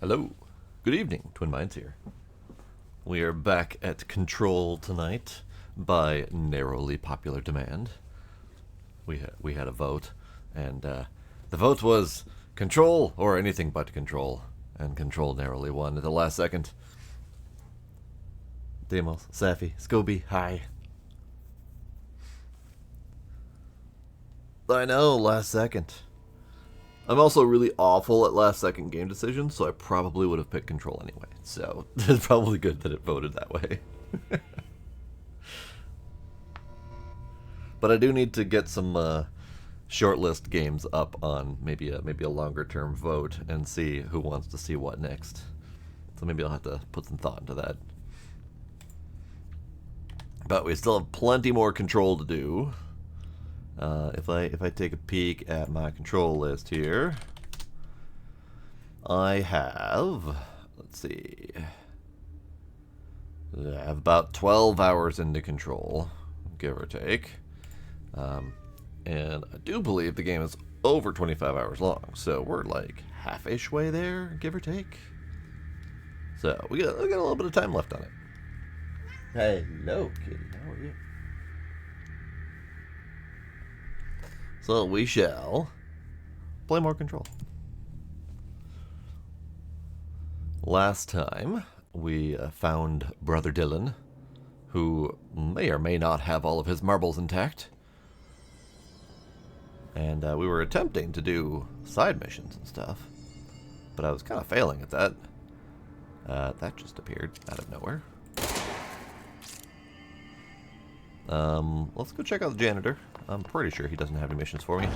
Hello. Good evening. Twin Minds here. We are back at Control tonight by narrowly popular demand. We had a vote, and the vote was Control or anything but Control, and Control narrowly won at the last second. Demos, Safi, Scobie, hi. I know, last second. I'm also really awful at last second game decisions, so I probably would have picked Control anyway. So it's probably good that it voted that way. But I do need to get some shortlist games up on maybe a longer term vote and see who wants to see what next. So maybe I'll have to put some thought into that. But we still have plenty more Control to do. If I take a peek at my Control list here, I have, let's see, I have about 12 hours into Control, give or take. And I do believe the game is over 25 hours long, so we're like half-ish way there, give or take. So we got a little bit of time left on it. Hello, kitty. How are you? So we shall play more Control. Last time, we found Brother Dylan, who may or may not have all of his marbles intact. And we were attempting to do side missions and stuff, but I was kind of failing at that. That just appeared out of nowhere. Let's go check out the janitor. I'm pretty sure he doesn't have any missions for me.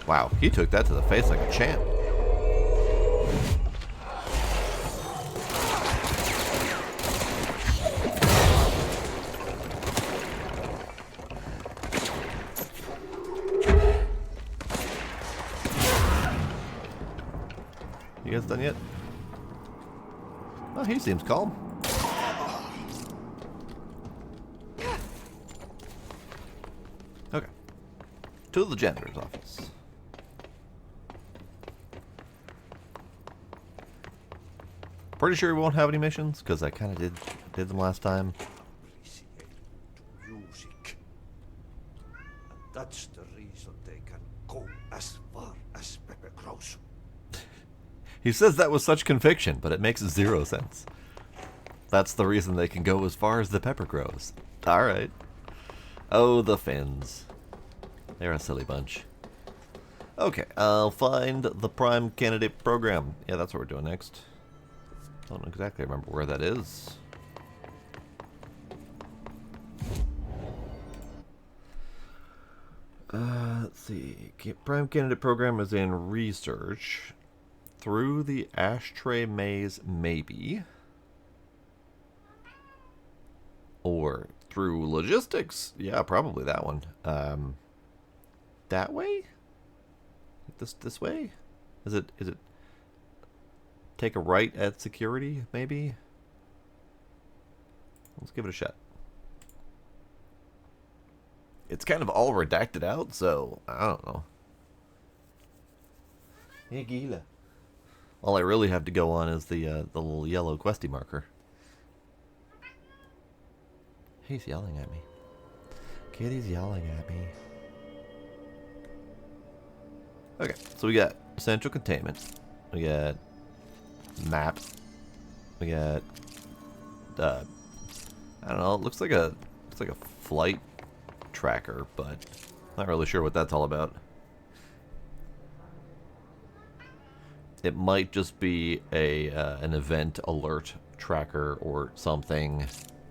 Wow, he took that to the face like a champ. You guys done yet? Oh, he seems calm. Okay. To the janitor's office. Pretty sure we won't have any missions, because I kind of did them last time. Music. And that's the reason they can go as far as Pepper Grows. He says that with such conviction, but it makes zero sense. That's the reason they can go as far as the pepper grows. Alright. Oh, the Finns. They're a silly bunch. Okay, I'll find the Prime Candidate Program. Yeah, that's what we're doing next. Don't exactly remember where that is. Let's see. Prime Candidate Program is in research. Through the ashtray maze, maybe. Or through logistics. Yeah, probably that one. That way? This way? Is it take a right at security, maybe? Let's give it a shot. It's kind of all redacted out, so I don't know. Hey, Gila. All I really have to go on is the little yellow questy marker. He's yelling at me. Kitty's yelling at me. Okay, so we got central containment. We got map. We got I don't know. It looks like a flight tracker, but not really sure what that's all about. It might just be an event alert tracker or something.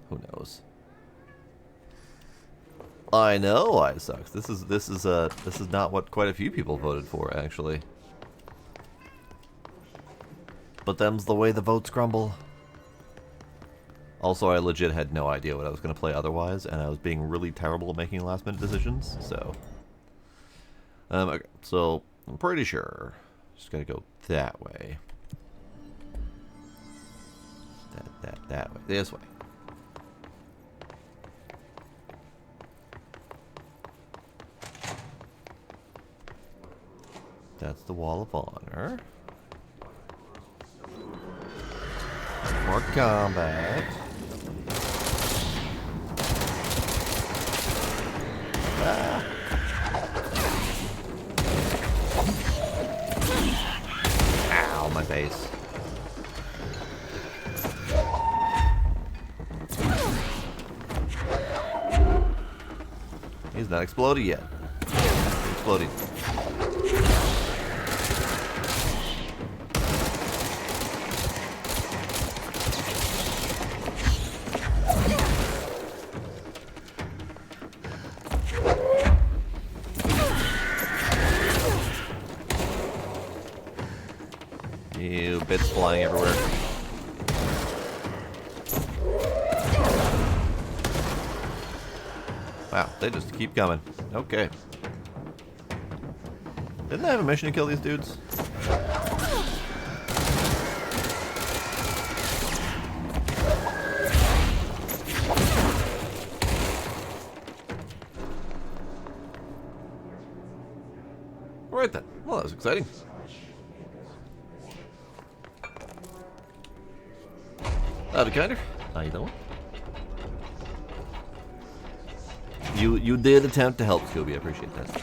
Who knows? I know I sucks. This is not what quite a few people voted for, actually. But them's the way the votes crumble. Also, I legit had no idea what I was going to play otherwise, and I was being really terrible at making last-minute decisions, so... okay, so I'm pretty sure. Just gotta go that way. That way. This way. That's the Wall of Honor. More combat. Ah. Ow, my face. He's not exploded yet. Exploding. Ew, bits flying everywhere. Wow, they just keep coming. Okay. Didn't I have a mission to kill these dudes? Alright then. Well, that was exciting. Howdy, Kinder. How you doing? You did attempt to help, Scooby. I appreciate that.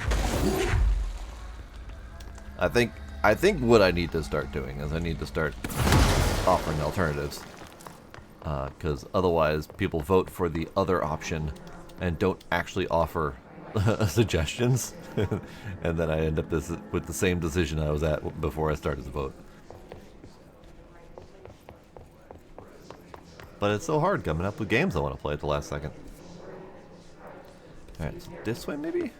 I think what I need to start doing is I need to start offering alternatives. Because otherwise people vote for the other option and don't actually offer suggestions. And then I end up with the same decision I was at before I started the vote. But it's so hard coming up with games I want to play at the last second. Alright, so this way maybe?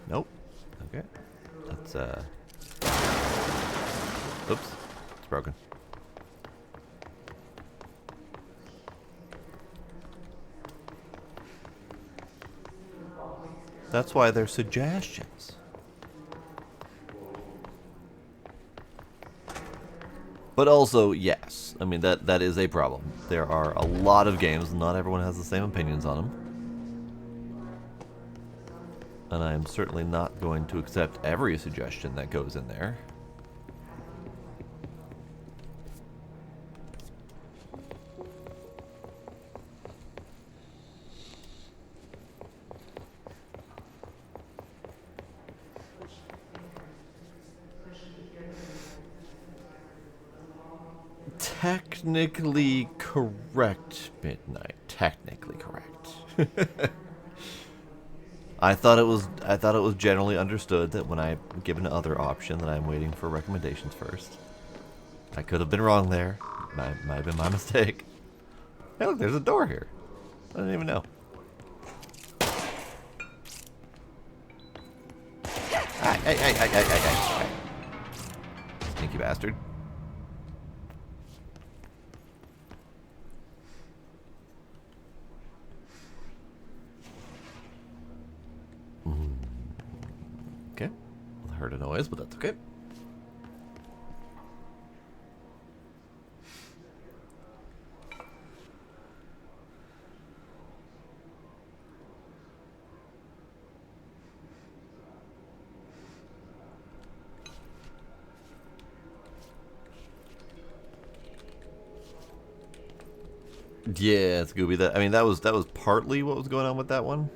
Nope. Okay. Let's, oops. It's broken. That's why they're suggestions. But also, yes. I mean, that is a problem. There are a lot of games, not everyone has the same opinions on them. And I am certainly not going to accept every suggestion that goes in there. Technically correct, Midnight. Technically correct. I thought it was generally understood that when I give an other option that I'm waiting for recommendations first. I could have been wrong there. Might have been my mistake. Hey, look, there's a door here. I didn't even know. Hey. Sneaky bastard. Okay. I heard a noise, but that's okay. Yeah, Scooby. That was partly what was going on with that one.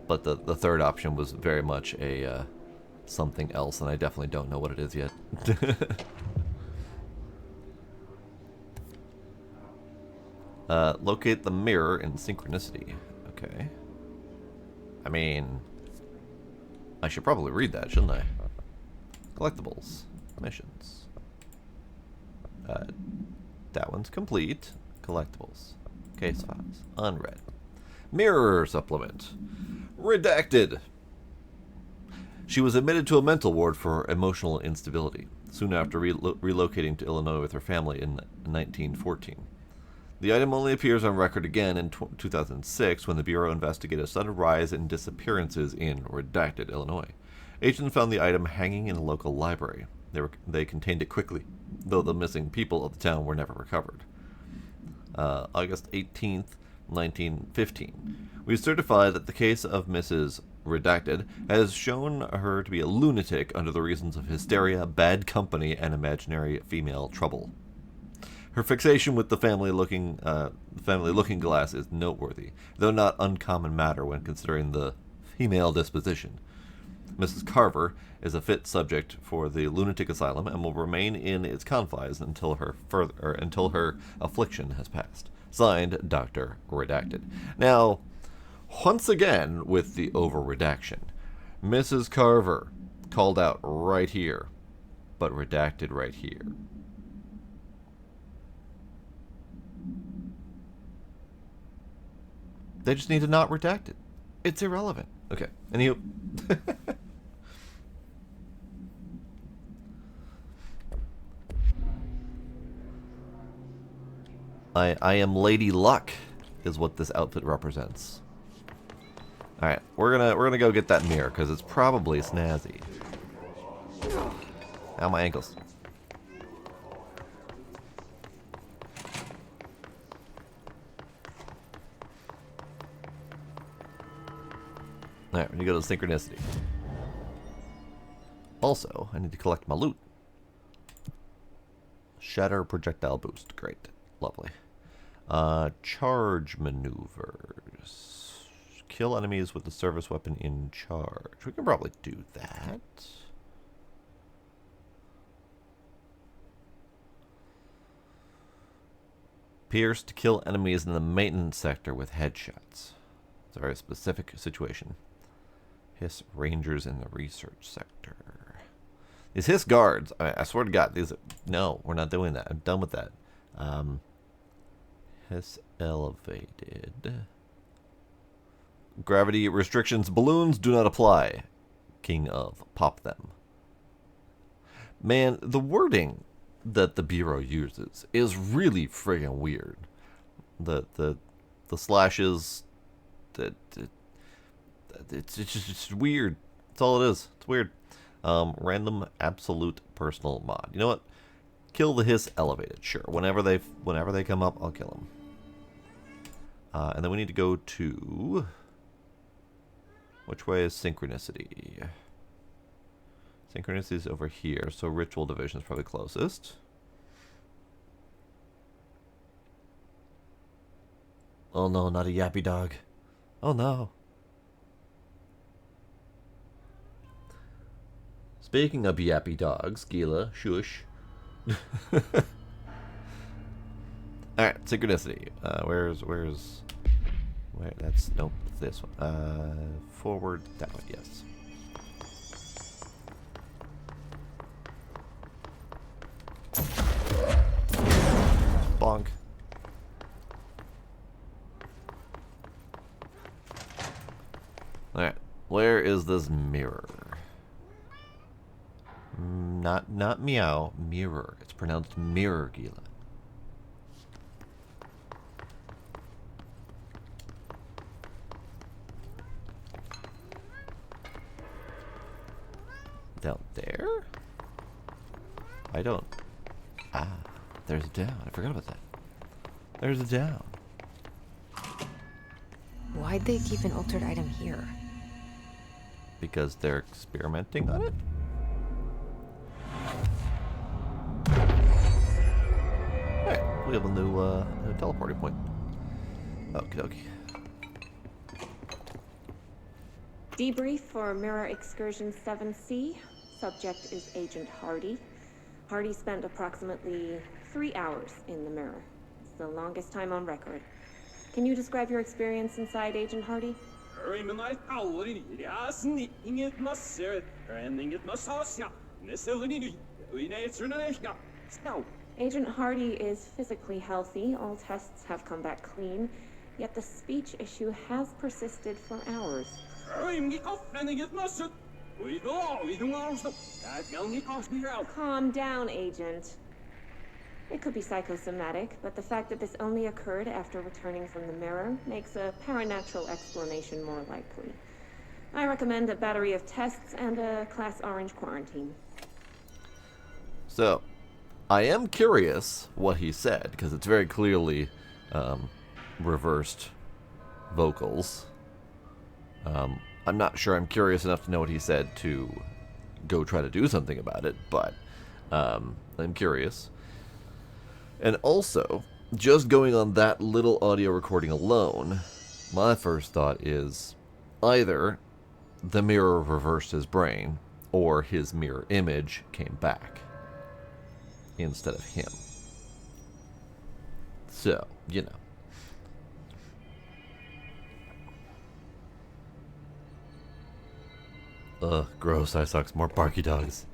But the third option was very much a something else, and I definitely don't know what it is yet. Locate the mirror in synchronicity. Okay. I mean, I should probably read that, shouldn't I? Collectibles. Missions. That one's complete. Collectibles. Case files. Unread. Mirror supplement. Redacted. She was admitted to a mental ward for emotional instability, soon after relocating to Illinois with her family in 1914. The item only appears on record again in 2006 when the Bureau investigated a sudden rise in disappearances in redacted Illinois. Agents found the item hanging in a local library. They contained it quickly, though the missing people of the town were never recovered. August 18th, 1915. We certify that the case of Mrs. Redacted, has shown her to be a lunatic under the reasons of hysteria, bad company, and imaginary female trouble. Her fixation with the family-looking glass is noteworthy, though not uncommon matter when considering the female disposition. Mrs. Carver is a fit subject for the lunatic asylum and will remain in its confines until her affliction has passed. Signed, Dr. Redacted. Now, once again with the over-redaction. Mrs. Carver called out right here, but redacted right here. They just need to not redact it. It's irrelevant. Okay. Anywho. I am Lady Luck, is what this outfit represents. All right, we're gonna go get that mirror because it's probably snazzy. Ow, my ankles. All right, we need to go to Synchronicity. Also, I need to collect my loot. Shatter projectile boost, great, lovely. Charge maneuvers. Kill enemies with the service weapon in charge. We can probably do that. Pierce to kill enemies in the maintenance sector with headshots. It's a very specific situation. Hiss rangers in the research sector. These hiss guards, I swear to God, these. No, we're not doing that. I'm done with that. Hiss elevated. Gravity restrictions. Balloons do not apply. King of pop them. Man, the wording that the Bureau uses is really friggin' weird. The slashes. It's just weird. That's all it is. It's weird. Random absolute personal mod. You know what? Kill the hiss elevated. Sure. Whenever they come up, I'll kill them. And then we need to go to. Which way is Synchronicity? Synchronicity is over here, so Ritual Division is probably closest. Oh no, not a yappy dog. Oh no. Speaking of yappy dogs, Gila, shush. Alright, Synchronicity. Where, that's, nope, it's this one. Forward, that one, yes. Bonk. Alright, where is this mirror? Not meow, mirror. It's pronounced mirror, Gila. Down there? I don't. Ah, there's a down. I forgot about that. There's a down. Why'd they keep an altered item here? Because they're experimenting on it? Alright, we have a new teleporting point. Okie dokie. Debrief for Mirror Excursion 7C. Subject is Agent Hardy. Hardy spent approximately 3 hours in the mirror. It's the longest time on record. Can you describe your experience inside, Agent Hardy? Agent Hardy is physically healthy. All tests have come back clean. Yet the speech issue has persisted for hours. Calm down, Agent. It could be psychosomatic, but the fact that this only occurred after returning from the mirror makes a paranatural explanation more likely. I recommend a battery of tests and a Class Orange quarantine. So, I am curious what he said, because it's very clearly reversed vocals. I'm not sure I'm curious enough to know what he said to go try to do something about it, but I'm curious. And also, just going on that little audio recording alone, my first thought is either the mirror reversed his brain or his mirror image came back instead of him. So, you know. Ugh, gross, eye sucks. More barky dogs.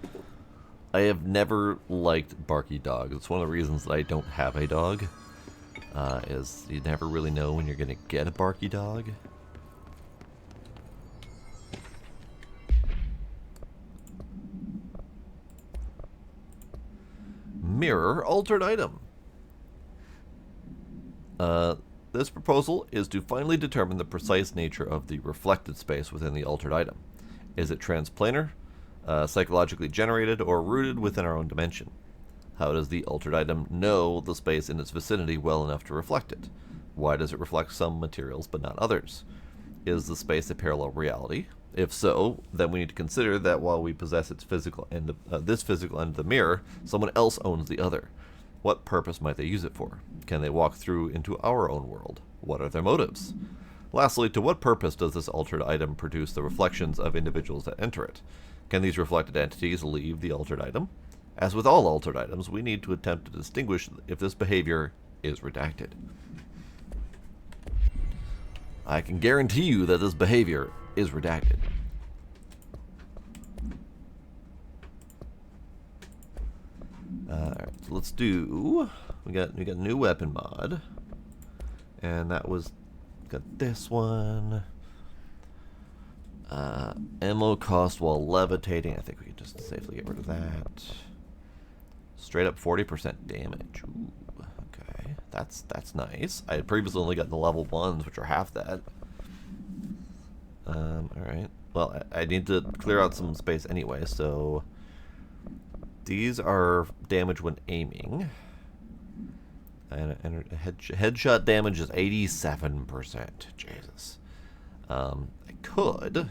I have never liked barky dogs. It's one of the reasons that I don't have a dog. Is you never really know when you're gonna get a barky dog. Mirror altered item. This proposal is to finally determine the precise nature of the reflected space within the altered item. Is it transplanar, psychologically generated, or rooted within our own dimension? How does the altered item know the space in its vicinity well enough to reflect it? Why does it reflect some materials but not others? Is the space a parallel reality? If so, then we need to consider that while we possess its physical end of, this physical end of the mirror, someone else owns the other. What purpose might they use it for? Can they walk through into our own world? What are their motives? Lastly, to what purpose does this altered item produce the reflections of individuals that enter it? Can these reflected entities leave the altered item? As with all altered items, we need to attempt to distinguish if this behavior is redacted. I can guarantee you that this behavior is redacted. Alright, so let's do... We got a new weapon mod. And that was... Got this one. Ammo cost while levitating. I think we can just safely get rid of that. Straight up 40% damage. Ooh, okay, that's nice. I had previously only gotten the level 1s, which are half that. Alright. Well, I need to clear out some space anyway, so... These are damage when aiming. And headshot damage is 87%. Jesus. I could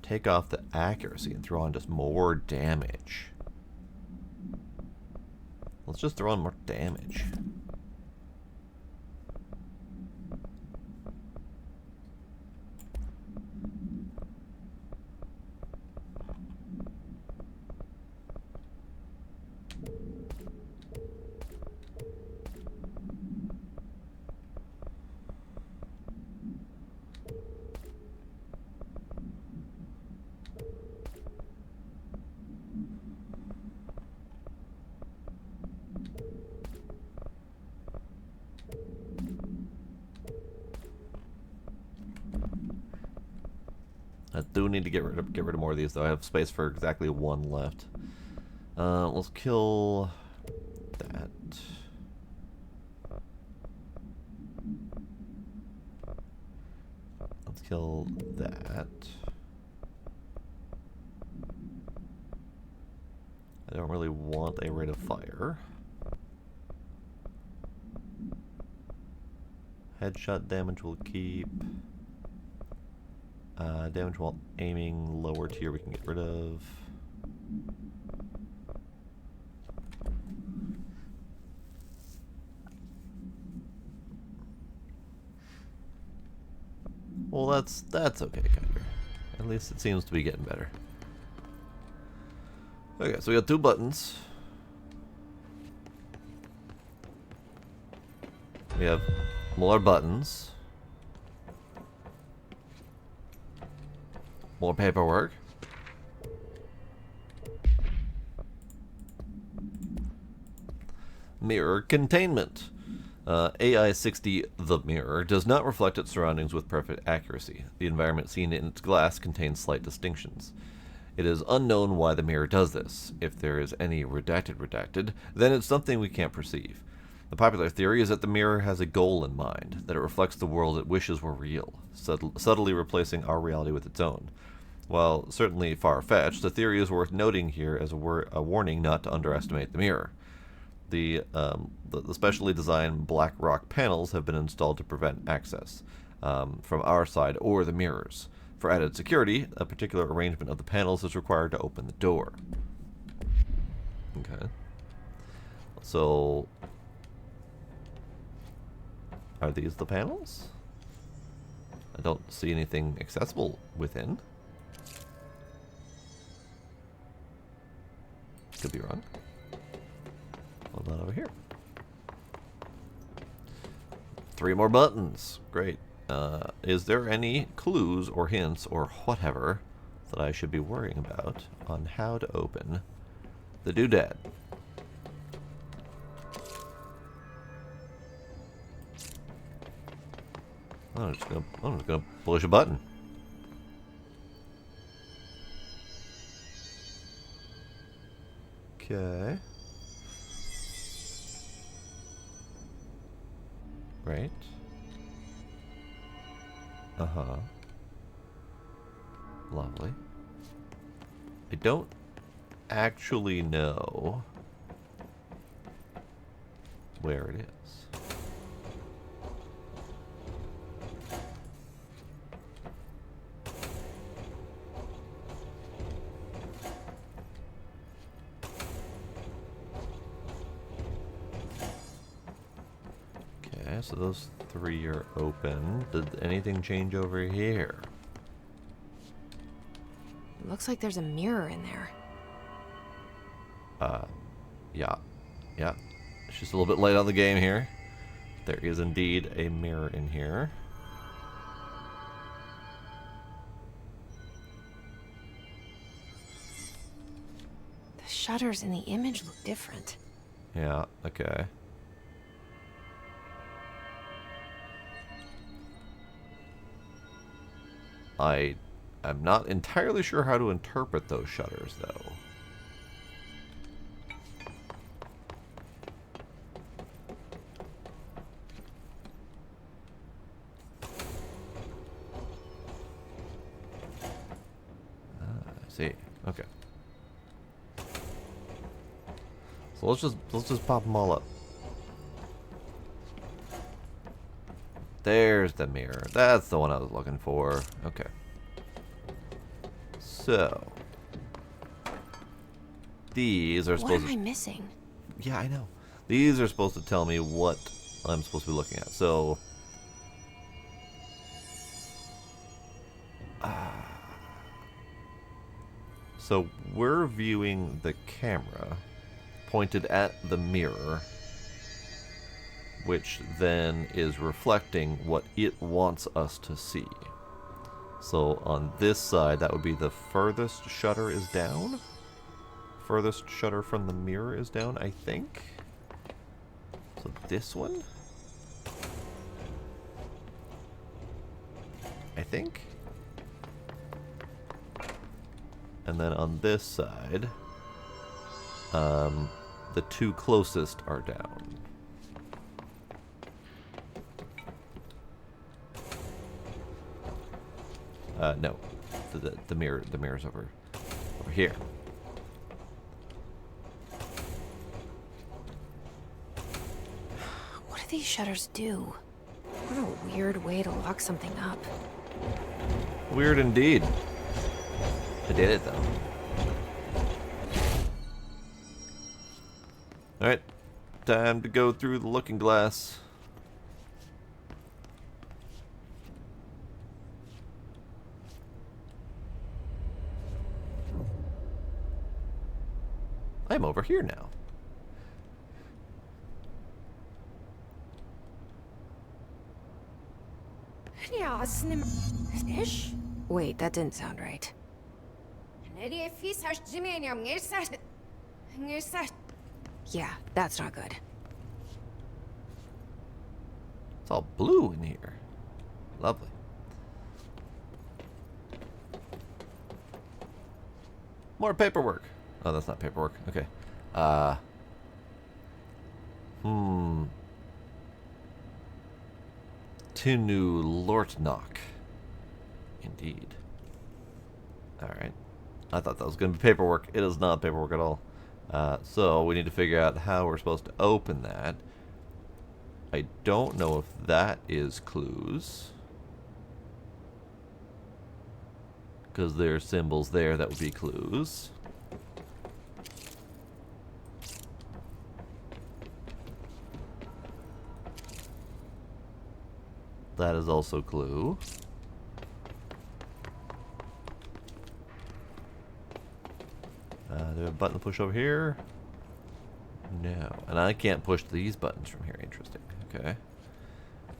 take off the accuracy and throw on just more damage. Let's just throw on more damage. I do need to get rid of more of these, though. I have space for exactly one left. Let's kill that. Let's kill that. I don't really want a rate of fire. Headshot damage will keep. Damage while aiming, lower tier we can get rid of. Well, that's okay, Kyger. At least it seems to be getting better. Okay, so we got 2 buttons. We have more buttons. More paperwork. Mirror containment. AI-60 The Mirror does not reflect its surroundings with perfect accuracy. The environment seen in its glass contains slight distinctions. It is unknown why the mirror does this. If there is any redacted, then it's something we can't perceive. The popular theory is that the mirror has a goal in mind, that it reflects the world it wishes were real, subtly replacing our reality with its own. While certainly far-fetched, the theory is worth noting here as a warning not to underestimate the mirror. The specially designed black rock panels have been installed to prevent access from our side or the mirrors. For added security, a particular arrangement of the panels is required to open the door. Okay. So, are these the panels? I don't see anything accessible within. Could be wrong. What about over here? 3 more buttons. Great. Is there any clues or hints or whatever that I should be worrying about on how to open the doodad? I'm just gonna push a button. Okay. Right. Uh-huh. Lovely. I don't actually know where it is. Okay, so those 3 are open. Did anything change over here? Looks like there's a mirror in there. Yeah. Yeah. It's just a little bit late on the game here. There is indeed a mirror in here. The shutters in the image look different. Yeah, okay. I'm not entirely sure how to interpret those shutters, though. I see. Okay. So let's just pop them all up. There's the mirror. That's the one I was looking for. Okay. So these are supposed What am I missing? Yeah, I know. These are supposed to tell me what I'm supposed to be looking at. So so we're viewing the camera pointed at the mirror, which then is reflecting what it wants us to see. So on this side, that would be the furthest shutter is down. Furthest shutter from the mirror is down, I think. So this one? I think. And then on this side, the 2 closest are down. No, the mirror's over here. What do these shutters do? What a weird way to lock something up. Weird indeed. I did it though. Alright, time to go through the looking glass. I'm over here now. Fish? Wait, that didn't sound right. Yeah, that's not good. It's all blue in here. Lovely. More paperwork. Oh, that's not paperwork. Okay. Tunu Lortnock. Indeed. Alright. I thought that was going to be paperwork. It is not paperwork at all. So we need to figure out how we're supposed to open that. I don't know if that is clues. Because there's symbols there that would be clues. That is also clue. Do we have a button to push over here? No. And I can't push these buttons from here. Interesting. Okay.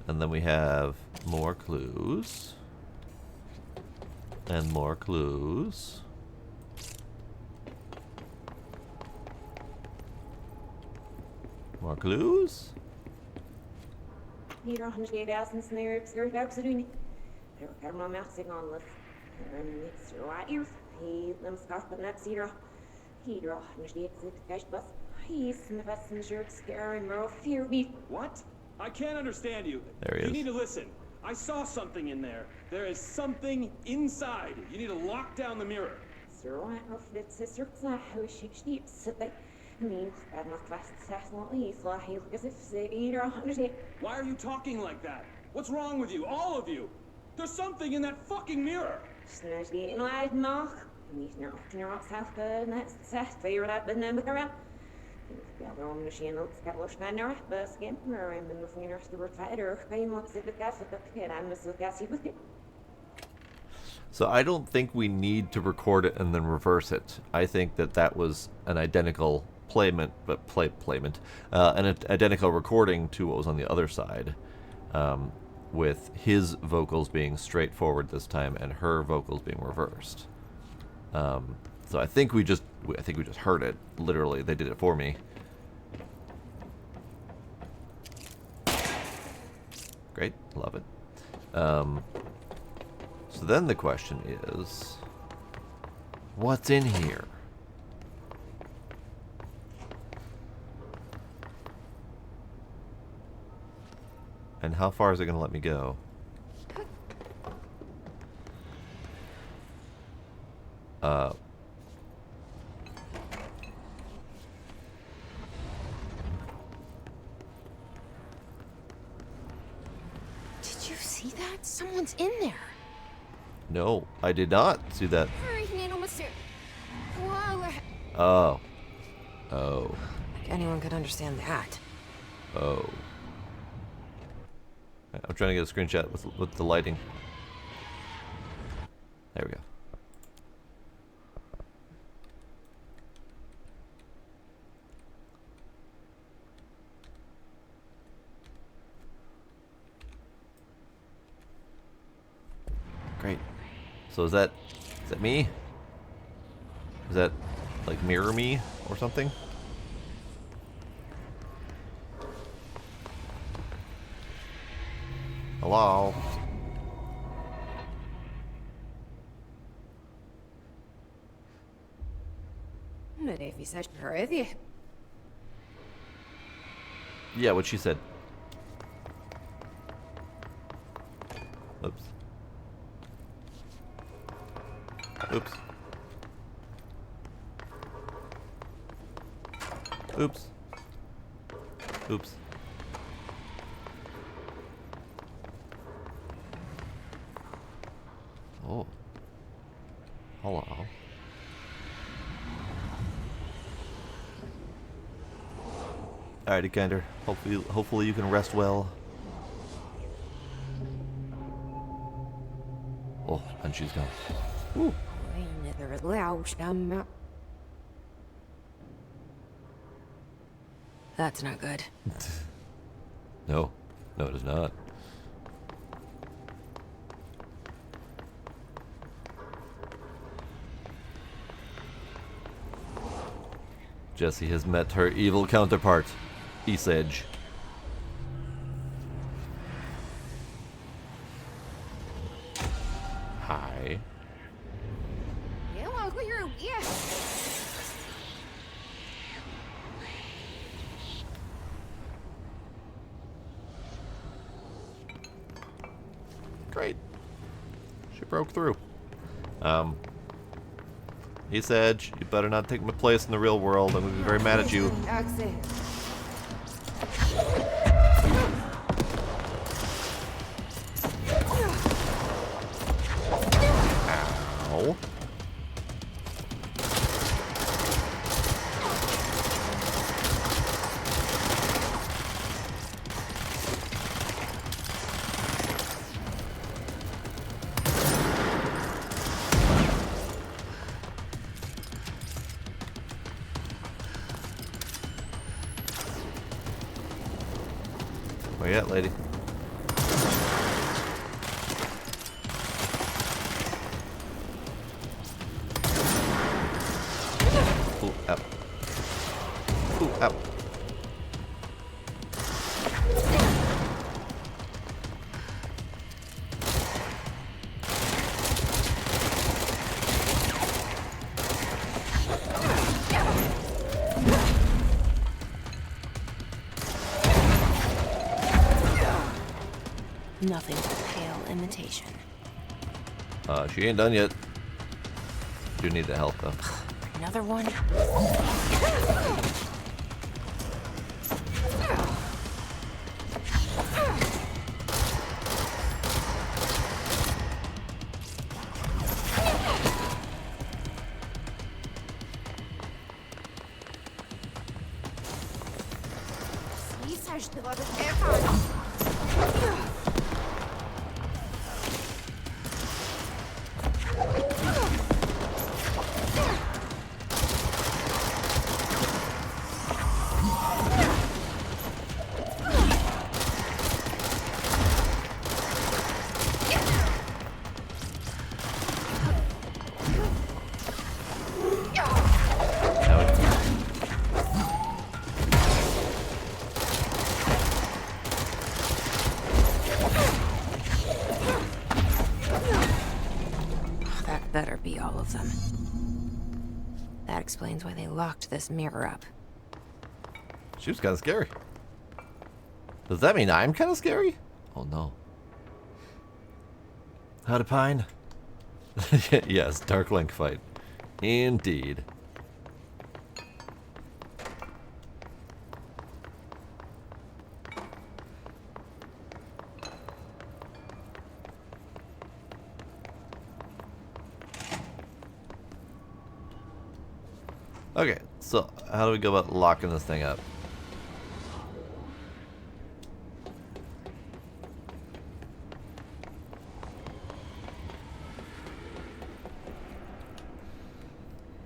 And then we have more clues. And more clues. More clues? Hier nog een duizend snare observed absolutely. Er kan maar meer zeggen aan het. Niks right. He them scarf but not zero. He draw and she exit cash bus. He's in the passenger scare and row fear me. What? I can't understand you. There he You is. need to listen. I saw something in there. There is something inside. You need to lock down the mirror. Sir, what of the sister how she sleeps. I mean, I'm not fast definitely so he as if say either 100. Why are you talking like that? What's wrong with you? All of you. There's something in that fucking mirror. Snatch getting wide knock. Niet naar achter onszelf net zegt weer dat ben ik around. Ja, dan machine ook gaat los naar naar bus game maar ik ben nog niet de word verder. Kan je maar zitten kijken dat ik aan mijn locatie moet. So I don't think we need to record it and then reverse it. I think that was an identical an identical recording to what was on the other side, with his vocals being straightforward this time and her vocals being reversed. So I think we just heard it. Literally, they did it for me. Great, love it. So then the question is, what's in here? And how far is it going to let me go? Did you see that? Someone's in there. No, I did not see that. Hurry, Nano Mister. Whoa. Oh. Oh. Like anyone could understand that. Oh. I'm trying to get a screenshot with the lighting. There we go. Great. So is that me? Is that like mirror me or something? Hello? Maybe if you said her with you. Yeah, what she said. Oops. Oops. Oops. Oops. Oh. Hello. Alrighty, Gander. Hopefully you can rest well. Oh, and she's gone. Ooh. That's not good. No. No, it is not. Jessie has met her evil counterpart, Esedge. Hi. Hello, clear. Yeah. Great. She broke through. Esedge, you better not take my place in the real world. I'm gonna be very mad at you. Ow. Where you at, lady? Ooh, up. Ooh, up. Nothing but pale imitation. She ain't done yet. Do need the help though. Another one? That better be all of them. That explains why they locked this mirror up. She was kind of scary. Does that mean I'm kind of scary? Oh no. How to Pine? Yes, Dark Link fight. Indeed. Okay, so how do we go about locking this thing up?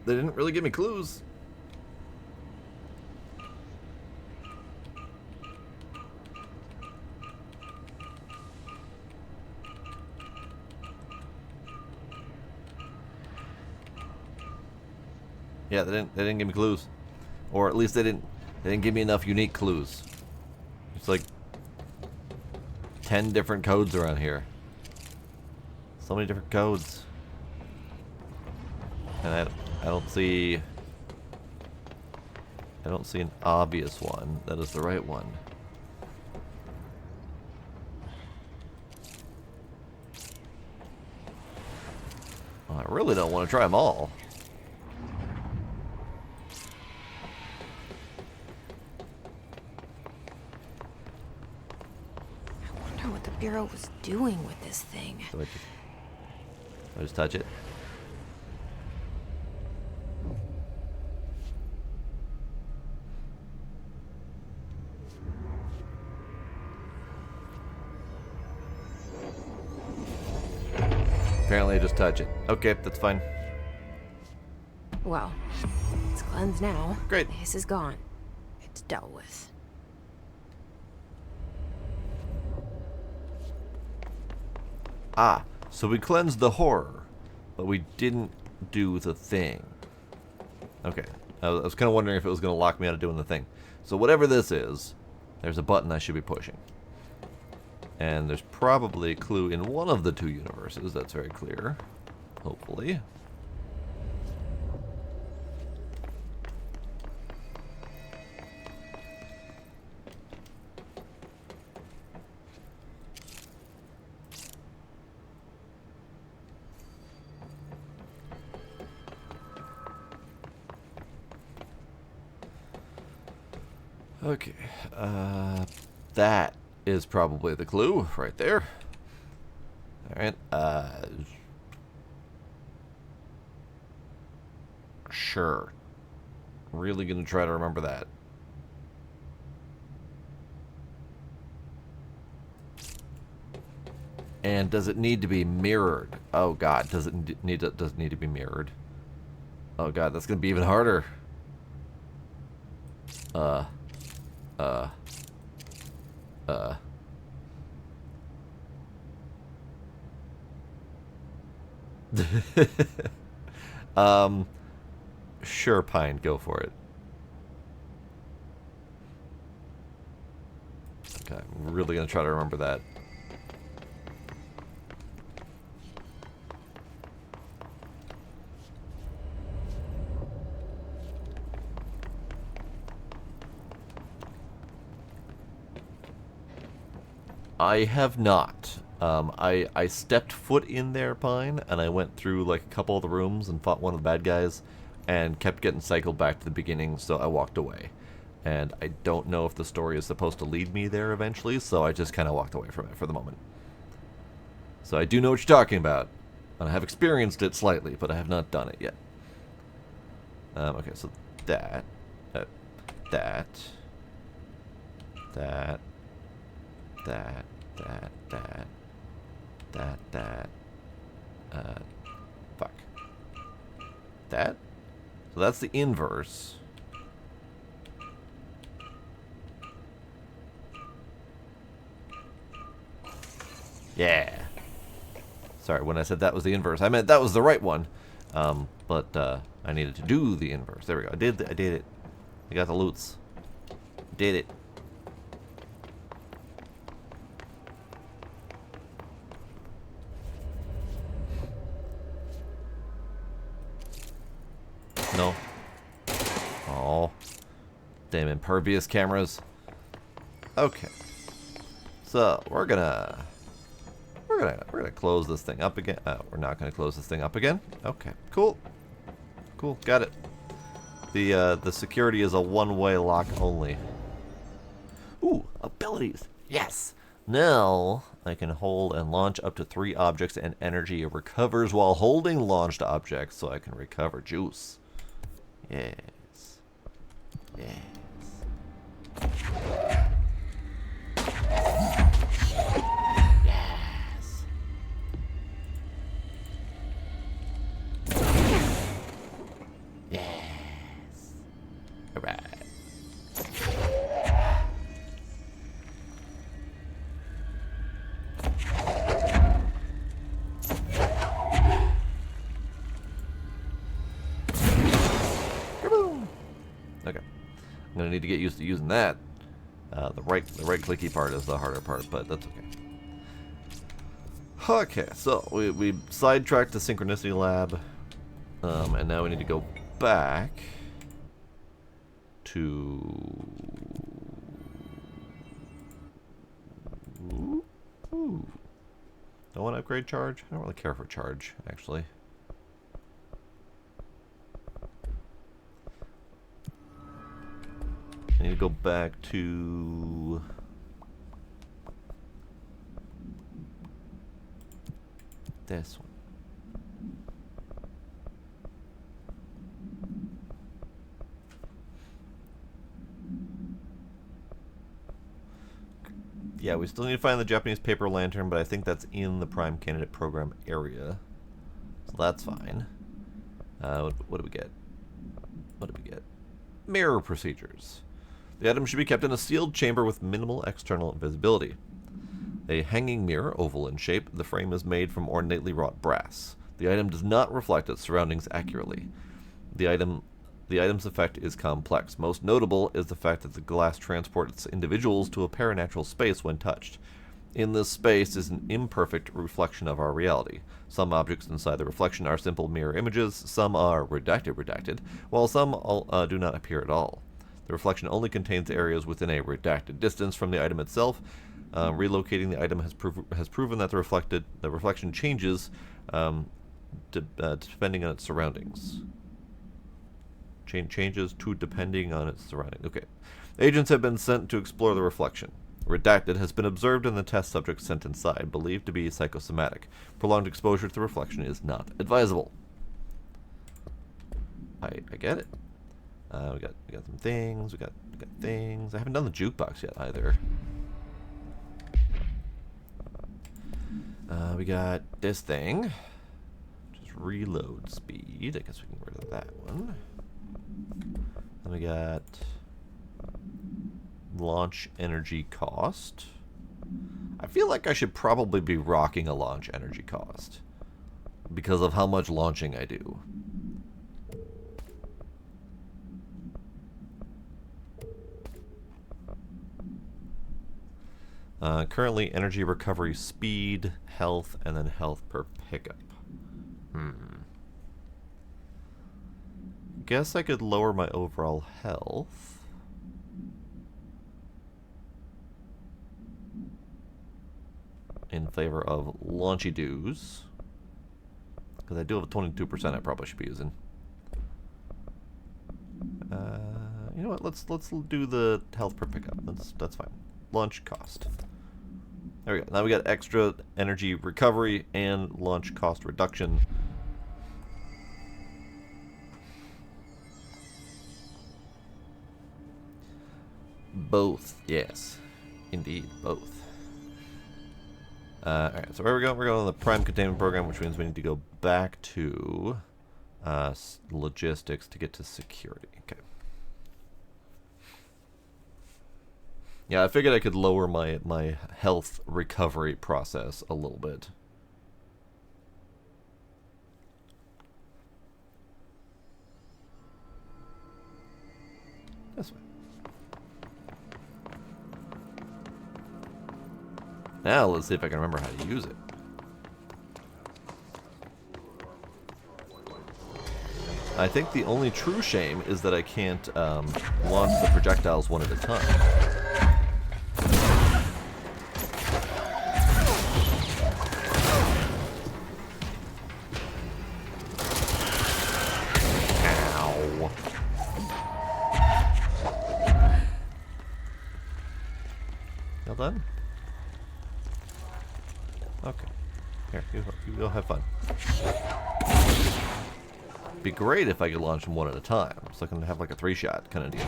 They didn't really give me clues. Yeah, they didn't give me clues. Or at least they didn't give me enough unique clues. It's like 10 different codes around here. So many different codes. And I don't see an obvious one that is the right one. Well, I really don't want to try them all. I wonder what the Bureau was doing with this thing. So I just touch it. Apparently I just touch it. Okay, that's fine. Well, it's cleansed now. Great. The hiss is gone. It's dealt with. Ah, so we cleansed the horror, but we didn't do the thing. Okay, I was kind of wondering if it was going to lock me out of doing the thing. So whatever this is, there's a button I should be pushing. And there's probably a clue in one of the two universes, that's very clear. Hopefully. Okay, that is probably the clue right there. Alright, sure. Really gonna try to remember that. And does it need to be mirrored? Oh god, does it need to be mirrored? Oh god, that's gonna be even harder. Sure, Pine, go for it. Okay, I'm really gonna try to remember that. I have not. I stepped foot in there, Pine, and I went through like a couple of the rooms and fought one of the bad guys, and kept getting cycled back to the beginning, so I walked away. And I don't know if the story is supposed to lead me there eventually, so I just kind of walked away from it for the moment. So I do know what you're talking about, and I have experienced it slightly, but I have not done it yet. Okay, so that, that, that, that, fuck. That? So that's the inverse. Yeah. Sorry, when I said that was the inverse, I meant that was the right one. But I needed to do the inverse. There we go. I did it. I got the loots. Did it. No. Oh. Damn impervious cameras. Okay. So we're gonna close this thing up again. We're not gonna close this thing up again. Okay. Cool. Cool. Got it. The security is a one-way lock only. Ooh, abilities. Yes. Now I can hold and launch up to 3 objects, and energy recovers while holding launched objects, so I can recover juice. Yes. Yes. Yes. Yes. All right. Okay, I'm gonna need to get used to using that. The right clicky part is the harder part, but that's okay. Okay, so we sidetracked the Synchronicity Lab, and now we need to go back to. Ooh. Don't want to upgrade charge? I don't really care for charge, actually. I need to go back to this one. Yeah, we still need to find the Japanese paper lantern, but I think that's in the Prime Candidate Program area. So that's fine. What do we get? What do we get? Mirror procedures. The item should be kept in a sealed chamber with minimal external visibility. A hanging mirror, oval in shape, the frame is made from ornately wrought brass. The item does not reflect its surroundings accurately. The item's effect is complex. Most notable is the fact that the glass transports individuals to a paranatural space when touched. In this space is an imperfect reflection of our reality. Some objects inside the reflection are simple mirror images, some are redacted, while some do not appear at all. The reflection only contains areas within a redacted distance from the item itself. Relocating the item has proven that the reflection changes depending on its surroundings. Changes to depending on its surroundings. Okay. Agents have been sent to explore the reflection. Redacted has been observed in the test subject sent inside, believed to be psychosomatic. Prolonged exposure to the reflection is not advisable. I get it. We got some things. We got things. I haven't done the jukebox yet either. We got this thing, which is reload speed. I guess we can get rid of that one. Then we got launch energy cost. I feel like I should probably be rocking a launch energy cost. because of how much launching I do. Currently, energy recovery speed, health, and then health per pickup. Guess I could lower my overall health. In favor of launchy doos. Because I do have a 22% I probably should be using. You know what? Let's do the health per pickup. That's fine. Launch cost. There we go. Now we got extra energy recovery and launch cost reduction. Both, yes. Indeed, both. Alright, so where we go? We're going on the Prime Containment Program, which means we need to go back to logistics to get to security. Okay. Yeah, I figured I could lower my health recovery process a little bit. This way. Now let's see if I can remember how to use it. I think the only true shame is that I can't launch the projectiles one at a time. Done? Okay. Here, you go have fun. Be great if I could launch them one at a time. So I can have like a 3-shot kind of deal.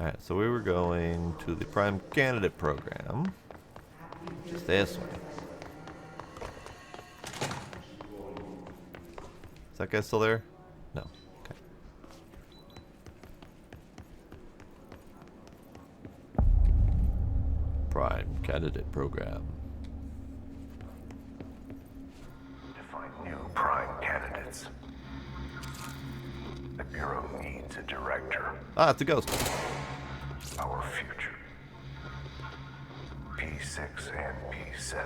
Alright, so we were going to the Prime Candidate Program. Just this way. Is that guy still there? No. Okay. Prime Candidate Program. To find new prime candidates, the Bureau needs a director. Ah, it's a ghost. Our future. P6 and P7.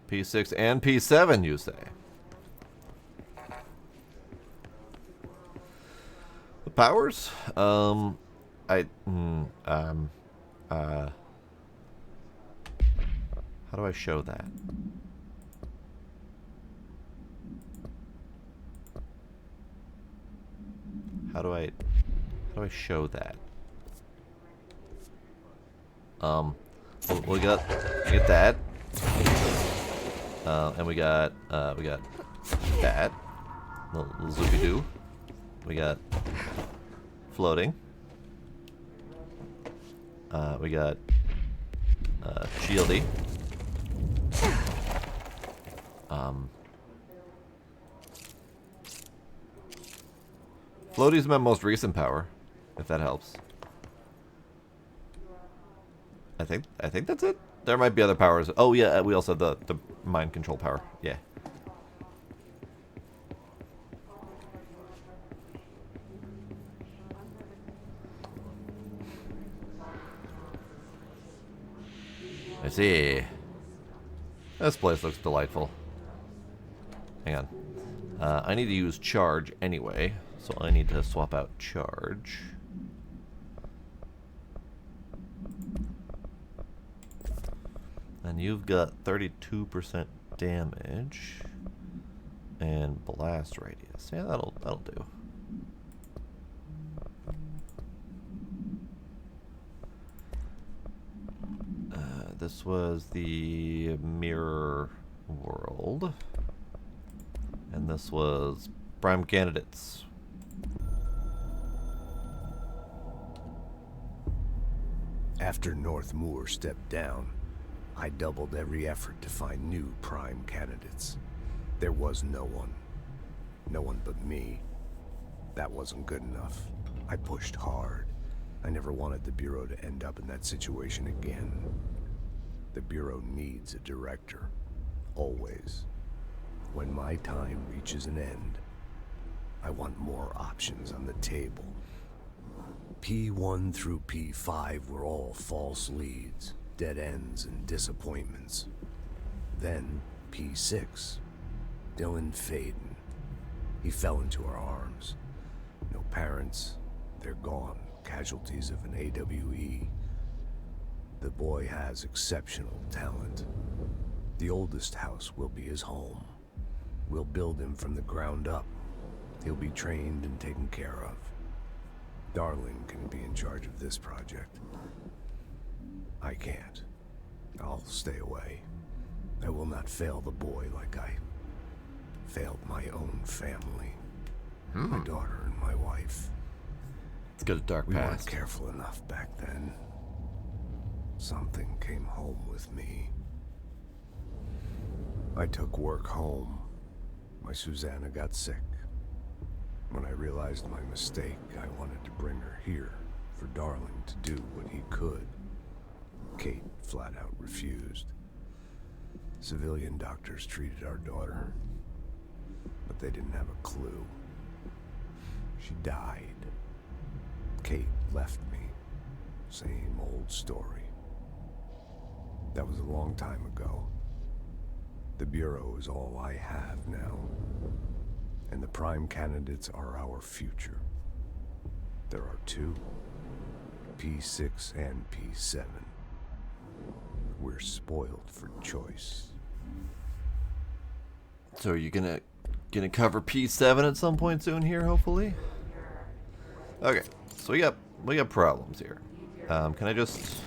P6 and P7, you say? The powers? How do I show that? How do I show that? We get that. And we got that little zoopy doo. We got floating. We got shieldy. Floaty's my most recent power, if that helps. I think that's it. There might be other powers. Oh yeah, we also have the mind control power. Yeah. I see. This place looks delightful. Hang on. I need to use charge anyway, so I need to swap out charge. And you've got 32% damage and blast radius. Yeah, that'll do. This was the mirror world, and this was Prime Candidates. After North Moore stepped down, I doubled every effort to find new prime candidates. There was no one. No one but me. That wasn't good enough. I pushed hard. I never wanted the Bureau to end up in that situation again. The Bureau needs a director. Always. When my time reaches an end, I want more options on the table. P1 through P5 were all false leads, dead ends, and disappointments. Then P6, Dylan Faden. He fell into our arms. No parents, they're gone, casualties of an AWE. The boy has exceptional talent. The oldest house will be his home. We'll build him from the ground up. He'll be trained and taken care of. Darling can be in charge of this project. I can't. I'll stay away. I will not fail the boy like I failed my own family. My daughter and my wife. It's got a dark We weren't past. careful enough back then. Something came home with me. I took work home. My Susanna got sick. When I realized my mistake, I wanted to bring her here for Darling to do what he could. Kate flat out refused. Civilian doctors treated our daughter, but they didn't have a clue. She died. Kate left me. Same old story. That was a long time ago. The Bureau is all I have now. And the prime candidates are our future. There are two, P6 and P7. We're spoiled for choice. So are you gonna cover P7 at some point soon here, hopefully? Okay, so we got problems here. Can I just...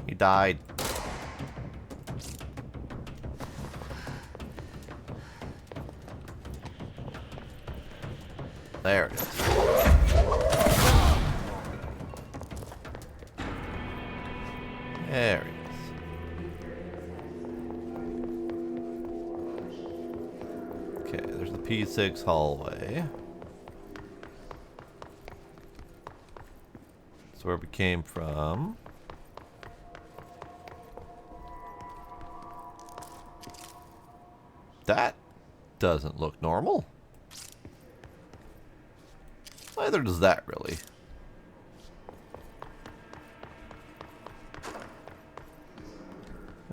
He died. There it is. There he is. Okay, there's the P6 hallway. That's where we came from. That doesn't look normal. Neither does that, really.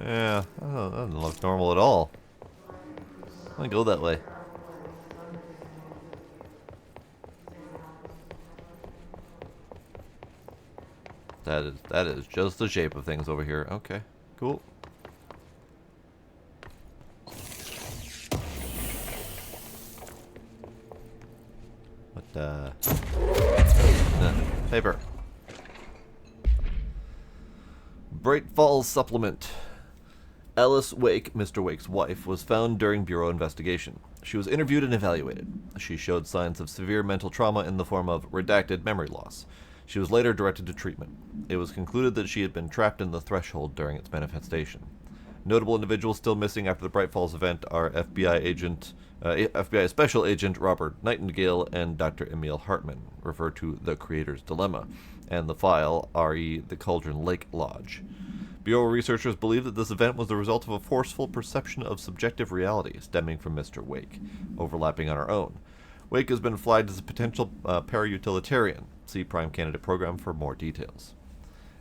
Yeah, that doesn't look normal at all. I'm gonna go that way. That is just the shape of things over here. Okay, cool. Paper. Bright Falls supplement. Alice Wake, Mr. Wake's wife, was found during Bureau investigation. She was interviewed and evaluated. She showed signs of severe mental trauma in the form of redacted memory loss. She was later directed to treatment. It was concluded that she had been trapped in the threshold during its manifestation. Notable individuals still missing after the Bright Falls event are FBI agent FBI Special Agent Robert Nightingale and Dr. Emil Hartman, referred to The Creator's Dilemma, and the file, re. The Cauldron Lake Lodge. Bureau researchers believe that this event was the result of a forceful perception of subjective reality stemming from Mr. Wake, overlapping on our own. Wake has been flagged as a potential para-utilitarian. See Prime Candidate Program for more details.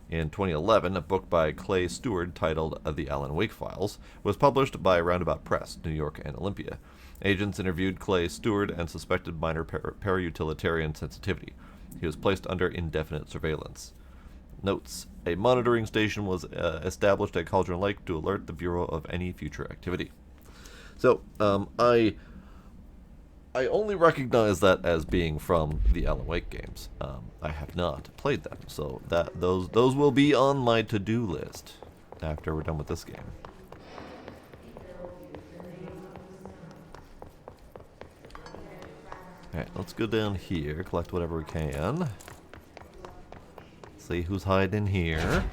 In 2011, a book by Clay Stewart titled The Alan Wake Files was published by Roundabout Press, New York and Olympia. Agents interviewed Clay Stewart and suspected minor para-utilitarian sensitivity. He was placed under indefinite surveillance. Notes: a monitoring station was established at Cauldron Lake to alert the Bureau of any future activity. So, I only recognize that as being from the Alan Wake games. I have not played them, so those will be on my to-do list after we're done with this game. Alright, let's go down here, collect whatever we can. See who's hiding here.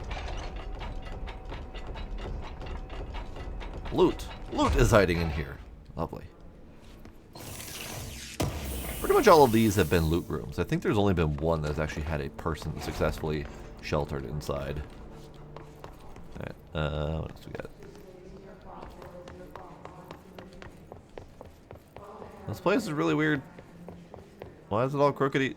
Loot! Loot is hiding in here. Lovely. Pretty much all of these have been loot rooms. I think there's only been one that's actually had a person successfully sheltered inside. Alright, what else we got? This place is really weird. Why is it all crookedy?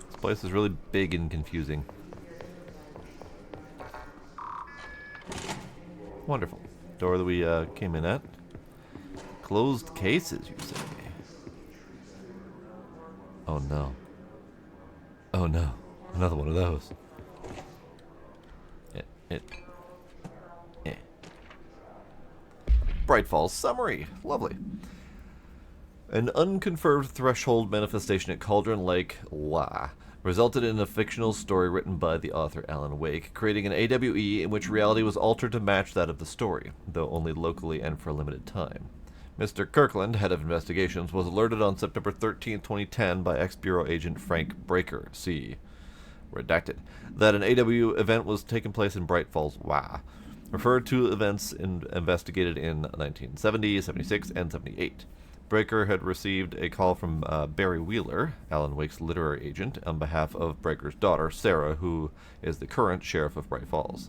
This place is really big and confusing. Wonderful. Door that we came in at. Closed cases, you say? Oh no. Oh no. Another one of those. Bright Falls summary. Lovely. An unconfirmed threshold manifestation at Cauldron Lake, resulted in a fictional story written by the author Alan Wake, creating an AWE in which reality was altered to match that of the story, though only locally and for a limited time. Mr. Kirkland, head of investigations, was alerted on September 13, 2010 by ex-Bureau agent Frank Breaker, C. Redacted, that an AW event was taking place in Bright Falls, referred to events investigated in 1970, 76, and 78. Breaker had received a call from Barry Wheeler, Alan Wake's literary agent, on behalf of Breaker's daughter, Sarah, who is the current sheriff of Bright Falls.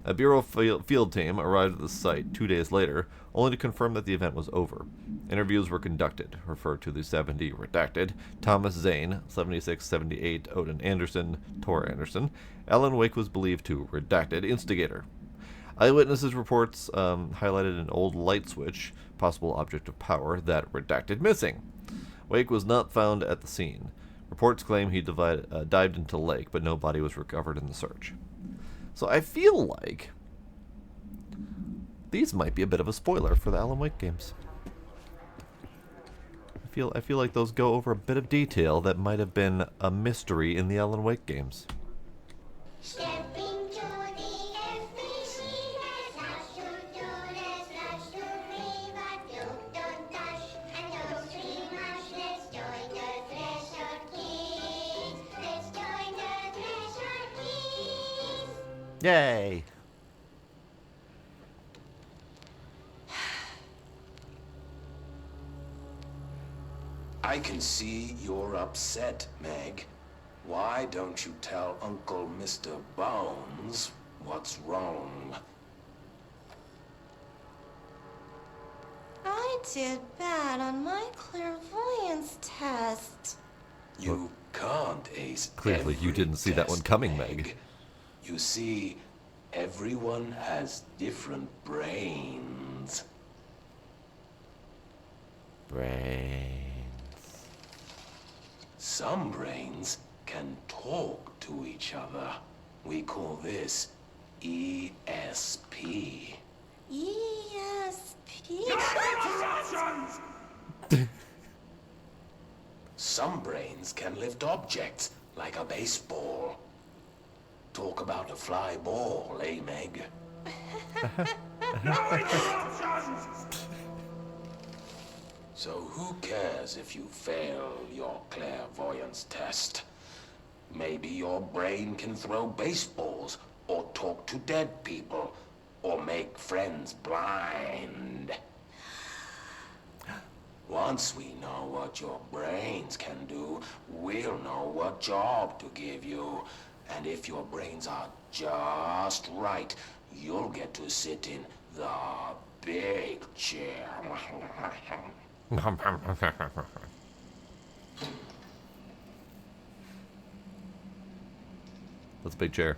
A Bureau field team arrived at the site 2 days later, only to confirm that the event was over. Interviews were conducted, referred to the 70 redacted, Thomas Zane, 76-78, Odin Anderson, Tor Anderson. Alan Wake was believed to, redacted, instigator. Eyewitnesses reports highlighted an old light switch, possible object of power, that redacted missing. Wake was not found at the scene. Reports claim he dived into the lake, but no body was recovered in the search. So I feel like these might be a bit of a spoiler for the Alan Wake games. I feel like those go over a bit of detail that might have been a mystery in the Alan Wake games. Yay! I can see you're upset, Meg. Why don't you tell Uncle Mr. Bones what's wrong? I did bad on my clairvoyance test. You can't ace Clearly you didn't see that one coming, Meg. You see, everyone has different brains. Brains. Some brains can talk to each other. We call this ESP. ESP. Some brains can lift objects like a baseball. Talk about a fly ball, eh, Meg? So who cares if you fail your clairvoyance test? Maybe your brain can throw baseballs, or talk to dead people, or make friends blind. Once we know what your brains can do, we'll know what job to give you. And if your brains are just right, you'll get to sit in the big chair. That's a big chair.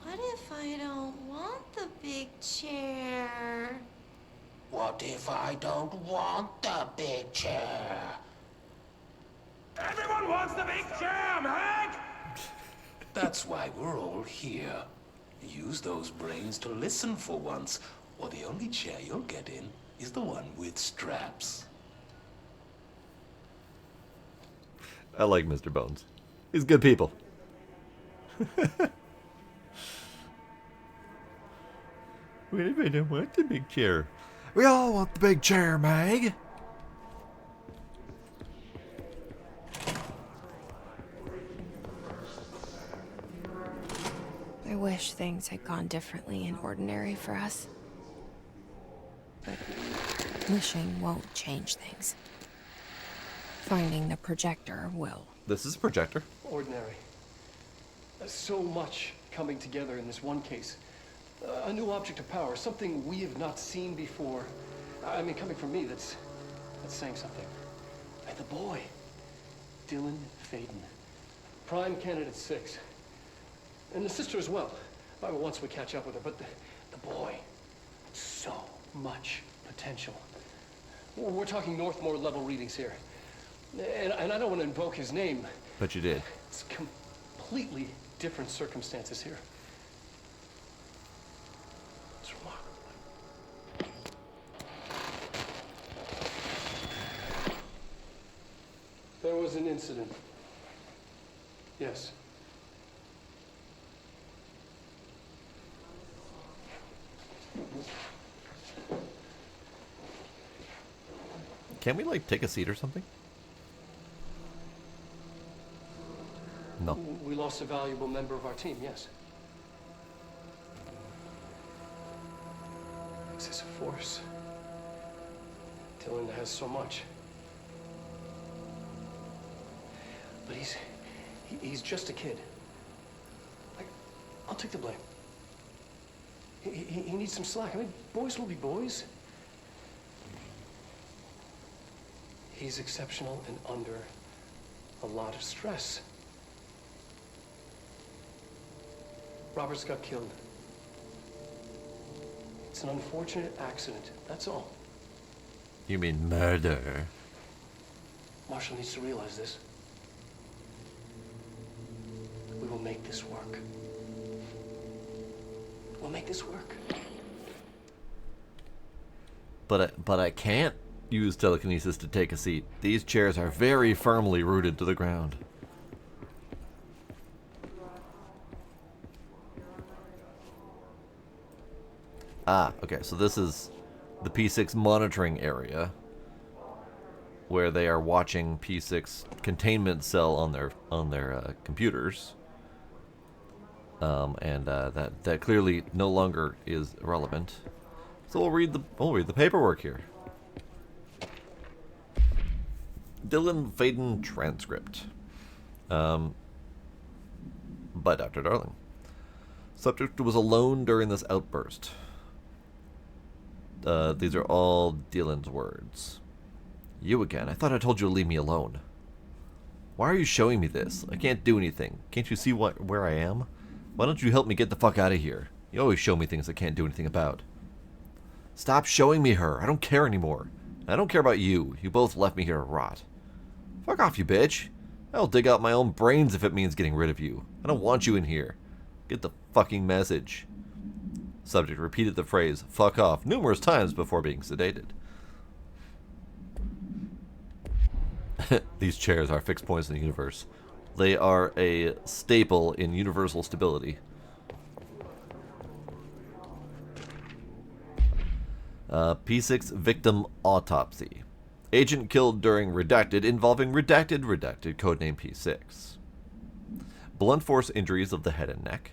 What if I don't want the big chair? What if I don't want the big chair? Everyone wants the big chair, Meg! That's why we're all here. Use those brains to listen for once, or the only chair you'll get in is the one with straps. I like Mr. Bones. He's good people. What if I don't want the big chair? We all want the big chair, Meg. I wish things had gone differently in Ordinary for us. But wishing won't change things. Finding the projector will. This is a projector. Ordinary. So much coming together in this one case. A new object of power, something we have not seen before. I mean, coming from me, that's saying something. And the boy, Dylan Faden, prime candidate 6. And the sister as well. Once we catch up with her, but the boy, so much potential. We're talking Northmore level readings here. And I don't want to invoke his name. But you did. It's completely different circumstances here. It's remarkable. There was an incident. Yes. Can we, like, take a seat or something? No. We lost a valuable member of our team, yes. Excessive force. Dylan has so much. But he's just a kid. I'll take the blame. He needs some slack. I mean, boys will be boys. He's exceptional and under a lot of stress. Roberts got killed. It's an unfortunate accident, that's all. You mean murder? Marshall needs to realize this. We will make this work. We'll make this work. But I can't use telekinesis to take a seat. These chairs are very firmly rooted to the ground. Ah, okay, so this is the P6 monitoring area where they are watching P6 containment cell on their computers. That clearly no longer is relevant. So we'll read the paperwork here. Dylan Faden transcript. By Dr. Darling. Subject was alone during this outburst. These are all Dylan's words. You again. I thought I told you to leave me alone. Why are you showing me this? I can't do anything. Can't you see where I am? Why don't you help me get the fuck out of here? You always show me things I can't do anything about. Stop showing me her. I don't care anymore. I don't care about you. You both left me here to rot. Fuck off, you bitch. I'll dig out my own brains if it means getting rid of you. I don't want you in here. Get the fucking message. Subject repeated the phrase, fuck off, numerous times before being sedated. These chairs are fixed points in the universe. They are a staple in universal stability. P6 victim autopsy. Agent killed during redacted involving redacted codename P6. Blunt force injuries of the head and neck.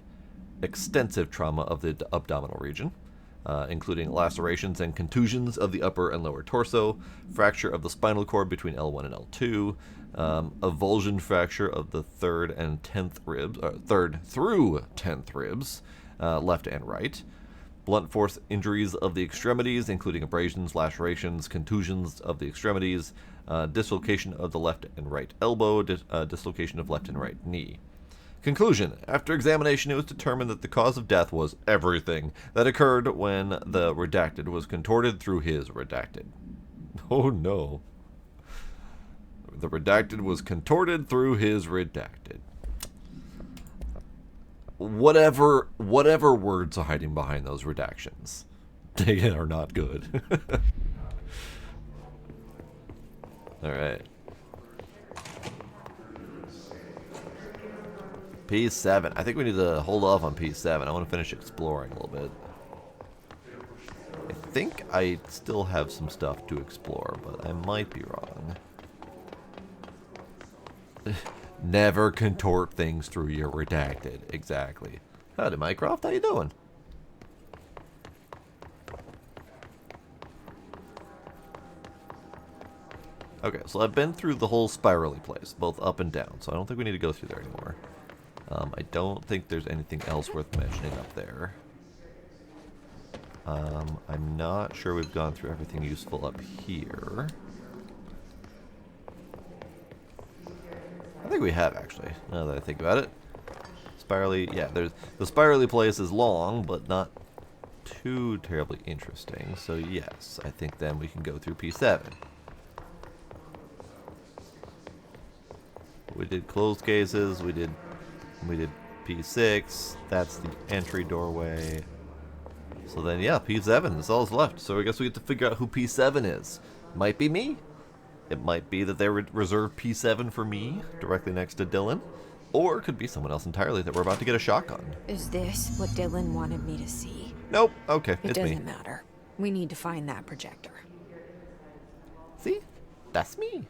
Extensive trauma of the abdominal region, including lacerations and contusions of the upper and lower torso, fracture of the spinal cord between L1 and L2, avulsion fracture of the third through 10th ribs, left and right, blunt force injuries of the extremities, including abrasions, lacerations, contusions of the extremities, dislocation of the left and right elbow, dislocation of left and right knee. Conclusion. After examination, it was determined that the cause of death was everything that occurred when the redacted was contorted through his redacted. Oh no. The redacted was contorted through his redacted. Whatever words are hiding behind those redactions, they are not good. Alright. P7. I think we need to hold off on P7. I want to finish exploring a little bit. I think I still have some stuff to explore, but I might be wrong. Never contort things through your redacted. Exactly. Howdy, Mycroft. How you doing? Okay, so I've been through the whole spirally place, both up and down, so I don't think we need to go through there anymore. I don't think there's anything else worth mentioning up there. I'm not sure we've gone through everything useful up here. I think we have, actually, now that I think about it. Spirally, yeah, the spirally place is long, but not too terribly interesting. So yes, I think then we can go through P7. We did closed cases, we did P6, that's the entry doorway. So then, yeah, P7 is all that's left. So I guess we get to figure out who P7 is. Might be me. It might be that they reserved P7 for me, directly next to Dylan. Or it could be someone else entirely that we're about to get a shock on. Is this what Dylan wanted me to see? Nope. Okay, It it's me. doesn't matter. We need to find that projector. See? That's me.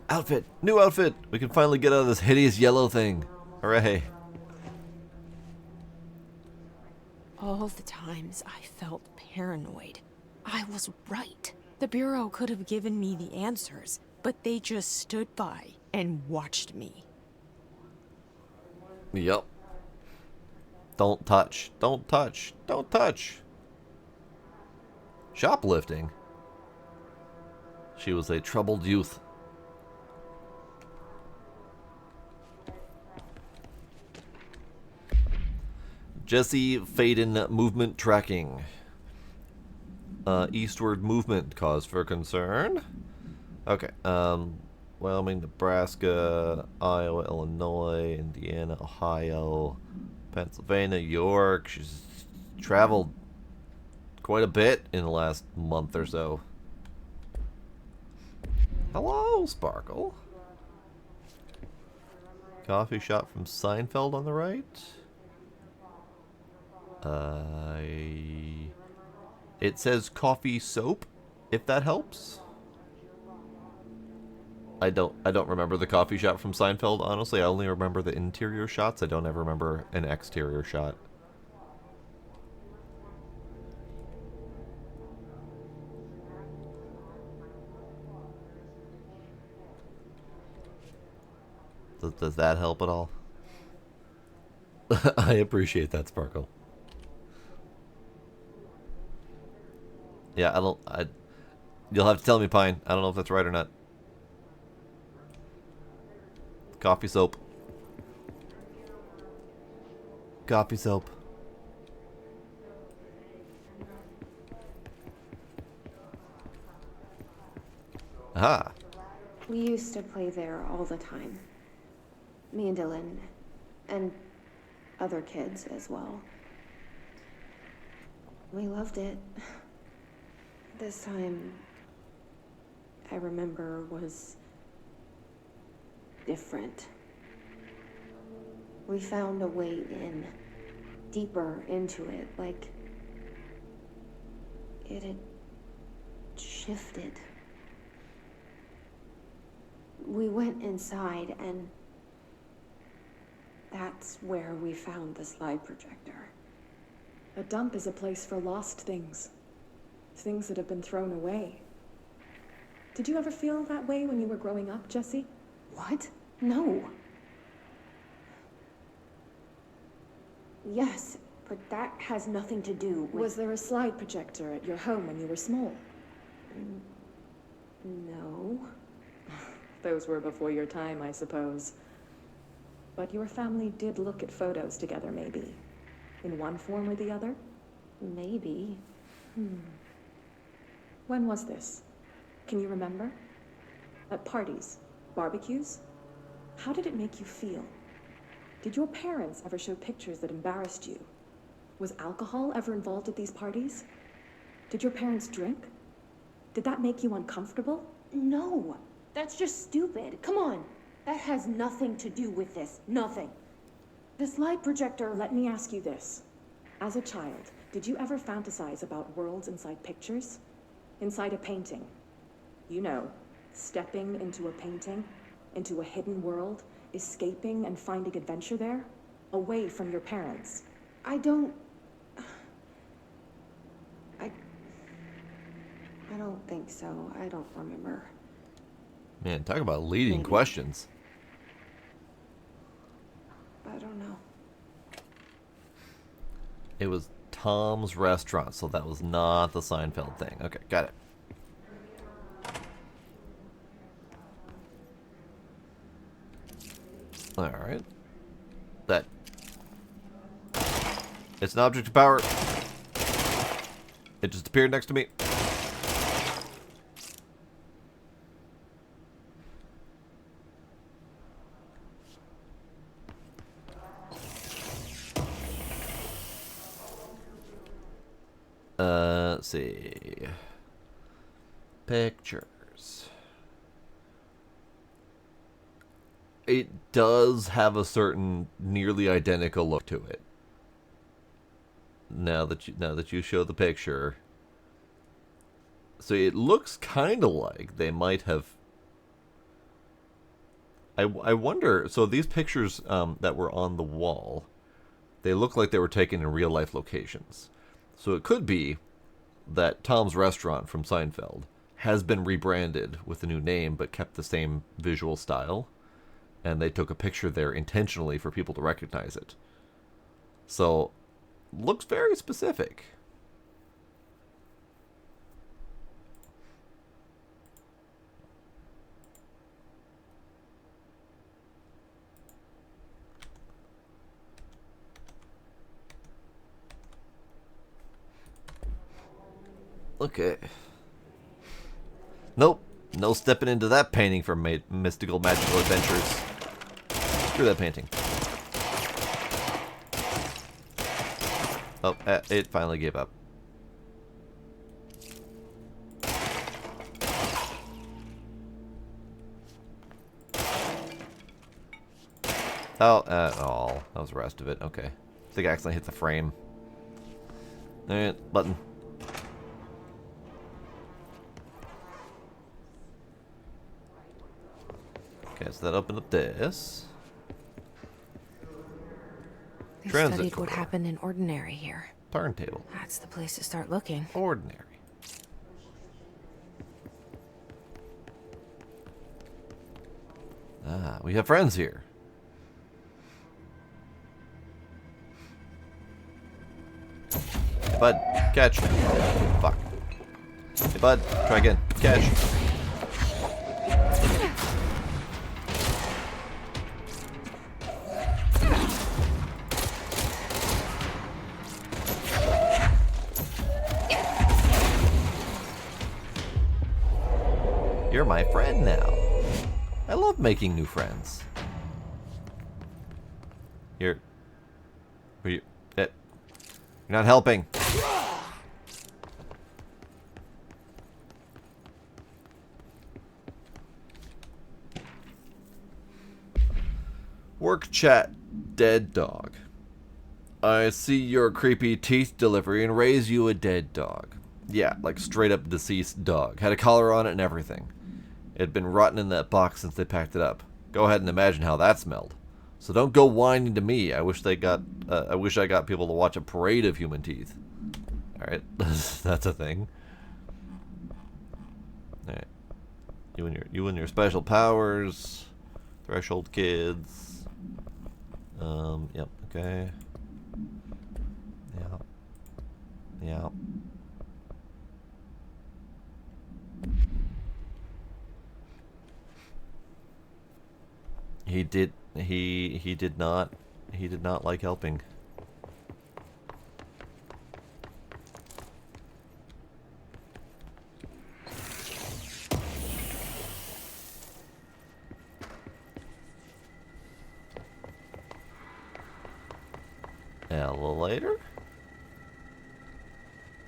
Outfit! New outfit! We can finally get out of this hideous yellow thing. Hooray. All the times I felt paranoid, I was right. The Bureau could have given me the answers, but they just stood by and watched me. Yep. Don't touch. Don't touch. Don't touch. Shoplifting. She was a troubled youth. Jesse Faden movement tracking. Eastward movement cause for concern. Okay. Wyoming, Nebraska, Iowa, Illinois, Indiana, Ohio, Pennsylvania, York. She's traveled quite a bit in the last month or so. Hello, Sparkle. Coffee shop from Seinfeld on the right. It says coffee soap, if that helps. I don't remember the coffee shop from Seinfeld, honestly. I only remember the interior shots. I don't ever remember an exterior shot. Does that help at all? I appreciate that, Sparkle. Yeah, you'll have to tell me, Pine. I don't know if that's right or not. Coffee soap. Coffee soap. Aha. We used to play there all the time. Me and Dylan, and other kids as well. We loved it. This time, I remember, was different. We found a way in, deeper into it, like it had shifted. We went inside, and that's where we found the slide projector. A dump is a place for lost things. Things that have been thrown away. Did you ever feel that way when you were growing up, Jesse? What? No. Yes, but that has nothing to do with... Was there a slide projector at your home when you were small? No. Those were before your time, I suppose. But your family did look at photos together, maybe. In one form or the other? Maybe. When was this? Can you remember? At parties? Barbecues? How did it make you feel? Did your parents ever show pictures that embarrassed you? Was alcohol ever involved at these parties? Did your parents drink? Did that make you uncomfortable? No. That's just stupid. Come on. That has nothing to do with this. Nothing. The slide projector, let me ask you this. As a child, did you ever fantasize about worlds inside pictures? Inside a painting? You know, stepping into a painting, into a hidden world, escaping and finding adventure there, away from your parents. I don't think so. I don't remember. Man, talk about leading questions. I don't know. It was Tom's Restaurant, so that was not the Seinfeld thing. Okay, got it. Alright. That. It's an object of power. It just appeared next to me. Let's see. Pictures. It does have a certain nearly identical look to it. Now that you show the picture. So it looks kind of like they might have. I wonder. So these pictures that were on the wall, they look like they were taken in real life locations. So it could be that Tom's Restaurant from Seinfeld has been rebranded with a new name but kept the same visual style. And they took a picture there intentionally for people to recognize it. So, looks very specific. Okay. Nope. No stepping into that painting for mystical magical adventures. Screw that painting. Oh, it finally gave up. Oh, that was the rest of it. Okay. I think I accidentally hit the frame. Alright, button. Okay, so that opened up this. They Transit studied door. what happened in Ordinary here. Turntable. That's the place to start looking. Ordinary. Ah, we have friends here. Hey, bud, catch. Fuck. Hey, bud, try again. Catch. You're my friend now. I love making new friends. You're not helping. Work chat, dead dog. I see your creepy teeth delivery and raise you a dead dog. Yeah, like straight up deceased dog. Had a collar on it and everything. It had been rotten in that box since they packed it up. Go ahead and imagine how that smelled. So don't go whining to me. I wish I got people to watch a parade of human teeth. Alright, that's a thing. Alright. You and your special powers. Threshold kids. Yep, okay. Yeah. Yeah. He did not like helping. Elevator?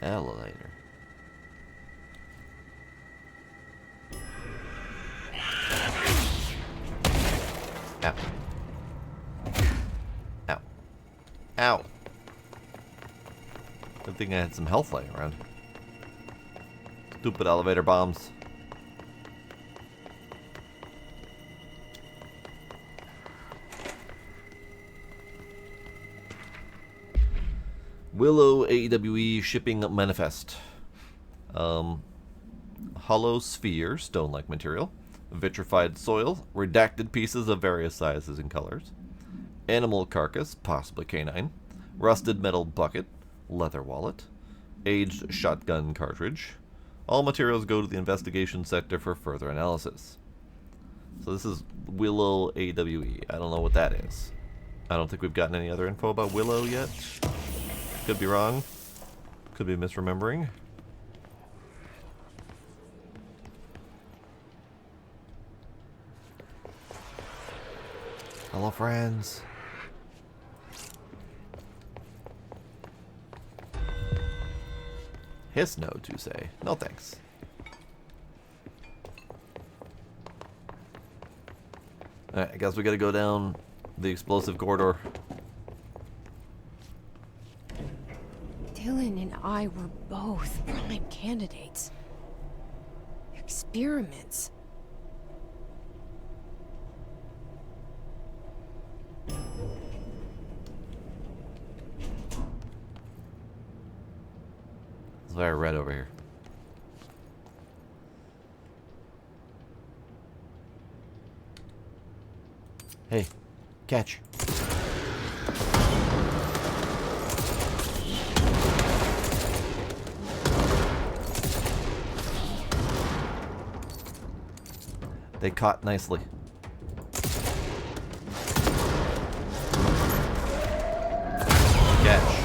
Elevator. Ow. Ow. Ow. Good thing I had some health lying around. Stupid elevator bombs. Willow AEWE shipping manifest. Hollow sphere, stone-like material. Vitrified soil, redacted pieces of various sizes and colors. Animal carcass, possibly canine. Rusted metal bucket, leather wallet. Aged shotgun cartridge. All materials go to the investigation sector for further analysis. So this is Willow AWE. I don't know what that is. I don't think we've gotten any other info about Willow yet. Could be wrong. Could be misremembering. Hello, friends. Hiss no to say. No thanks. Alright, I guess we gotta go down the explosive corridor. Dylan and I were both prime candidates. Experiments. It's very red over here. Hey, catch. They caught nicely. Catch.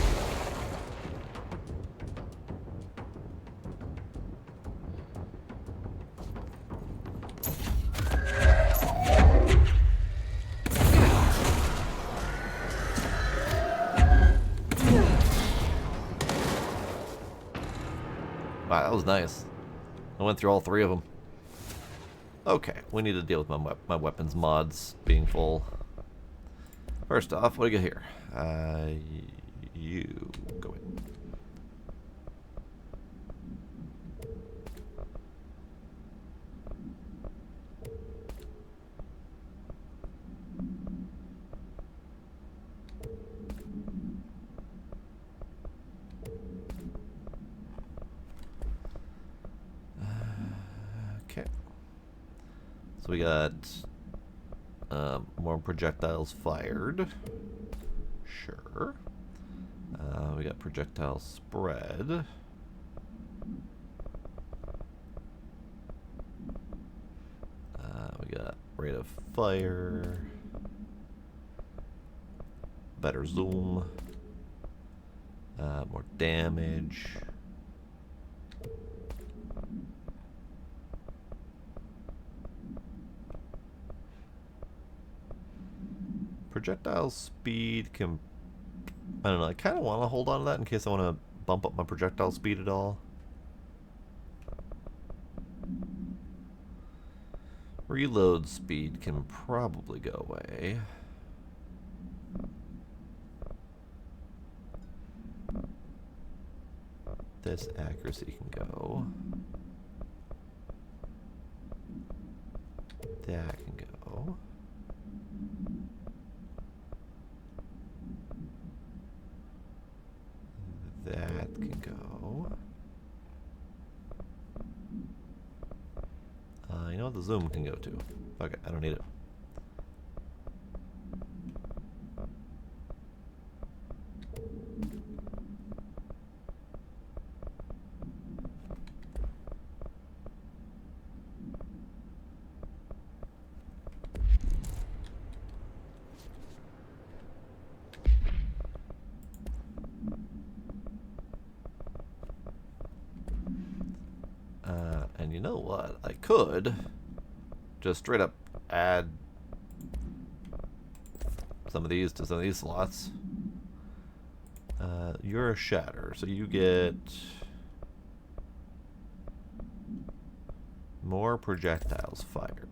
Wow, that was nice. I went through all three of them. Okay, we need to deal with my weapons mods being full. First off, what do you get here? You go in. Okay. So we got more projectiles fired. Sure. We got projectile spread. We got rate of fire. Better zoom. More damage. projectile speed can... I don't know, I kind of want to hold on to that in case I want to bump up my projectile speed at all. Reload speed can probably go away. This accuracy can go. That can go. That can go. You know what the zoom can go to? Okay, I don't need it. And you know what? I could just straight up add some of these to some of these slots. You're a shatter, so you get more projectiles fired.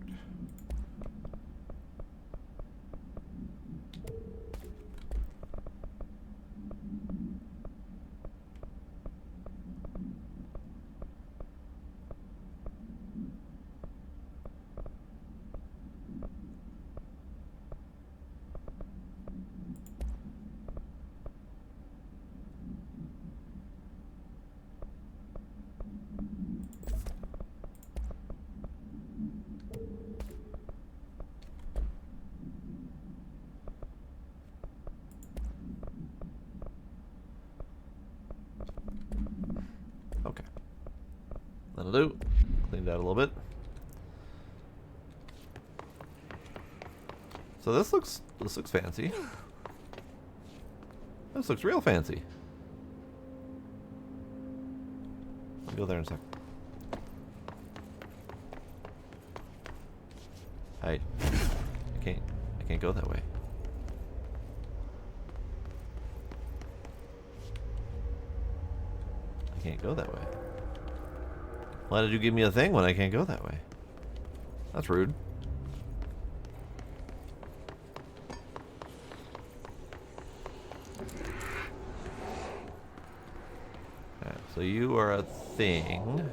Okay. That'll do. Cleaned out a little bit. So this looks fancy. This looks real fancy. I'll go there in a sec. I can't go that way. I can't go that way. Why did you give me a thing when I can't go that way? That's rude. Alright, so you are a thing.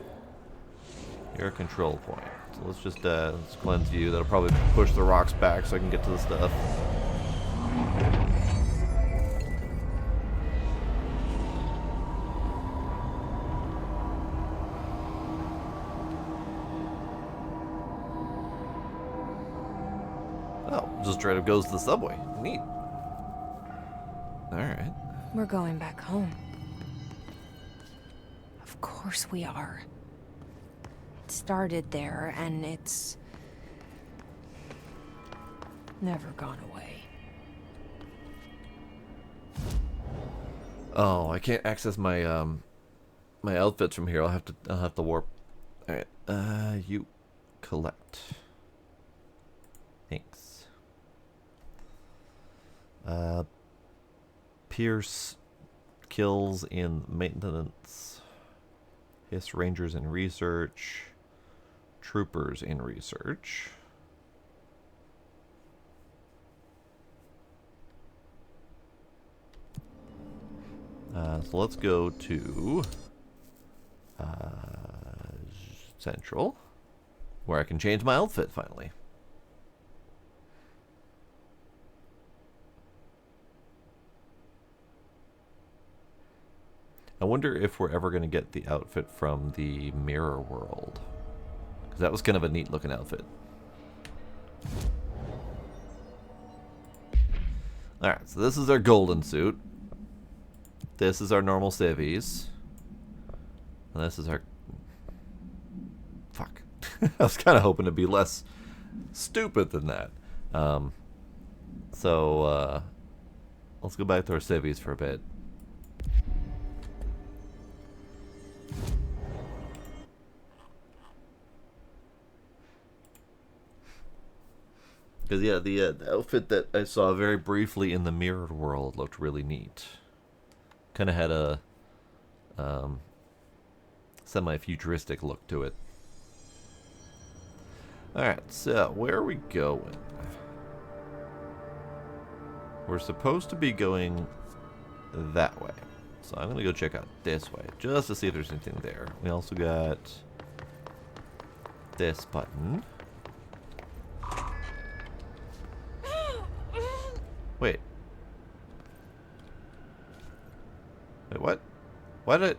You're a control point. So let's just let's cleanse you. That'll probably push the rocks back so I can get to the stuff. Oh, just straight up goes to the subway. Neat. Alright. We're going back home. Of course we are. It started there, and it's never gone away. Oh, I can't access my my outfits from here. I'll have to warp. All right. You collect. Thanks. Pierce kills in maintenance. Hiss rangers in research. Troopers in research. So let's go to Central, where I can change my outfit finally. I wonder if we're ever going to get the outfit from the Mirror World. Because that was kind of a neat looking outfit. Alright, so this is our golden suit. This is our normal civvies. And this is our... Fuck. I was kind of hoping to be less stupid than that. So, let's go back to our civvies for a bit. Because, yeah, the outfit that I saw very briefly in the Mirrored World looked really neat. Kind of had a semi-futuristic look to it. Alright, so where are we going? We're supposed to be going that way. So I'm going to go check out this way, just to see if there's anything there. We also got this button. Wait. Wait, what? Why did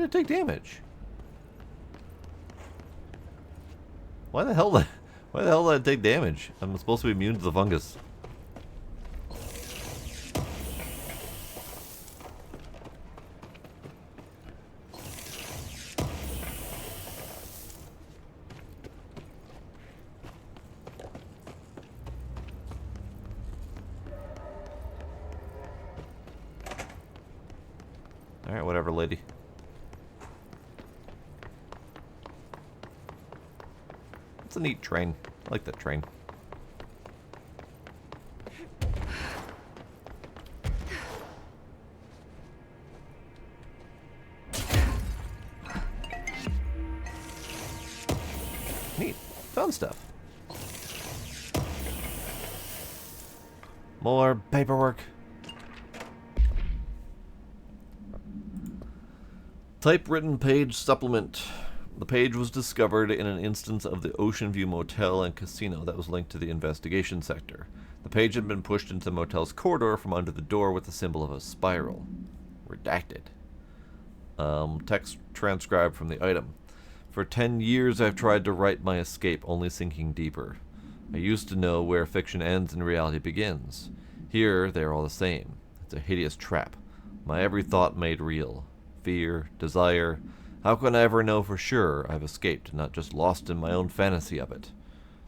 it take damage? Why the hell did it take damage? I'm supposed to be immune to the fungus. Alright, whatever, lady. It's a neat train. I like that train. Neat. Fun stuff. More paperwork. Typewritten page supplement. The page was discovered in an instance of the Ocean View Motel and Casino that was linked to the investigation sector. The page had been pushed into the motel's corridor from under the door with the symbol of a spiral. Redacted. Text transcribed from the item. For 10 years I've tried to write my escape, only sinking deeper. I used to know where fiction ends and reality begins. Here, they are all the same. It's a hideous trap. My every thought made real. Fear, desire. How can I ever know for sure I've escaped, not just lost in my own fantasy of it?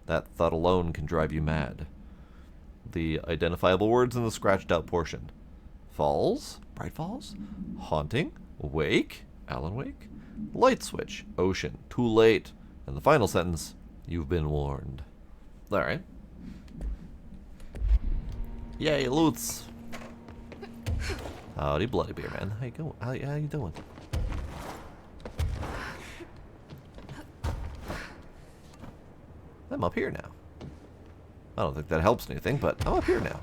That thought alone can drive you mad. The identifiable words in the scratched out portion. Falls? Bright Falls? Haunting? Wake? Alan Wake? Light switch? Ocean? Too late? And the final sentence. You've been warned. Alright. Yay, loots! Howdy, Bloody Bear Man. How you going? How you doing? I'm up here now. I don't think that helps anything, but I'm up here now.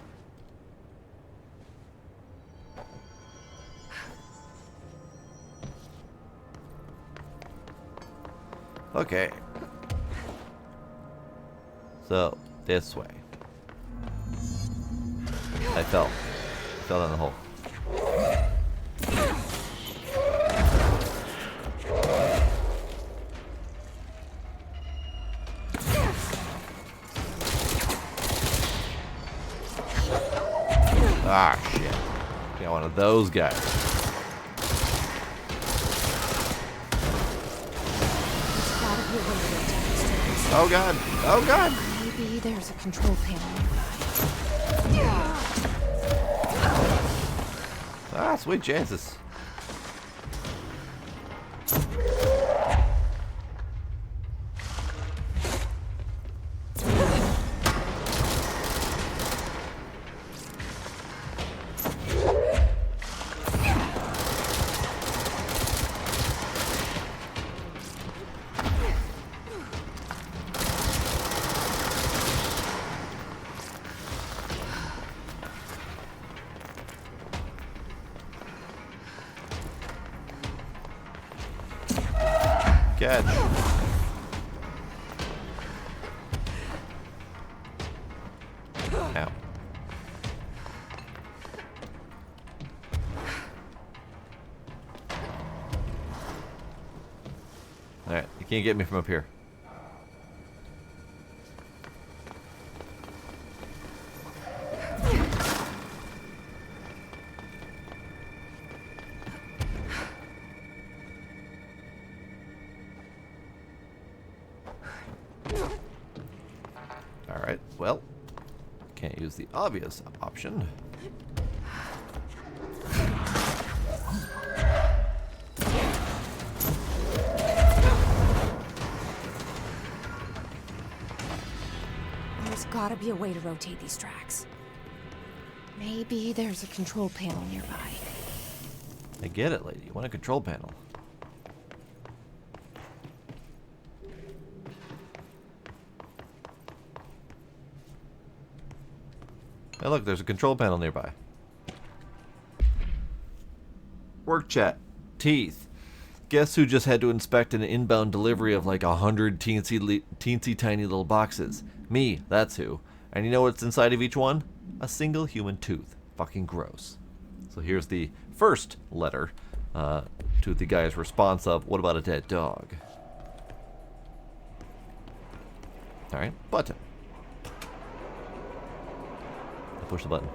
Okay. So, this way. I fell down the hole. Ah, shit. Got one of those guys. Oh god! Oh god! Maybe there's a control panel nearby. Ah, sweet chances. Catch. Ow. Alright, you can't get me from up here. Alright, well, can't use the obvious option. gotta be a way to rotate these tracks. Maybe there's a control panel nearby. I get it, lady. You want a control panel. Hey, look, there's a control panel nearby. Work chat. Teeth. Guess who just had to inspect an inbound delivery of like 100 teensy tiny little boxes? Me, that's who. And you know what's inside of each one? A single human tooth. Fucking gross. So here's the first letter to the guy's response of, what about a dead dog? Alright, button. Push the button.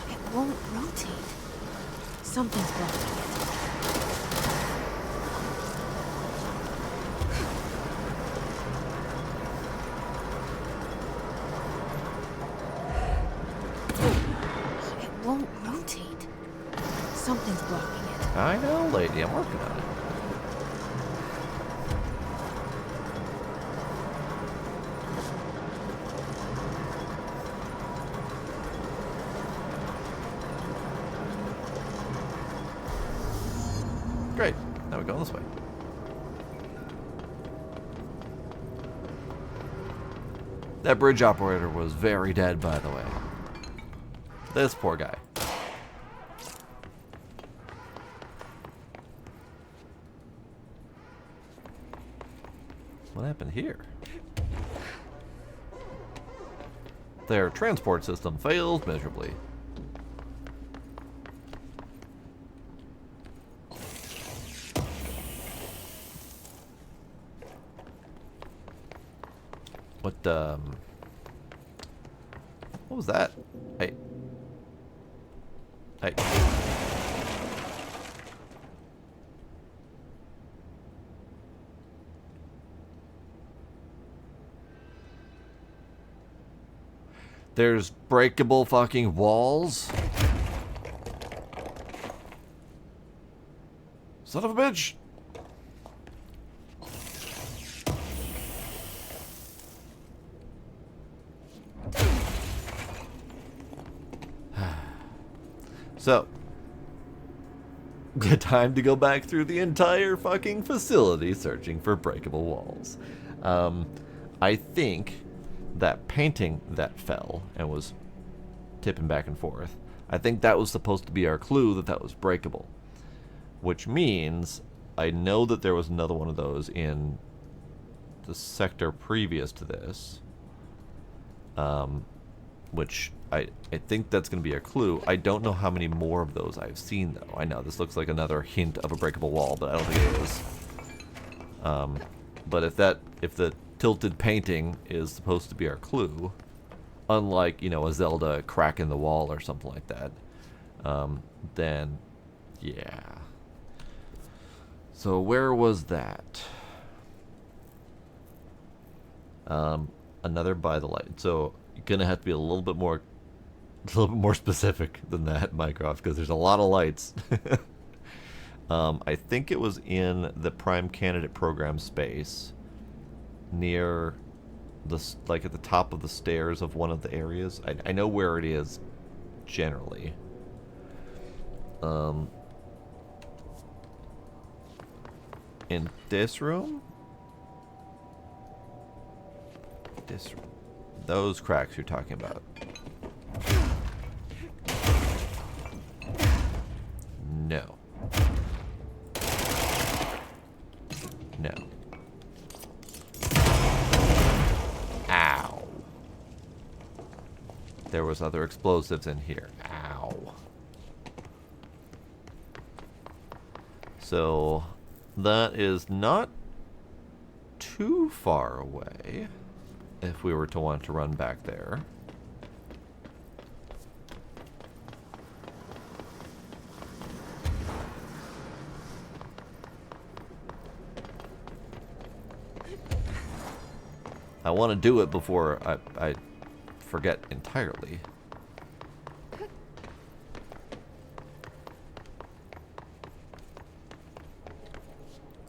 It won't rotate. Something's blocking it. It won't rotate. Something's blocking it. I know, lady. I'm working on it. Great. Now we're going this way. That bridge operator was very dead, by the way. This poor guy. What happened here? Their transport system failed miserably. What was that? Hey. Hey. There's breakable fucking walls? Son of a bitch! So, good time to go back through the entire fucking facility searching for breakable walls. I think that painting that fell and was tipping back and forth, I think that was supposed to be our clue that that was breakable. Which means I know that there was another one of those in the sector previous to this. Which I think that's going to be a clue. I don't know how many more of those I've seen, though. I know this looks like another hint of a breakable wall, but I don't think it is. But if the tilted painting is supposed to be our clue, unlike, you know, a Zelda crack in the wall or something like that, then yeah. So where was that? Another by the light. So you're gonna have to be a little bit more specific than that, Mycroft, because there's a lot of lights. I think it was in the Prime Candidate Program space, near the like at the top of the stairs of one of the areas. I know where it is generally. In this room? This room. Those cracks you're talking about. No. No. Ow. There was other explosives in here. Ow. So that is not too far away if we were to want to run back there. I want to do it before I forget entirely.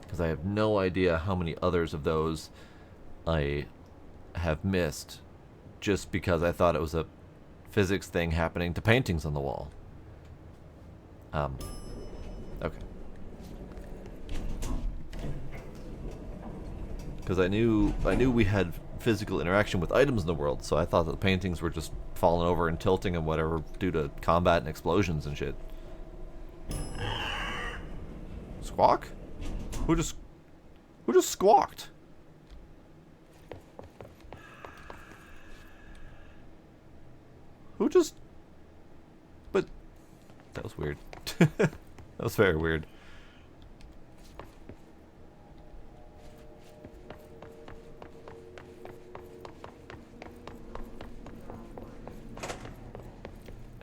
Because I have no idea how many others of those I have missed just because I thought it was a physics thing happening to paintings on the wall. Okay. Because I knew we had physical interaction with items in the world, so I thought that the paintings were just falling over and tilting and whatever due to combat and explosions and shit. Squawk? Who just squawked? Who just... But... That was weird. That was very weird.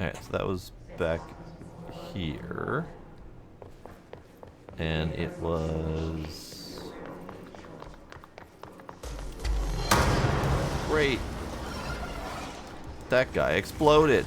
Alright, so that was back here. And it was... Great. That guy exploded.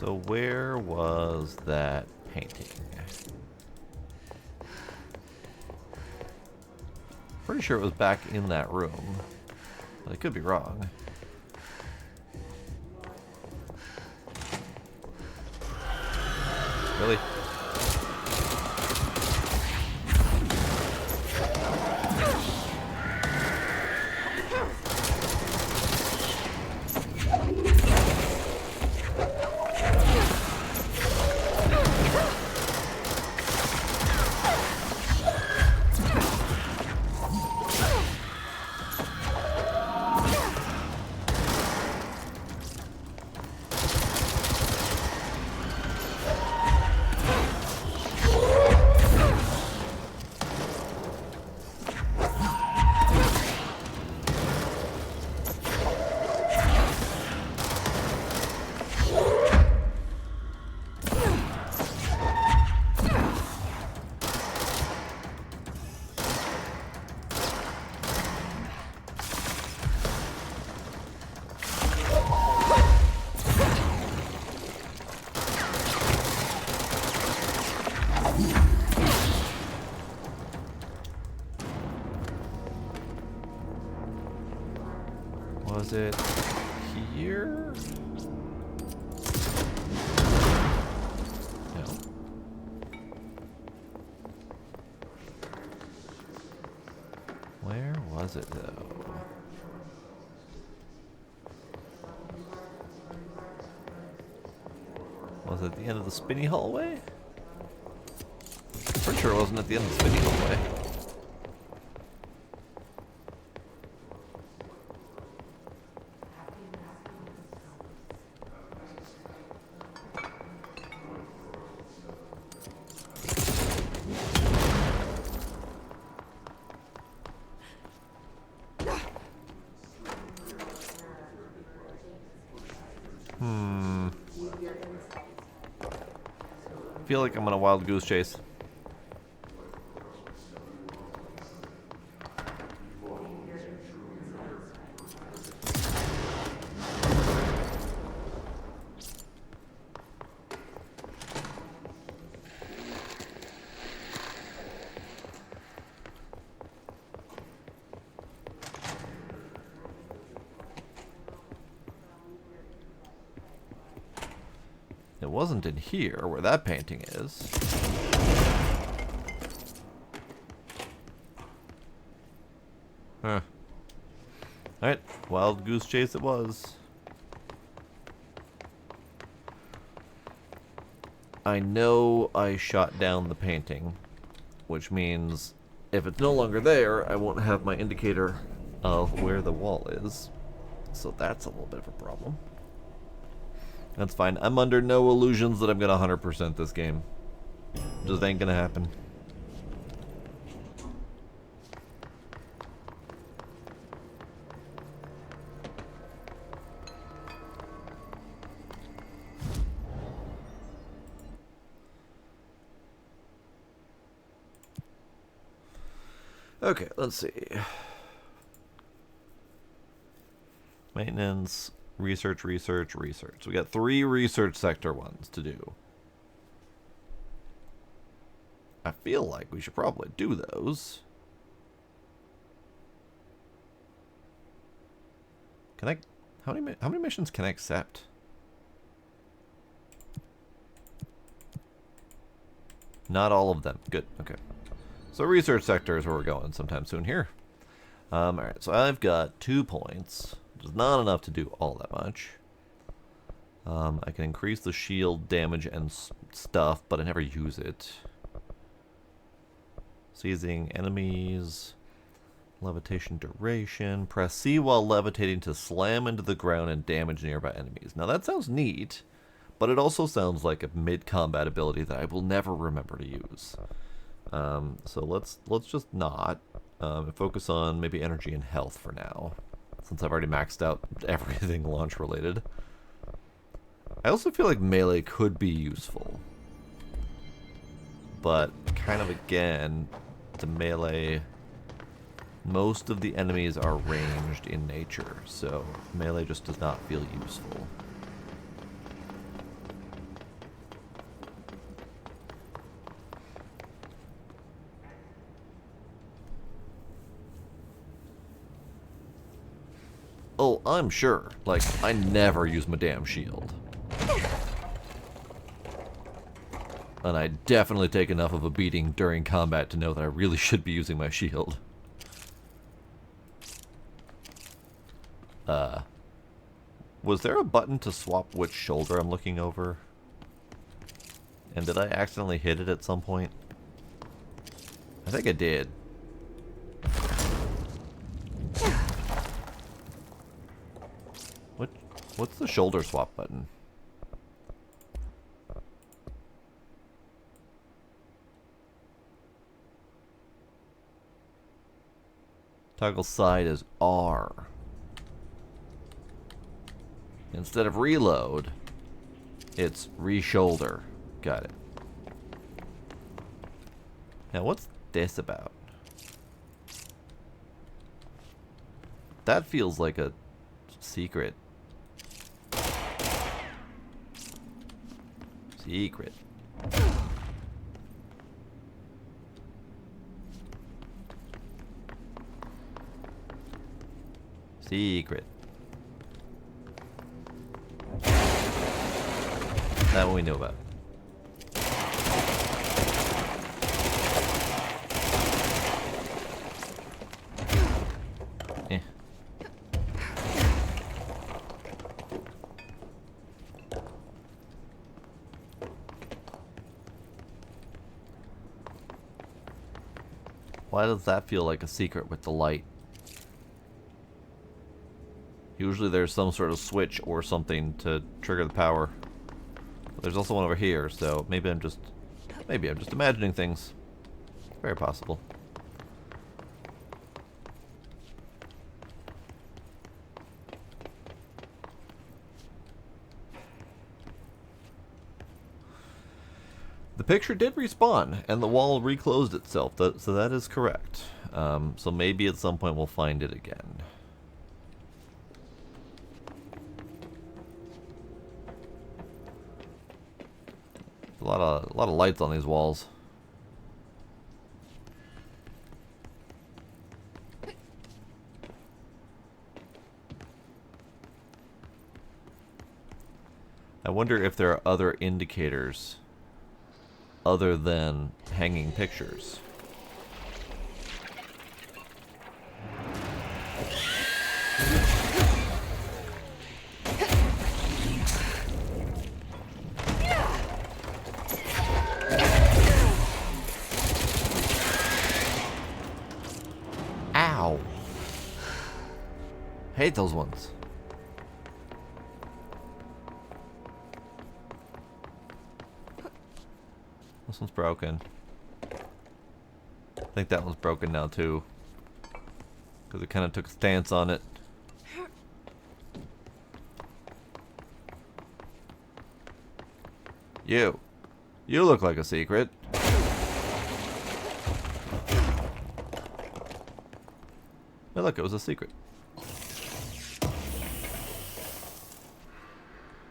So where was that painting? Pretty sure it was back in that room, but I could be wrong. Really? Was it here? No. Where was it though? Was it at the end of the spinny hallway? Pretty sure it wasn't at the end of the spinny hallway. feel like I'm on a wild goose chase. It wasn't in here where that painting is. Huh. Alright, wild goose chase it was. I know I shot down the painting, which means if it's no longer there, I won't have my indicator of where the wall is. So that's a little bit of a problem. That's fine. I'm under no illusions that I'm gonna 100% this game. Just ain't gonna happen. Okay, let's see. Maintenance, research, research, research. We got 3 research sector ones to do. I feel like we should probably do those. Can I... How many missions can I accept? Not all of them. Good. Okay. So research sector is where we're going sometime soon here. Alright, so I've got 2 points. Which is not enough to do all that much. I can increase the shield damage and stuff, but I never use it. Seizing enemies. Levitation duration. Press C while levitating to slam into the ground and damage nearby enemies. Now that sounds neat, but it also sounds like a mid-combat ability that I will never remember to use. So let's just not focus on maybe energy and health for now, since I've already maxed out everything launch related. I also feel like melee could be useful, but kind of again, the melee, most of the enemies are ranged in nature, so melee just does not feel useful. Oh, I'm sure. Like, I never use my damn shield. And I definitely take enough of a beating during combat to know that I really should be using my shield. Was there a button to swap which shoulder I'm looking over? And did I accidentally hit it at some point? I think I did. What's the shoulder swap button? Toggle side is R. Instead of reload, it's re-shoulder. Got it. Now what's this about? That feels like a secret. Secret. Secret. That one we know about. Eh. Why does that feel like a secret with the light? Usually there's some sort of switch or something to trigger the power. But there's also one over here, so maybe I'm just imagining things. Very possible. The picture did respawn, and the wall reclosed itself, so that is correct. So maybe at some point we'll find it again. A lot of lights on these walls. I wonder if there are other indicators other than hanging pictures. Ow. Hate those ones. This one's broken. I think that one's broken now too. Because it kind of took a stance on it. You. You look like a secret. Hey, look, it was a secret.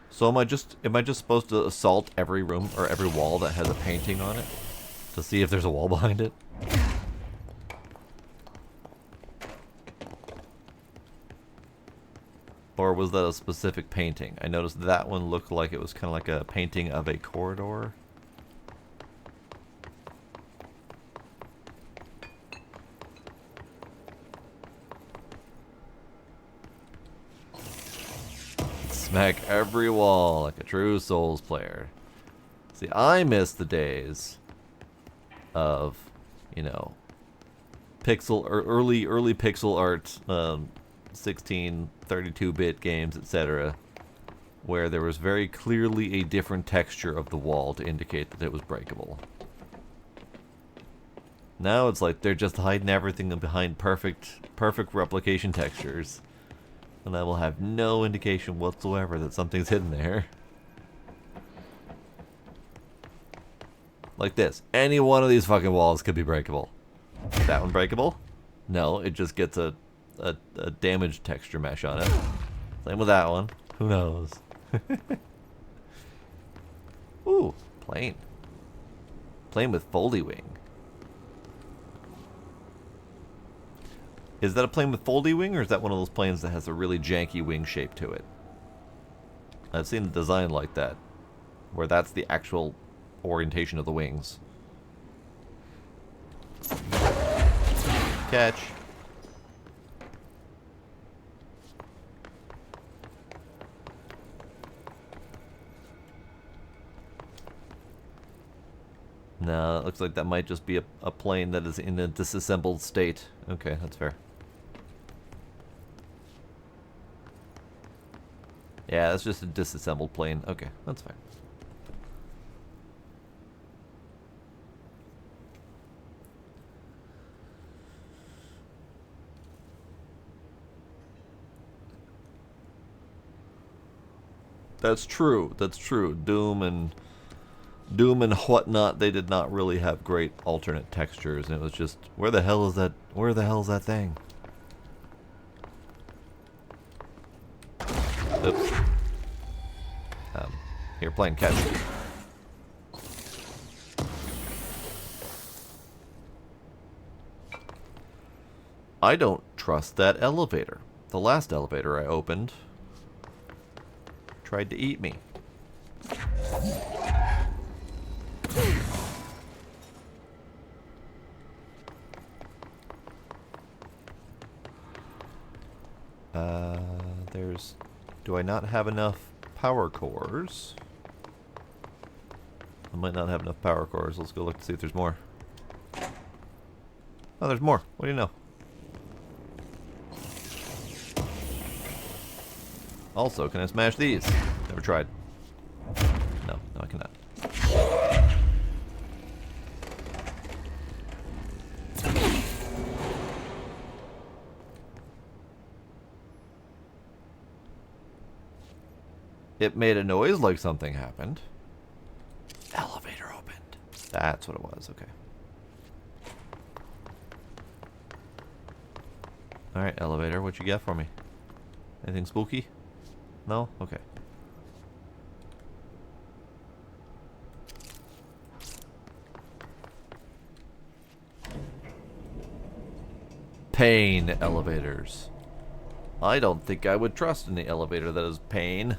So am I just supposed to assault every room or every wall that has a painting on it to see if there's a wall behind it? Or was that a specific painting? I noticed that one looked like it was kind of like a painting of a corridor. Smack every wall like a true Souls player. See, I miss the days of, you know, pixel or early pixel art, 16, 32-bit games, etc., where there was very clearly a different texture of the wall to indicate that it was breakable. Now it's like they're just hiding everything behind perfect replication textures. And I will have no indication whatsoever that something's hidden there. Like this. Any one of these fucking walls could be breakable. That one breakable? No, it just gets a damaged texture mesh on it. Same with that one. Who knows? Ooh, plane. Plane with foldy wing. Is that a plane with foldy wing, or is that one of those planes that has a really janky wing shape to it? I've seen the design like that, where that's the actual orientation of the wings. Catch. No, it looks like that might just be a plane that is in a disassembled state. Okay, that's fair. Yeah, that's just a disassembled plane. Okay, that's fine. That's true. That's true. Doom and whatnot, they did not really have great alternate textures, and it was just, where the hell is that? Where the hell is that thing? Oops. Here, playing catch. I don't trust that elevator. The last elevator I opened tried to eat me. Do I not have enough power cores? I might not have enough power cores. Let's go look to see if there's more. Oh, there's more. What do you know? Also, can I smash these? Never tried. No, I cannot. It made a noise like something happened. Elevator opened. That's what it was, okay. Alright, elevator, what you got for me? Anything spooky? No? Okay. Pain elevators. I don't think I would trust any elevator that is pain.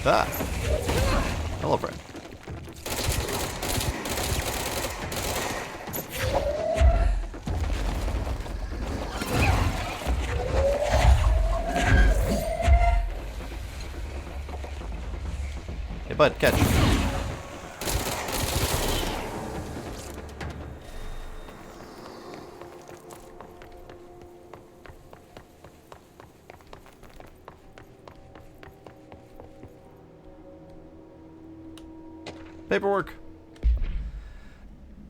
Ah! Hello, friend. Hey, bud, catch. Paperwork.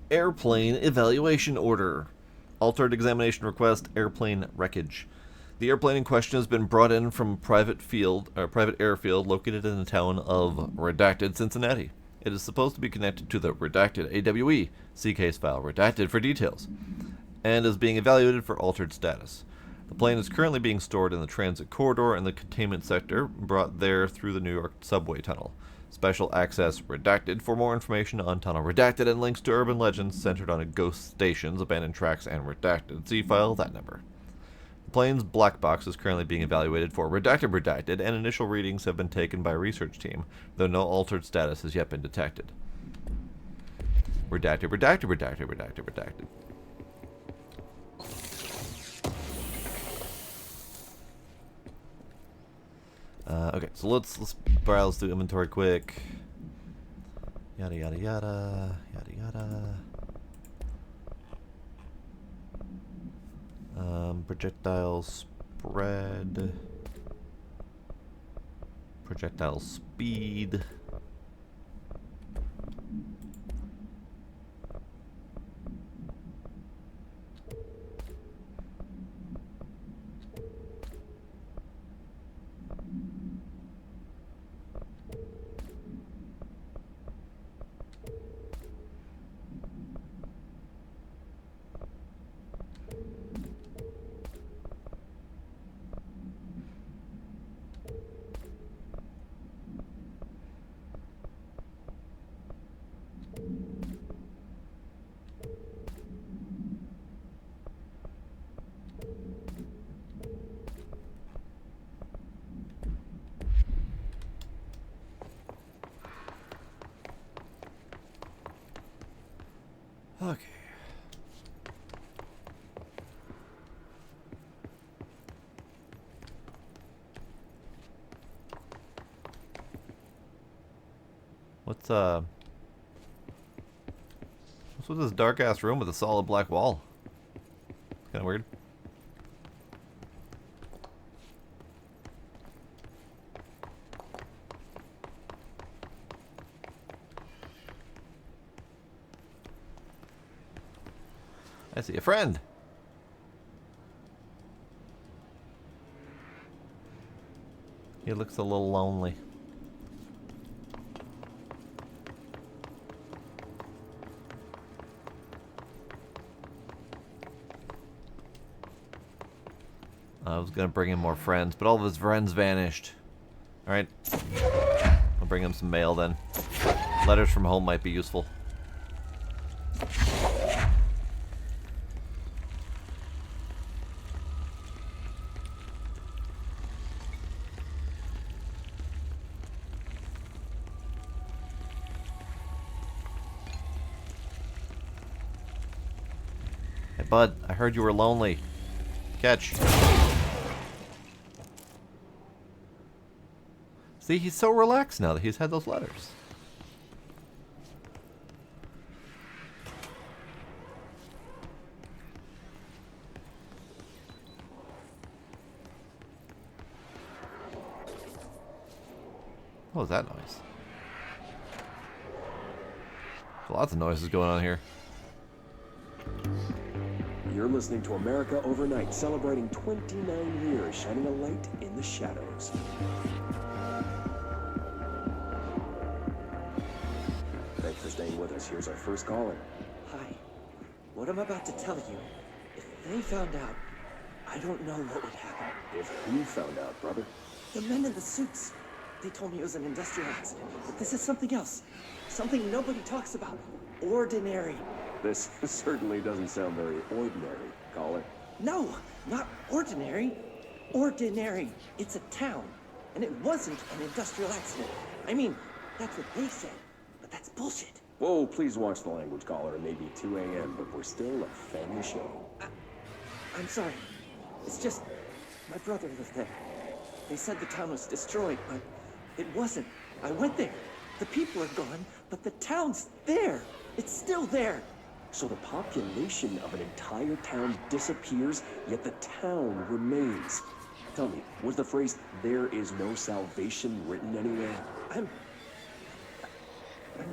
Airplane evaluation order. Altered examination request, airplane wreckage. The airplane in question has been brought in from private airfield located in the town of Redacted, Cincinnati. It is supposed to be connected to the Redacted AWE. See case file Redacted for details. And is being evaluated for altered status. The plane is currently being stored in the transit corridor in the containment sector, brought there through the New York subway tunnel. Special access redacted. For more information on Tunnel Redacted and links to urban legends centered on ghost stations, abandoned tracks, and redacted, see file that number. The plane's black box is currently being evaluated for redacted, and initial readings have been taken by a research team, though no altered status has yet been detected. Redacted. Okay, so let's browse through inventory quick. Yada yada yada yada yada. Projectile spread. Projectile speed. Okay. What's with this dark ass room with a solid black wall? Kind of weird. I see a friend. He looks a little lonely. I was gonna bring him more friends, but all of his friends vanished. Alright. I'll bring him some mail then. Letters from home might be useful. Hey bud, I heard you were lonely. Catch. See, he's so relaxed now that he's had those letters. What was that noise? Lots of noises going on here. You're listening to America Overnight, celebrating 29 years, shining a light in the shadows. Thanks for staying with us. Here's our first caller. Hi. What I'm about to tell you, if they found out, I don't know what would happen. If who found out, brother? The men in the suits. They told me it was an industrial accident, but this is something else. Something nobody talks about. Ordinary. This certainly doesn't sound very ordinary, caller. No, not ordinary. Ordinary. It's a town. And it wasn't an industrial accident. I mean, that's what they said. But that's bullshit. Whoa, please watch the language, caller. It may be 2 a.m., but we're still a family show. I'm sorry. It's just, my brother lived there. They said the town was destroyed, but it wasn't. I went there. The people are gone, but the town's there. It's still there. So the population of an entire town disappears, yet the town remains. Tell me, was the phrase, "there is no salvation," written anywhere? I'm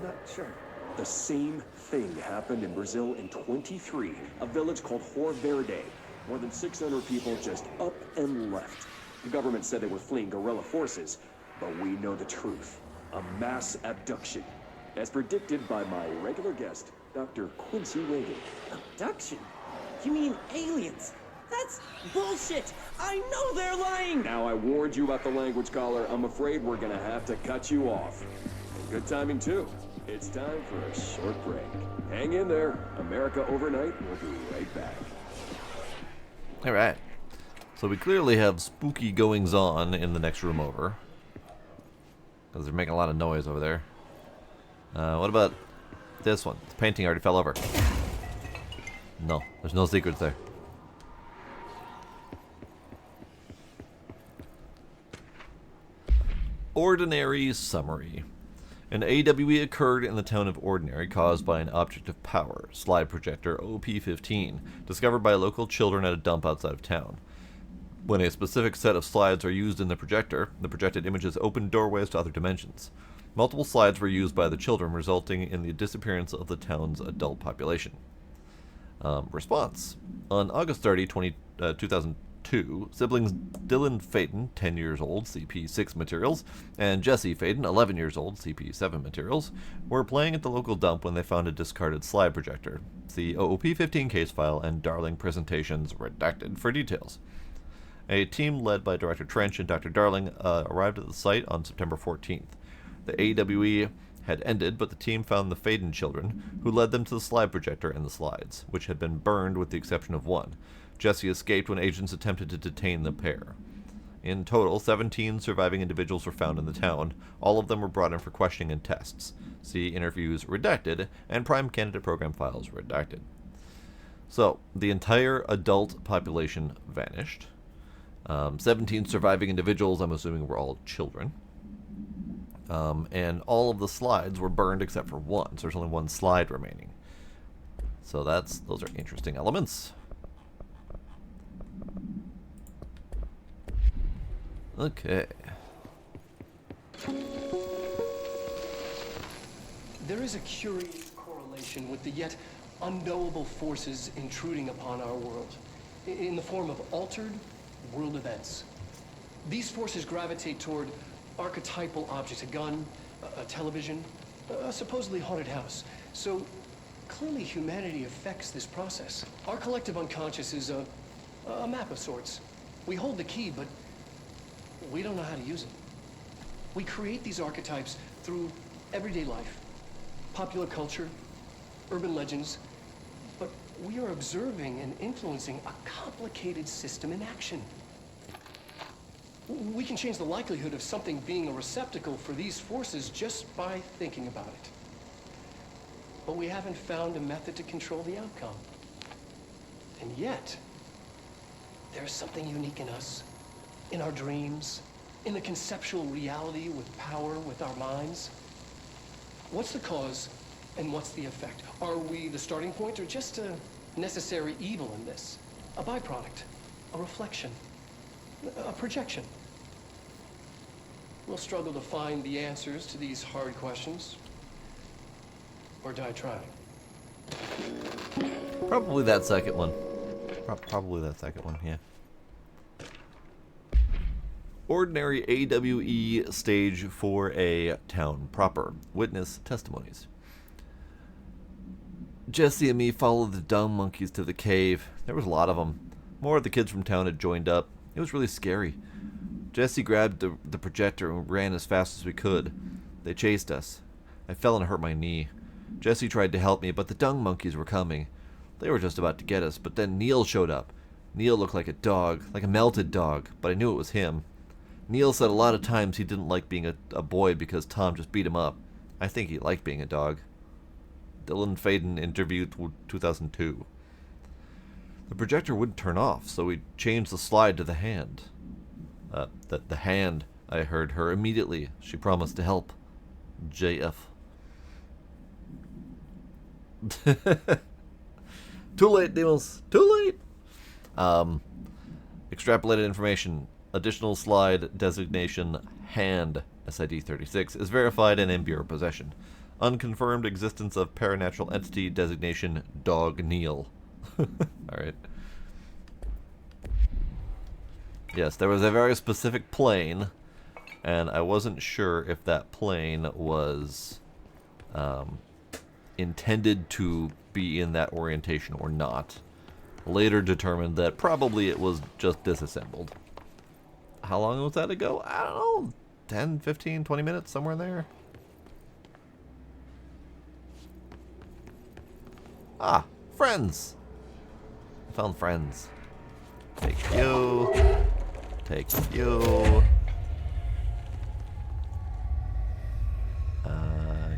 not sure. The same thing happened in Brazil in 23, a village called Hor Verde. More than 600 people just up and left. The government said they were fleeing guerrilla forces, but we know the truth. A mass abduction, as predicted by my regular guest, Dr. Quincy Reagan. Abduction? You mean aliens? That's bullshit! I know they're lying! Now, I warned you about the language, caller. I'm afraid we're gonna have to cut you off. And good timing, too. It's time for a short break. Hang in there. America Overnight. We'll be right back. All right. So we clearly have spooky goings-on in the next room over. Because they're making a lot of noise over there. What about this one? The painting already fell over. No, there's no secrets there. Ordinary summary. An AWE occurred in the town of Ordinary caused by an object of power, slide projector OP-15, discovered by local children at a dump outside of town. When a specific set of slides are used in the projector, the projected images open doorways to other dimensions. Multiple slides were used by the children, resulting in the disappearance of the town's adult population. Response. On August 30, 2002, siblings Dylan Faden, 10 years old, CP6 materials, and Jesse Faden, 11 years old, CP7 materials, were playing at the local dump when they found a discarded slide projector. See OOP-15 case file and Darling presentations redacted for details. A team led by Director Trench and Dr. Darling arrived at the site on September 14th. The AWE had ended, but the team found the Faden children, who led them to the slide projector and the slides, which had been burned with the exception of one. Jesse escaped when agents attempted to detain the pair. In total, 17 surviving individuals were found in the town. All of them were brought in for questioning and tests. See interviews redacted and prime candidate program files redacted. So, the entire adult population vanished. 17 surviving individuals, I'm assuming, were all children. And all of the slides were burned except for one, so there's only one slide remaining. So those are interesting elements. Okay. There is a curious correlation with the yet unknowable forces intruding upon our world, in the form of altered world events. These forces gravitate toward archetypal objects, a gun, a television, a supposedly haunted house. So clearly humanity affects this process. Our collective unconscious is a map of sorts. We hold the key, but we don't know how to use it. We create these archetypes through everyday life, popular culture, urban legends, but we are observing and influencing a complicated system in action. We can change the likelihood of something being a receptacle for these forces just by thinking about it. But we haven't found a method to control the outcome. And yet, there's something unique in us, in our dreams, in the conceptual reality with power, with our minds. What's the cause and what's the effect? Are we the starting point or just a necessary evil in this? A byproduct, a reflection, a projection? we'll struggle to find the answers to these hard questions. Or die trying. Probably that second one. Probably that second one, yeah. Ordinary AWE Stage 4A Town Proper. Witness testimonies. Jesse and me followed the dung monkeys to the cave. There was a lot of them. More of the kids from town had joined up. It was really scary. Jesse grabbed the projector and ran as fast as we could. They chased us. I fell and hurt my knee. Jesse tried to help me, but the dung monkeys were coming. They were just about to get us, but then Neil showed up. Neil looked like a dog, like a melted dog, but I knew it was him. Neil said a lot of times he didn't like being a boy because Tom just beat him up. I think he liked being a dog. Dylan Faden, interview 2002. The projector wouldn't turn off, so we changed the slide to the hand. The hand, I heard her immediately. She promised to help. JF. Too late, Demos. Too late! Extrapolated information. Additional slide designation hand SID-36 is verified and in Bureau possession. Unconfirmed existence of paranatural entity designation Dog Neil. Alright. Yes, there was a very specific plane, and I wasn't sure if that plane was intended to be in that orientation or not. Later determined that probably it was just disassembled. How long was that ago? I don't know. 10, 15, 20 minutes, somewhere in there. Ah, friends. I found friends. Take you. Take you.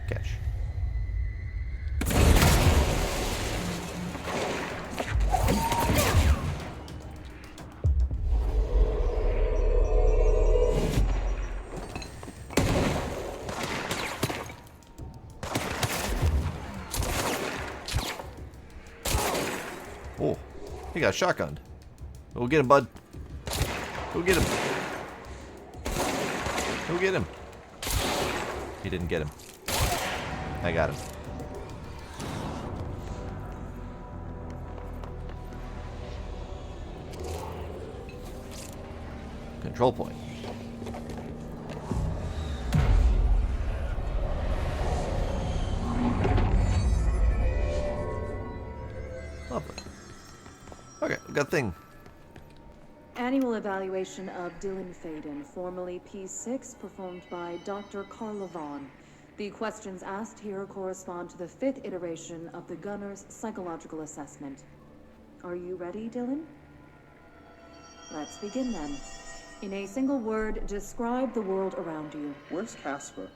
Catch. Oh, he got shotgunned. Go get him, bud. Go get him. Go get him. He didn't get him. I got him. Control point. Lovely. Okay, we got a thing. Annual evaluation of Dylan Faden, formerly P6, performed by Dr. Carla Vaughn. The questions asked here correspond to the 5th iteration of the Gunner's psychological assessment. Are you ready, Dylan? Let's begin then. In a single word, describe the world around you. Where's Casper?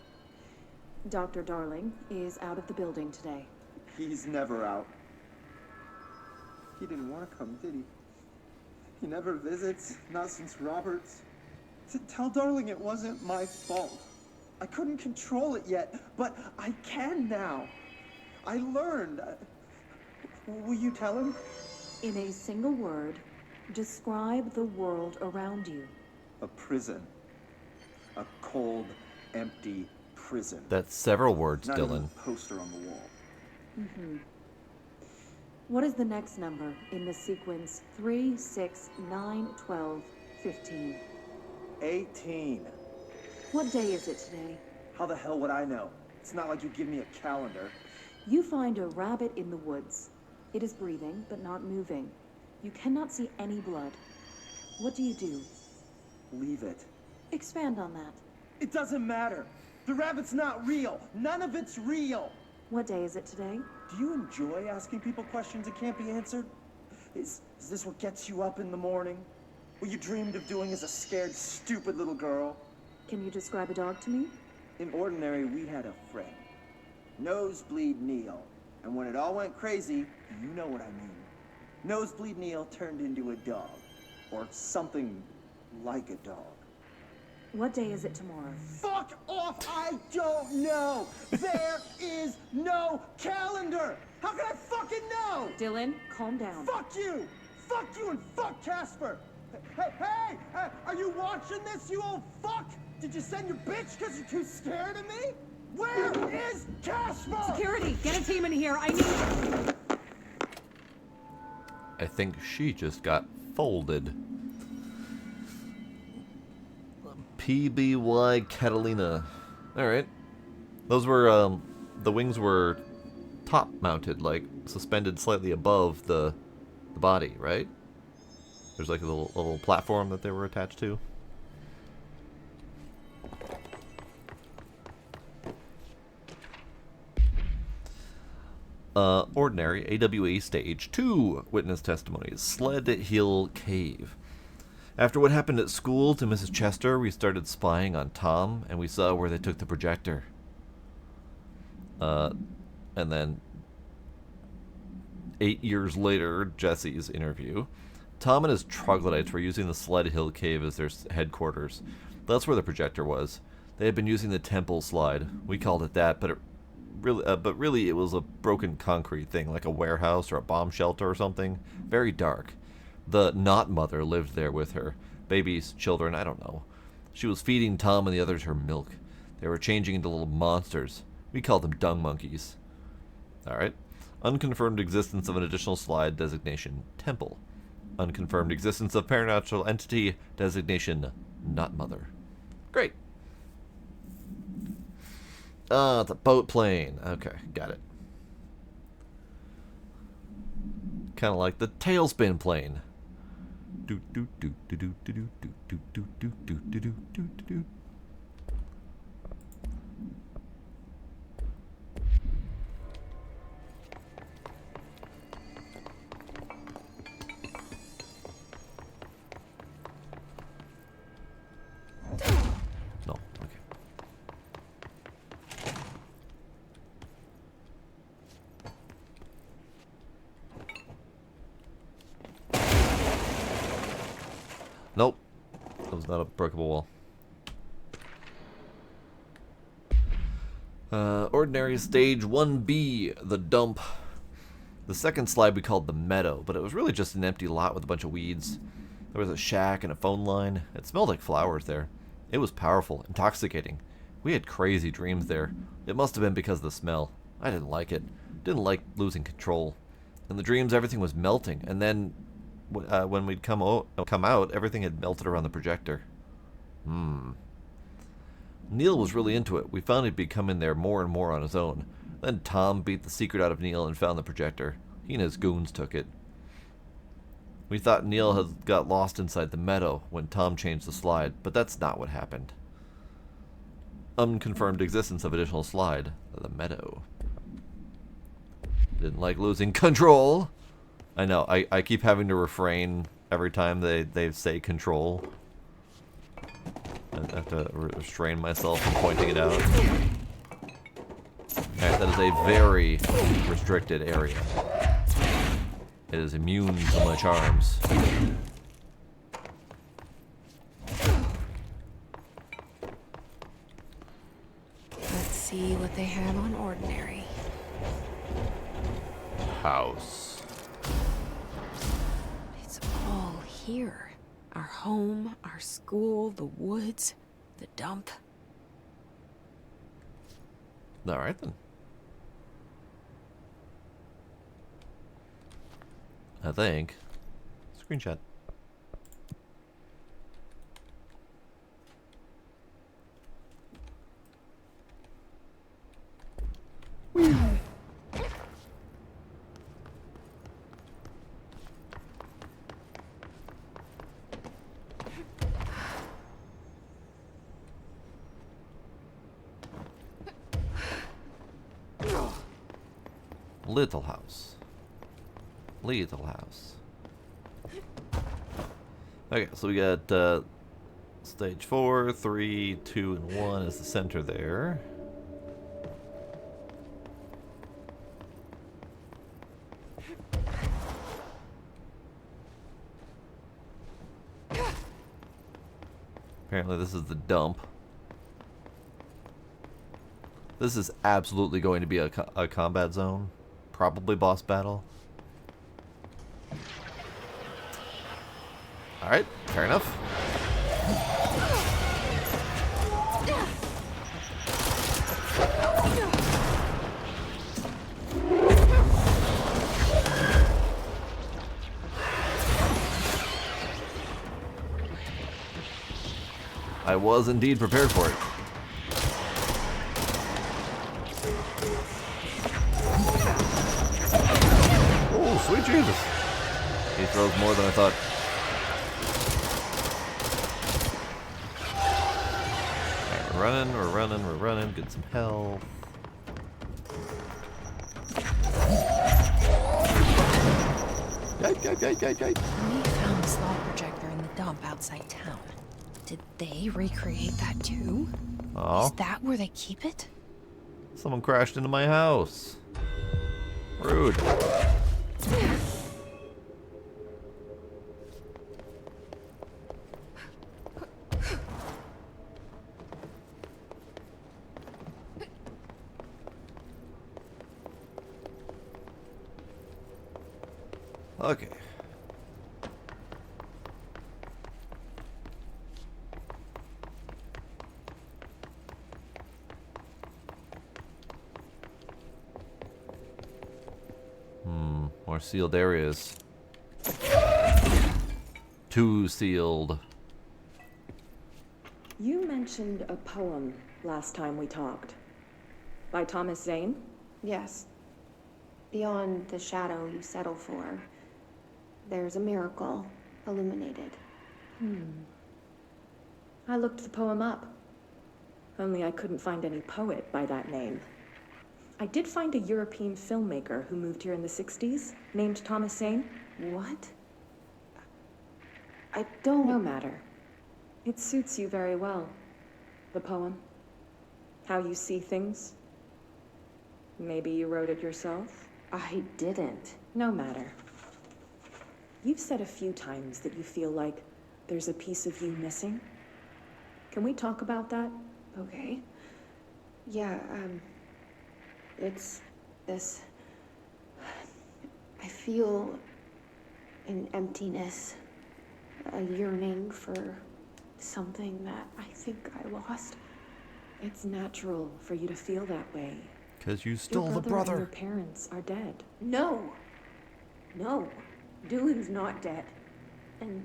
Dr. Darling is out of the building today. He's never out. He didn't want to come, did he? He never visits, not since Roberts. Tell Darling it wasn't my fault. I couldn't control it yet, but I can now. I learned. Will you tell him? In a single word, describe the world around you. A prison. A cold, empty prison. That's several words, Not Dylan. even a poster on the wall. Mm-hmm. What is the next number in the sequence 3, 6, 9, 12, 15? 18. What day is it today? How the hell would I know? It's not like you give me a calendar. You find a rabbit in the woods. It is breathing, but not moving. You cannot see any blood. What do? Leave it. Expand on that. It doesn't matter. The rabbit's not real. None of it's real. What day is it today? Do you enjoy asking people questions that can't be answered? Is this what gets you up in the morning? What you dreamed of doing as a scared, stupid little girl? Can you describe a dog to me? In Ordinary, we had a friend. Nosebleed Neil. And when it all went crazy, you know what I mean. Nosebleed Neil turned into a dog. Or something like a dog. What day is it tomorrow? Fuck off! I don't know! There is no calendar! How can I fucking know? Dylan, calm down. Fuck you! Fuck you and fuck Casper! Hey, are you watching this, you old fuck? Did you send your bitch because you're too scared of me? Where is Casper? Security, get a team in here. I need... I think she just got folded. PBY Catalina. Alright. Those were, the wings were top mounted, like suspended slightly above the body, right? There's like a little platform that they were attached to. Ordinary AWE Stage 2 witness testimonies. Sled Hill Cave. After what happened at school to Mrs. Chester, we started spying on Tom, and we saw where they took the projector. And then 8 years later, Jesse's interview. Tom and his troglodytes were using the Sled Hill Cave as their headquarters. That's where the projector was. They had been using the temple slide. We called it that, but really it was a broken concrete thing, like a warehouse or a bomb shelter or something. Very dark. The not mother lived there with her. Babies, children, I don't know. She was feeding Tom and the others her milk. They were changing into little monsters. We called them dung monkeys. Alright. Unconfirmed existence of an additional slide designation, temple. Unconfirmed existence of paranatural entity designation, not mother. Great. Ah, it's a boat plane. Okay, got it. Kind of like the tailspin plane. Do do do do do do do do do do do do do do do. No, okay. Nope. That was not a breakable wall. Ordinary Stage 1B, the dump. The second slide we called the meadow, but it was really just an empty lot with a bunch of weeds. There was a shack and a phone line. It smelled like flowers there. It was powerful, intoxicating. We had crazy dreams there. It must have been because of the smell. I didn't like it. Didn't like losing control. In the dreams, everything was melting, and then when we'd come out, everything had melted around the projector. Neil was really into it. We found he'd be coming there more and more on his own. Then Tom beat the secret out of Neil and found the projector. He and his goons took it. We thought Neil had got lost inside the meadow when Tom changed the slide, but that's not what happened. Unconfirmed existence of additional slide, the meadow. Didn't like losing control. I know, I keep having to refrain every time they say control. I have to restrain myself from pointing it out. Alright, that is a very restricted area. It is immune to my charms. Let's see what they have on Ordinary. House. It's all here. Our home, our school, the woods, the dump. Alright then. I think. Screenshot. Little house. Little house. Okay, so we got stage 4, 3, 2, and 1 is the center there. Apparently this is the dump. This is absolutely going to be a combat zone. Probably boss battle. Alright, fair enough. I was indeed prepared for it. Oh, sweet Jesus. He throws more than I thought. Alright, we're running. Get some health. Yike. We found the slide projector in the dump outside town. Did they recreate that too? Oh. Is that where they keep it? Someone crashed into my house. Rude. Okay. More sealed areas. 2 sealed. You mentioned a poem last time we talked. By Thomas Zane? Yes. Beyond the shadow you settle for, there's a miracle illuminated. I looked the poem up. Only I couldn't find any poet by that name. I did find a European filmmaker who moved here in the 60s, named Thomas Zane. What? I don't... No matter. It suits you very well. The poem. How you see things. Maybe you wrote it yourself? I didn't. No matter. You've said a few times that you feel like there's a piece of you missing. Can we talk about that? Okay. Yeah, it's this... I feel an emptiness, a yearning for something that I think I lost. It's natural for you to feel that way. Because you stole the And brother. your parents are dead. No. No. Dylan's not dead. And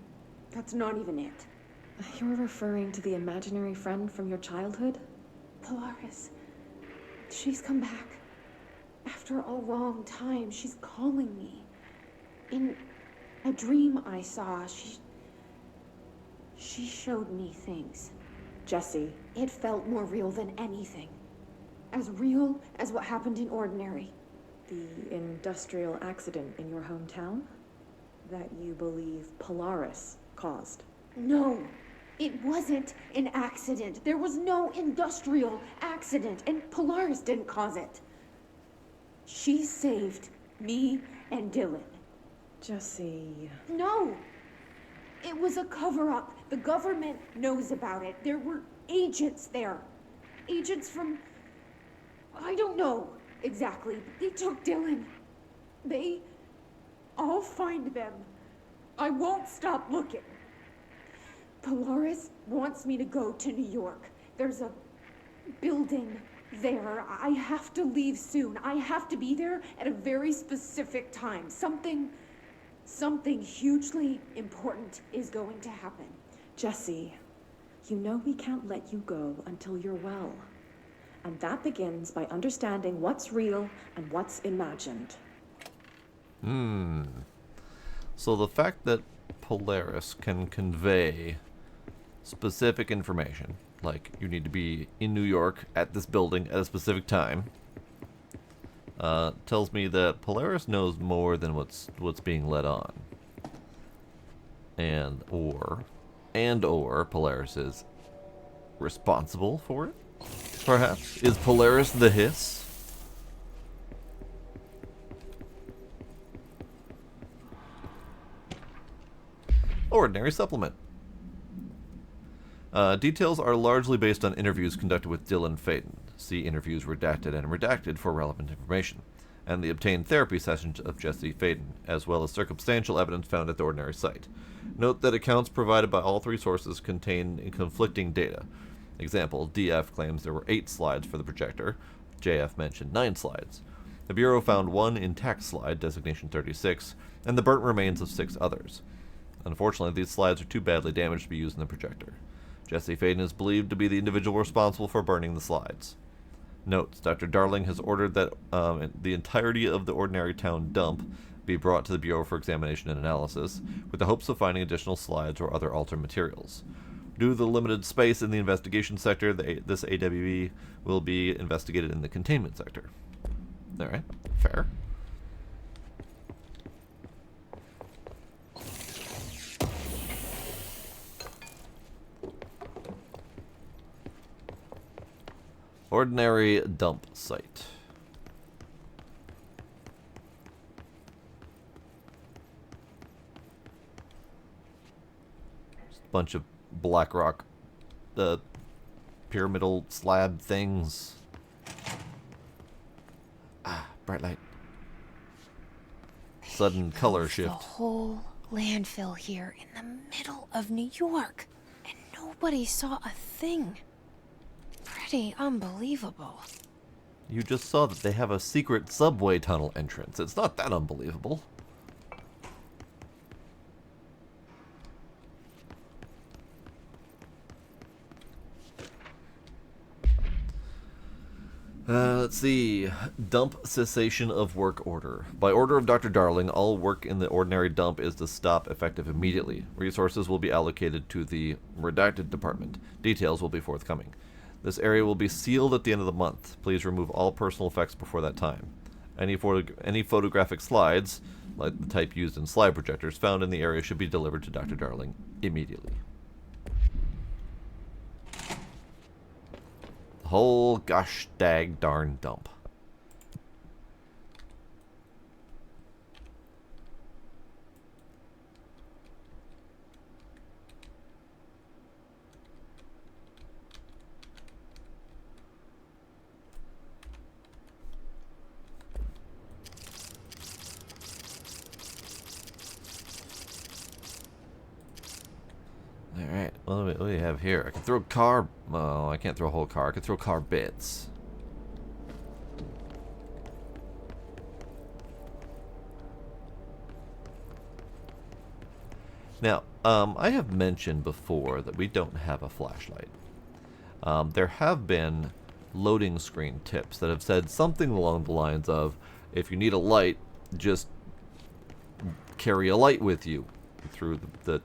that's not even it. You're referring to the imaginary friend from your childhood? Polaris. She's come back. After a long time, she's calling me. In a dream I saw, she showed me things. Jesse. It felt more real than anything. As real as what happened in Ordinary. The industrial accident in your hometown? That you believe Polaris caused? No, it wasn't an accident. There was no industrial accident, and Polaris didn't cause it. She saved me and Dylan. Jesse... No! It was a cover-up. The government knows about it. There were agents there. Agents from... I don't know exactly, but they took Dylan. I'll find them. I won't stop looking. Polaris wants me to go to New York. There's a building there. I have to leave soon. I have to be there at a very specific time. Something hugely important is going to happen. Jesse, you know we can't let you go until you're well. And that begins by understanding what's real and what's imagined. So the fact that Polaris can convey specific information, like you need to be in New York at this building at a specific time, tells me that Polaris knows more than what's being let on. And or Polaris is responsible for it, perhaps? Is Polaris the hiss? Ordinary supplement. Details are largely based on interviews conducted with Dylan Faden. See interviews redacted and redacted for relevant information, and the obtained therapy sessions of Jesse Faden, as well as circumstantial evidence found at the Ordinary site. Note that accounts provided by all 3 sources contain conflicting data. Example, DF claims there were 8 slides for the projector. JF mentioned 9 slides. The Bureau found 1 intact slide, designation 36, and the burnt remains of 6 others. Unfortunately, these slides are too badly damaged to be used in the projector. Jesse Faden is believed to be the individual responsible for burning the slides. Notes: Dr. Darling has ordered that the entirety of the Ordinary Town dump be brought to the Bureau for examination and analysis, with the hopes of finding additional slides or other altered materials. Due to the limited space in the investigation sector, this AWE will be investigated in the containment sector. Alright, fair. Ordinary dump site. Just a bunch of black rock, pyramidal slab things. Ah, bright light. Sudden color shift. The whole landfill here in the middle of New York, and nobody saw a thing. Pretty unbelievable. You just saw that they have a secret subway tunnel entrance. It's not that unbelievable. Let's see. Dump cessation of work order. By order of Dr. Darling, all work in the ordinary dump is to stop effective immediately. Resources will be allocated to the redacted department. Details will be forthcoming. This area will be sealed at the end of the month. Please remove all personal effects before that time. Any photographic slides, like the type used in slide projectors, found in the area should be delivered to Dr. Darling immediately. The whole gosh dag darn dump. Alright, what do we have here? I can throw car... Oh, I can't throw a whole car. I can throw car bits. Now, I have mentioned before that we don't have a flashlight. There have been loading screen tips that have said something along the lines of, if you need a light, just carry a light with you through the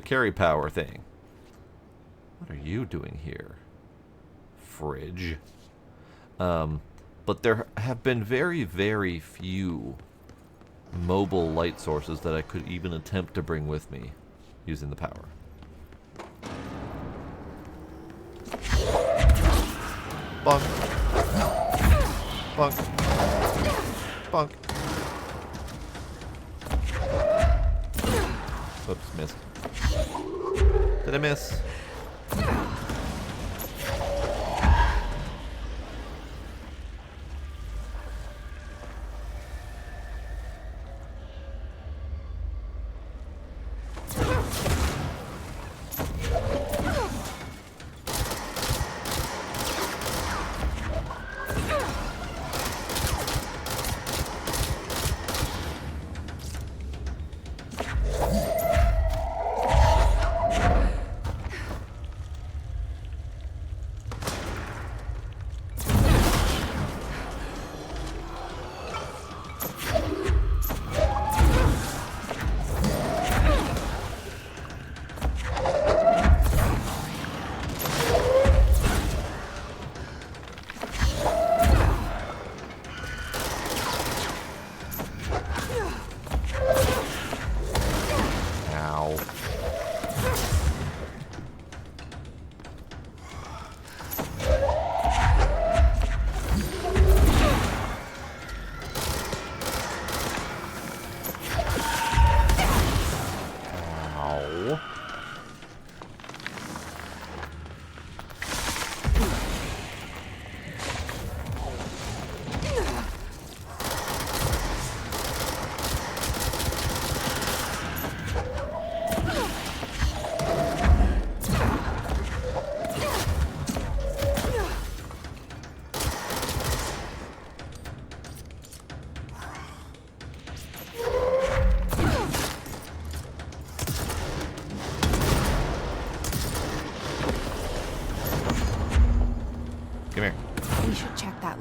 carry power thing. What are you doing here? Fridge. But there have been very, very few mobile light sources that I could even attempt to bring with me using the power. Bonk. Bonk. Bonk. Oops, missed. Did I miss?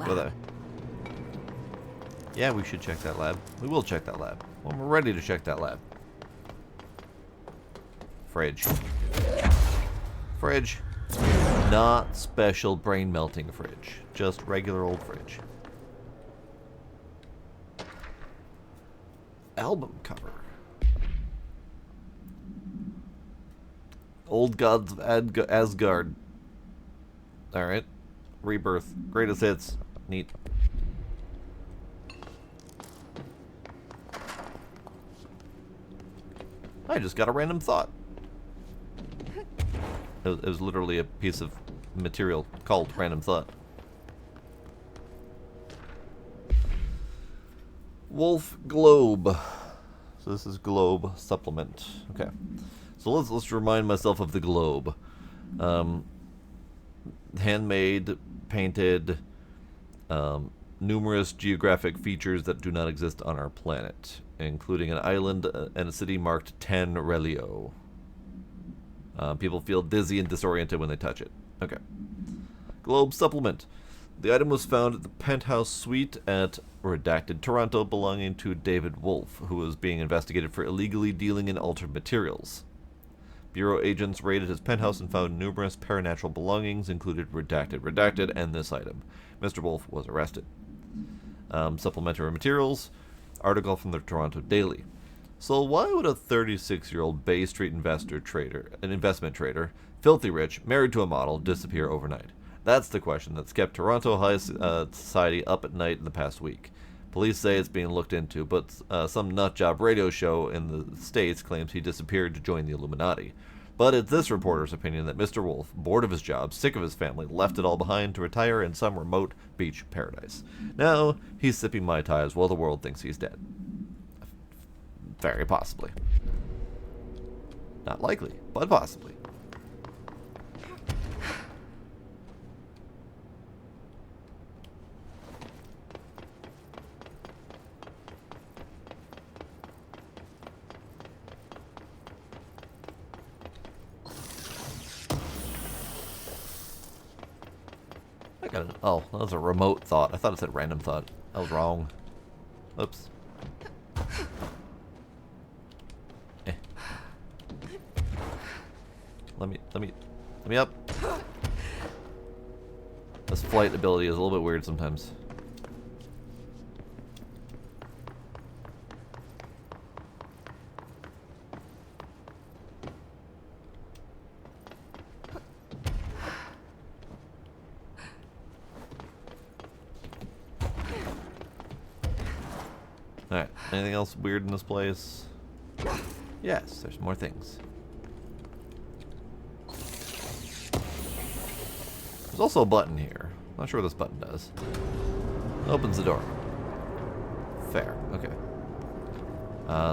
Go there. Yeah, we should check that lab. We will check that lab. When we're ready to check that lab. Fridge. Fridge. Not special brain melting fridge. Just regular old fridge. Album cover. Old Gods of Asgard. Alright. Rebirth. Greatest hits. Neat. I just got a random thought. It was literally a piece of material called random thought. Wolf Globe. So this is Globe supplement. Okay. So let's remind myself of the globe. Handmade, painted, numerous geographic features that do not exist on our planet, including an island and a city marked Ten Relio. People feel dizzy and disoriented when they touch it. Okay. Globe supplement. The item was found at the penthouse suite at Redacted Toronto, belonging to David Wolf, who was being investigated for illegally dealing in altered materials. Bureau agents raided his penthouse and found numerous paranatural belongings, included Redacted, and this item. Mr. Wolf was arrested. Supplementary materials. Article from the Toronto Daily. So why would a 36-year-old Bay Street investment trader, filthy rich, married to a model, disappear overnight? That's the question that's kept Toronto high society up at night in the past week. Police say it's being looked into, but some nutjob radio show in the States claims he disappeared to join the Illuminati. But it's this reporter's opinion that Mr. Wolf, bored of his job, sick of his family, left it all behind to retire in some remote beach paradise. Now, he's sipping Mai Tais while the world thinks he's dead. Very possibly. Not likely, but possibly. Oh, that was a remote thought. I thought it said random thought. I was wrong. Oops. Let me up. This flight ability is a little bit weird sometimes. Alright, anything else weird in this place? Yes, there's more things. There's also a button here. Not sure what this button does. Opens the door. Fair, okay.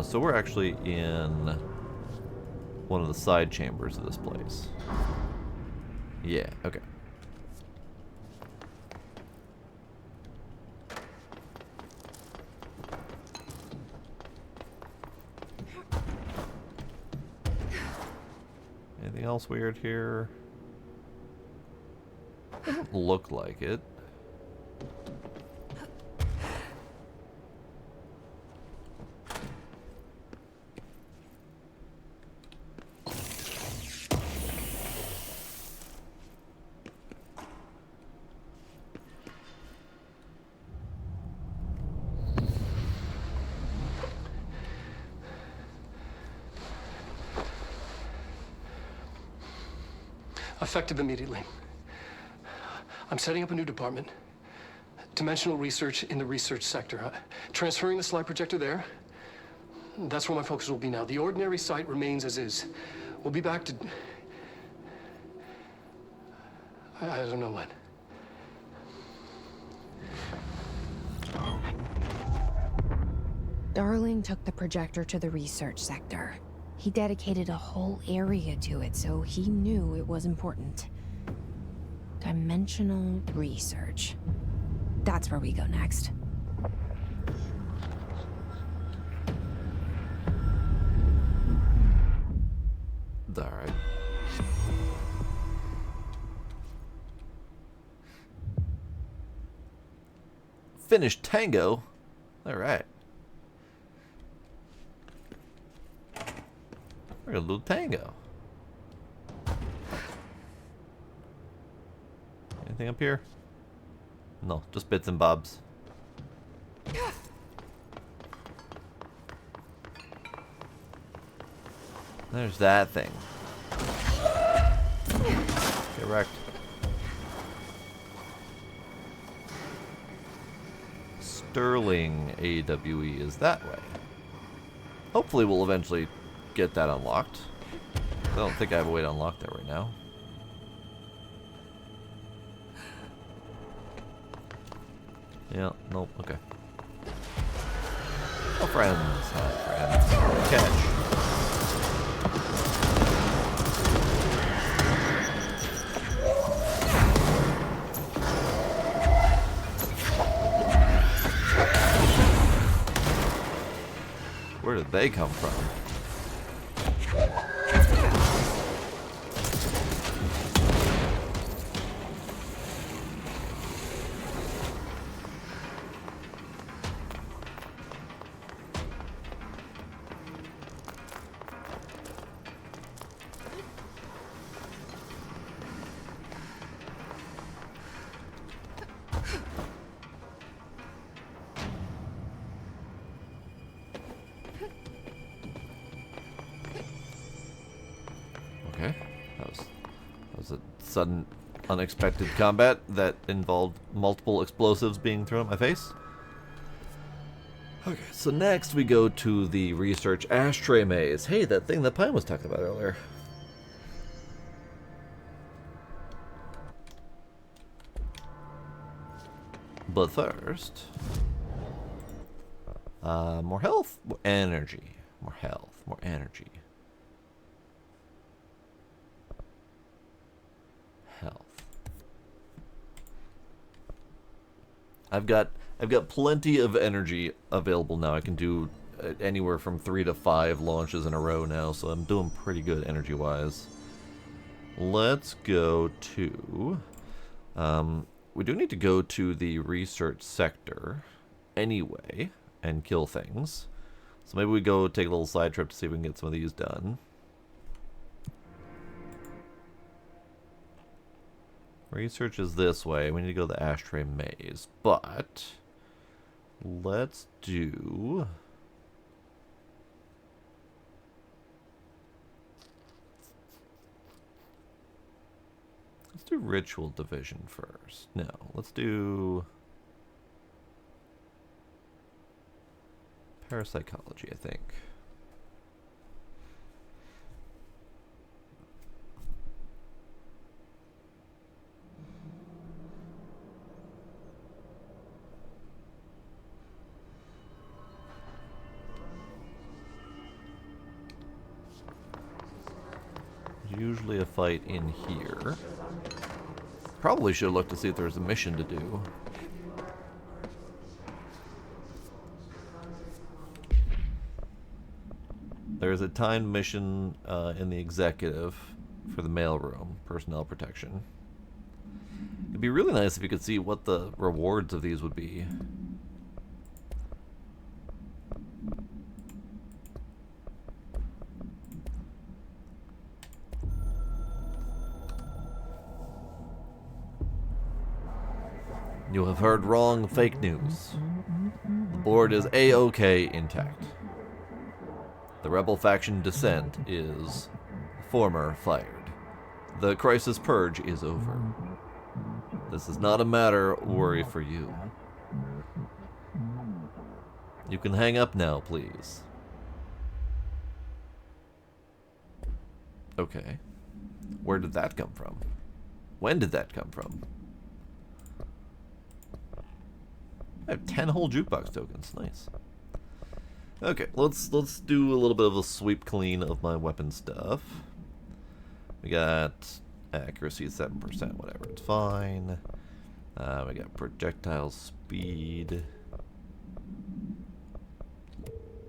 So we're actually in one of the side chambers of this place. Yeah, okay. Anything else weird here? Doesn't look like it. Effective immediately. I'm setting up a new department. Dimensional research in the research sector. Transferring the slide projector there. That's where my focus will be now. The ordinary site remains as is. We'll be back to... I don't know when. Darling took the projector to the research sector. He dedicated a whole area to it, so he knew it was important. Dimensional research. That's where we go next. Alright. finished Tango. Alright. We're gonna do Tango. Anything up here? No, just bits and bobs. There's that thing. Get wrecked. Sterling AWE is that way. Hopefully we'll eventually get that unlocked. I don't think I have a way to unlock that right now. Yeah, nope, okay. Oh, friends. Hi, friends. Catch. Where did they come from? Okay, that was a sudden, unexpected combat that involved multiple explosives being thrown at my face. Okay, so next we go to the research ashtray maze. Hey, that thing that Pine was talking about earlier. But first, more health, more energy, more health, more energy. Health. I've got plenty of energy available now. I can do anywhere from 3 to 5 launches in a row now, so I'm doing pretty good energy-wise. Let's go to... we do need to go to the research sector anyway and kill things. So maybe we go take a little side trip to see if we can get some of these done. Research is this way. We need to go to the ashtray maze, but let's do... Let's do ritual division first. No, let's do parapsychology, I think. Usually a fight in here. Probably should look to see if there's a mission to do. There's a timed mission in the executive for the mailroom, personnel protection. It'd be really nice if you could see what the rewards of these would be. You have heard wrong, fake news. The board is A-OK intact. The rebel faction Descent is former fired. The crisis purge is over. This is not a matter of worry for you. You can hang up now, please. Okay. Where did that come from? When did that come from? I have 10 whole jukebox tokens. Nice. Okay, let's do a little bit of a sweep clean of my weapon stuff. We got accuracy 7%, whatever, it's fine. We got projectile speed,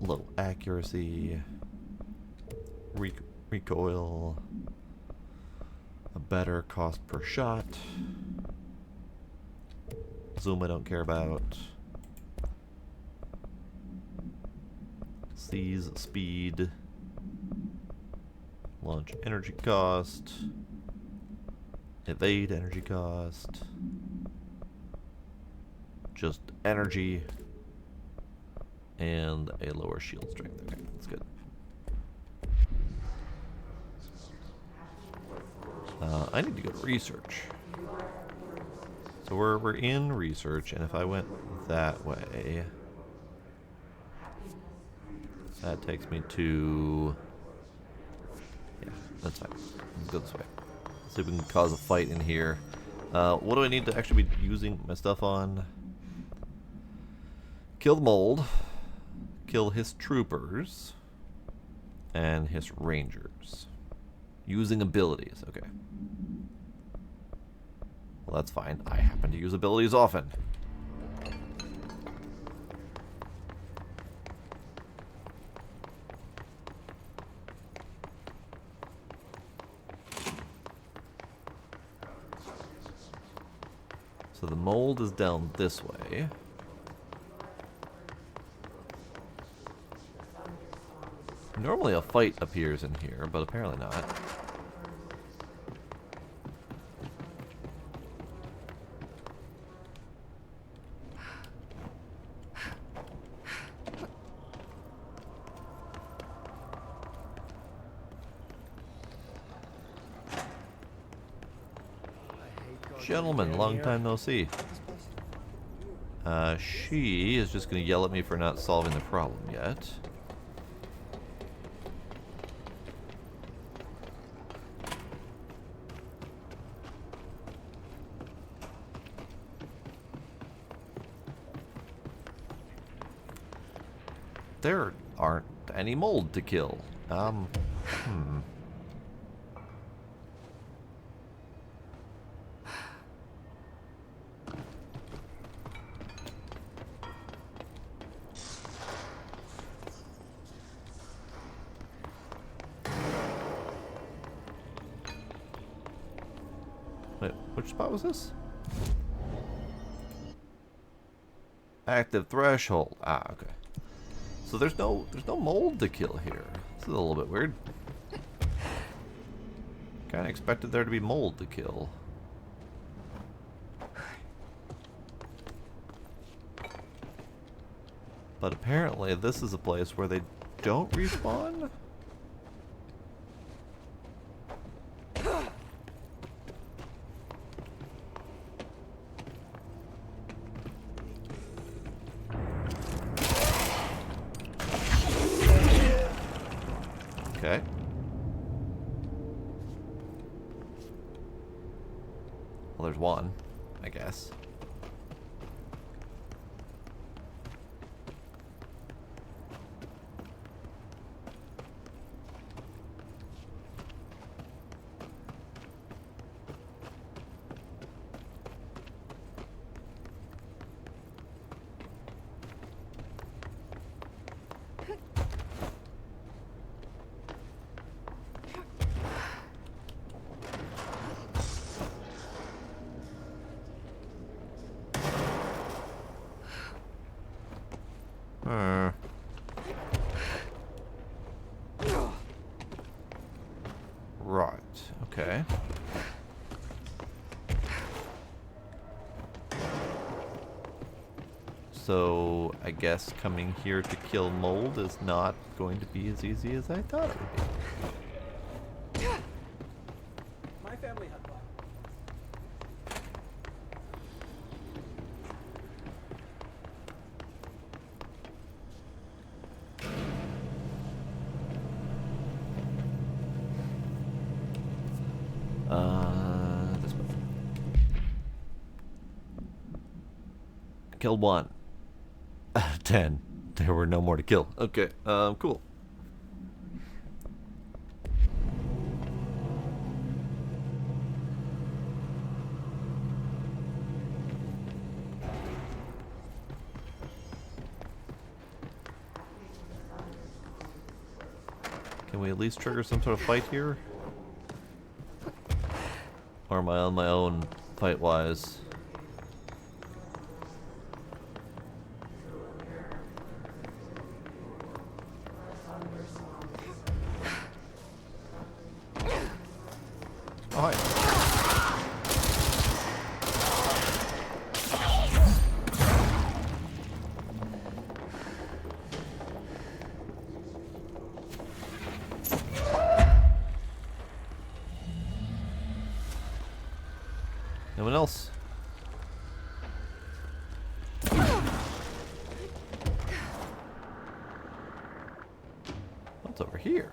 low accuracy, recoil, a better cost per shot. Zoom I don't care about. seize speed, launch energy cost, evade energy cost, just energy, and a lower shield strength. Okay, that's good. I need to go to research. So we're in research, and if I went that way, that takes me to... Yeah, that's fine. Let's go this way. See if we can cause a fight in here. What do I need to actually be using my stuff on? Kill the mold, kill his troopers, and his rangers. Using abilities, okay. Well, that's fine. I happen to use abilities often. So the mold is down this way. Normally a fight appears in here, but apparently not. Gentlemen, long time no see. She is just going to yell at me for not solving the problem yet. There aren't any mold to kill. Wait, which spot was this? Active threshold. Ah, okay. So there's no mold to kill here. This is a little bit weird. Kinda expected there to be mold to kill. But apparently this is a place where they don't respawn? Okay. Well, there's one, I guess. Right, okay. So, I guess coming here to kill mold is not going to be as easy as I thought it would be. My family had one. This way. Killed one. 10. There were no more to kill. Okay, cool. Can we at least trigger some sort of fight here? Or am I on my own fight-wise? Oh, hi. Anyone else? What's over here?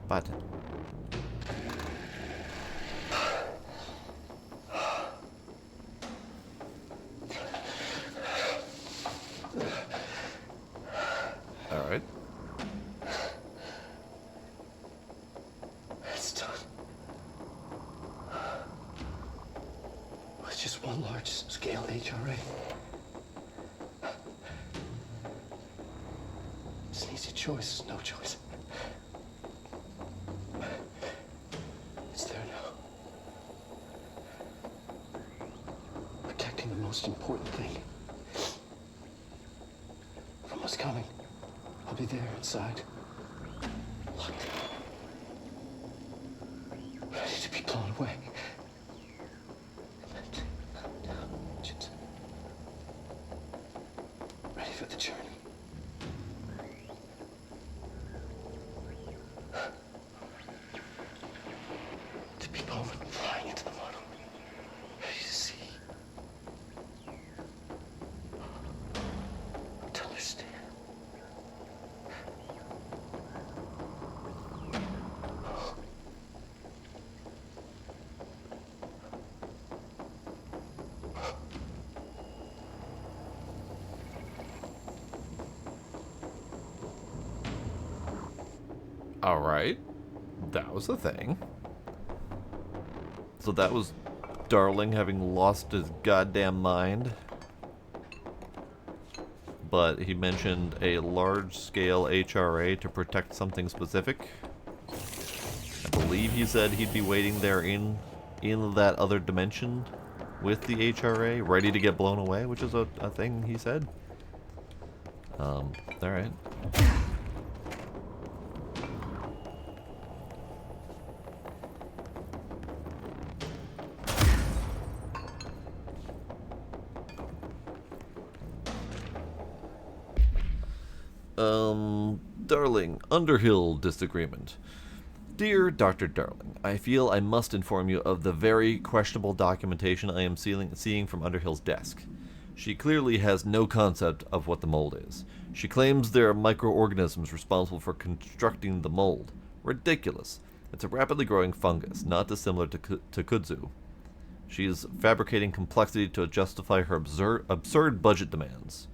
Button. All right. It's done. It's just one large-scale HRA. It's an easy choice, no choice. It's there now. Protecting the most important thing from what's coming. I'll be there inside. Locked in. Ready to be blown away. Ready for the journey. To be blown, flying into the model. Ready to see. To understand. All right. That was the thing. So that was Darling having lost his goddamn mind. But he mentioned a large-scale HRA to protect something specific. I believe he said he'd be waiting there in that other dimension with the HRA, ready to get blown away, which is a thing he said. Alright. Darling, Underhill disagreement. Dear Dr. Darling, I feel I must inform you of the very questionable documentation I am seeing from Underhill's desk. She clearly has no concept of what the mold is. She claims there are microorganisms responsible for constructing the mold. Ridiculous. It's a rapidly growing fungus, not dissimilar to kudzu. She is fabricating complexity to justify her absurd budget demands.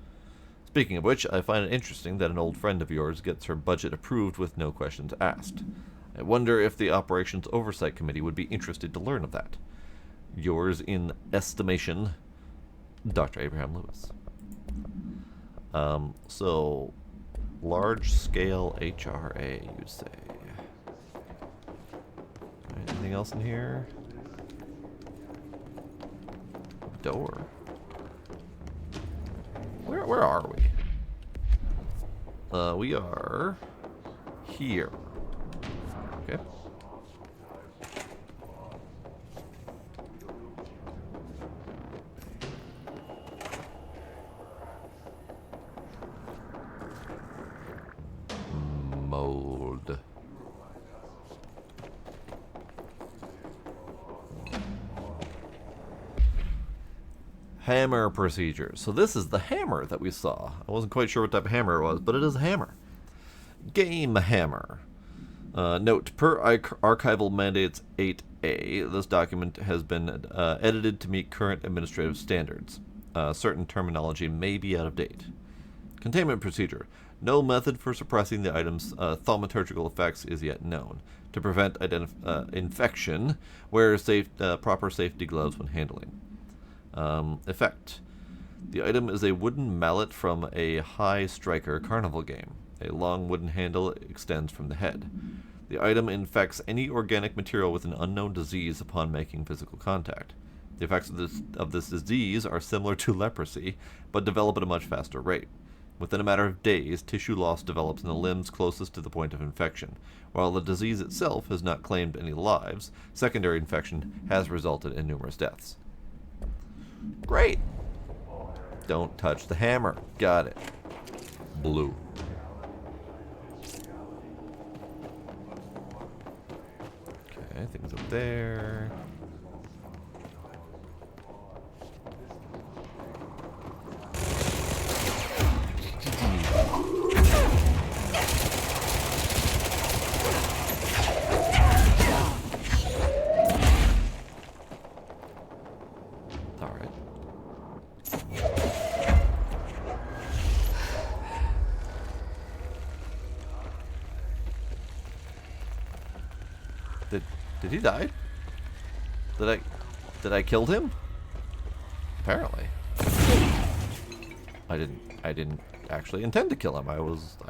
Speaking of which, I find it interesting that an old friend of yours gets her budget approved with no questions asked. I wonder if the Operations Oversight Committee would be interested to learn of that. Yours in estimation, Dr. Abraham Lewis. So, large-scale HRA, you say. Anything else in here? Door. Where are we? We are here. Okay. Mold. Hammer procedure. So this is the hammer that we saw. I wasn't quite sure what type of hammer it was, but it is a hammer. Game hammer. Note, per Archival Mandates 8A, this document has been edited to meet current administrative standards. Certain terminology may be out of date. Containment procedure. No method for suppressing the item's thaumaturgical effects is yet known. To prevent infection, wear proper safety gloves when handling. Effect. The item is a wooden mallet from a High Striker carnival game. A long wooden handle extends from the head. The item infects any organic material with an unknown disease upon making physical contact. The effects of this disease are similar to leprosy, but develop at a much faster rate. Within a matter of days, tissue loss develops in the limbs closest to the point of infection. While the disease itself has not claimed any lives, secondary infection has resulted in numerous deaths. Great! Don't touch the hammer. Got it. Blue. Okay, things up there. Did he die? Did I kill him? Apparently. I didn't actually intend to kill him. I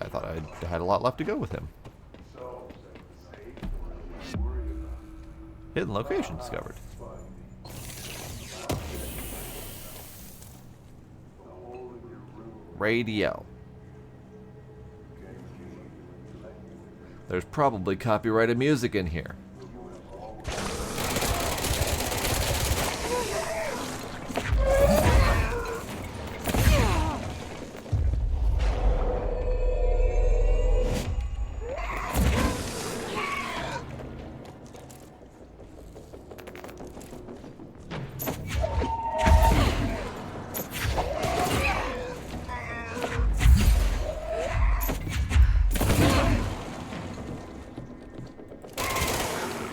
thought I had a lot left to go with him. Hidden location discovered. Radio. There's probably copyrighted music in here.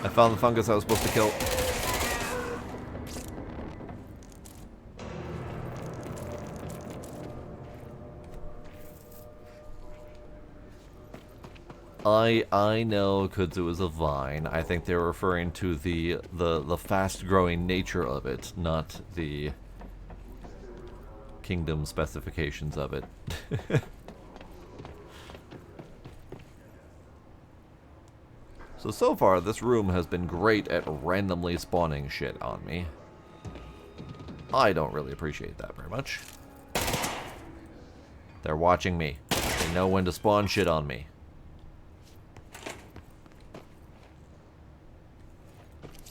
I found the fungus I was supposed to kill. I know Kudzu is a vine. I think they're referring to the fast-growing nature of it, not the kingdom specifications of it. So far, this room has been great at randomly spawning shit on me. I don't really appreciate that very much. They're watching me. They know when to spawn shit on me.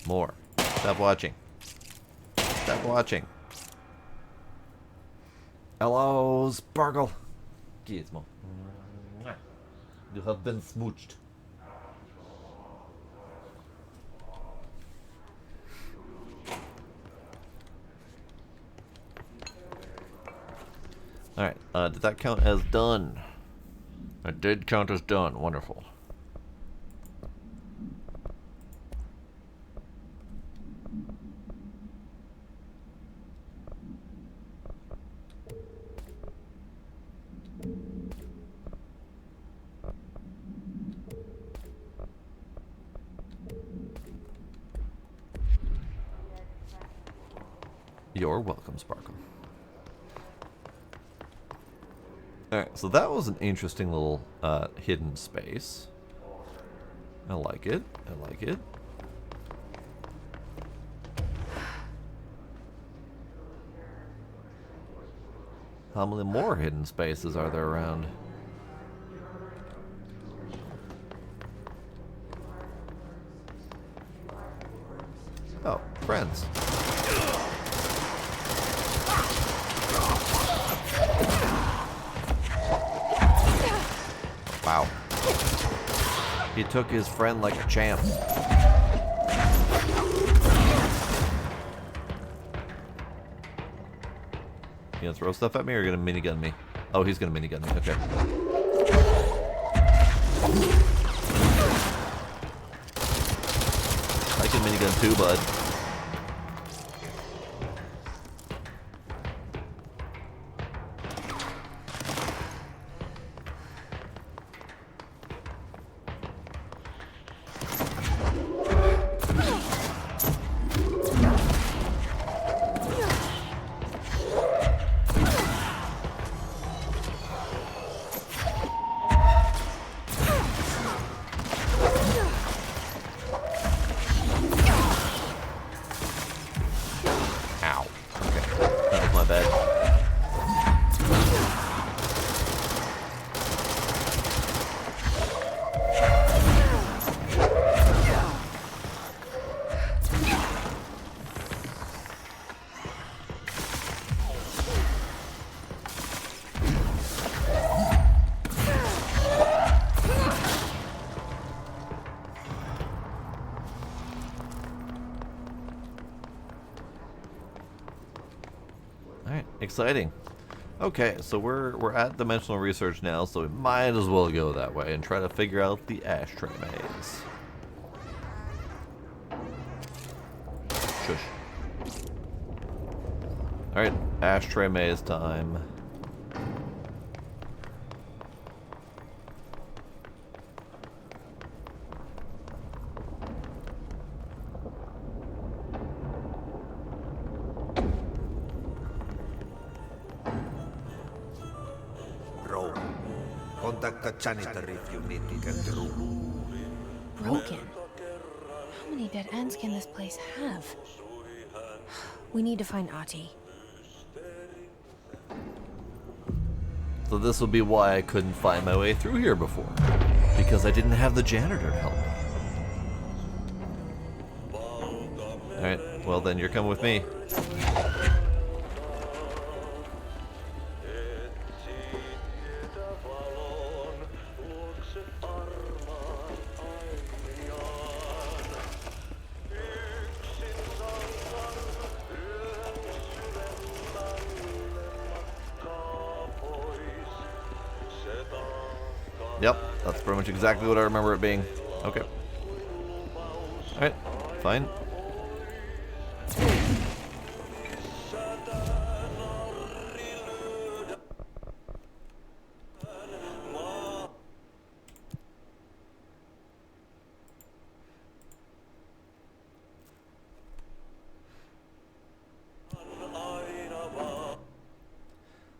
More. Stop watching. Stop watching. Hello, Sparkle. Gizmo. You have been smooched. Alright, did that count as done? It did count as done. Wonderful. You're welcome, Sparkle. Alright, so that was an interesting little hidden space. I like it. I like it. How many more hidden spaces are there around? Oh, friends. Wow. He took his friend like a champ. You gonna throw stuff at me or you gonna minigun me? Oh, he's gonna minigun me. Okay. I can minigun too, bud. exciting. Okay, so we're at dimensional research now, so we might as well go that way and try to figure out the ashtray maze. Shush. Alright, ashtray maze time. Contact the janitor if you need to get through. Broken. How many dead ends can this place have? We need to find Ahti. So this will be why I couldn't find my way through here before. Because I didn't have the janitor to help me. Alright, well then you're coming with me. Yep, that's pretty much exactly what I remember it being. Okay. Alright, fine.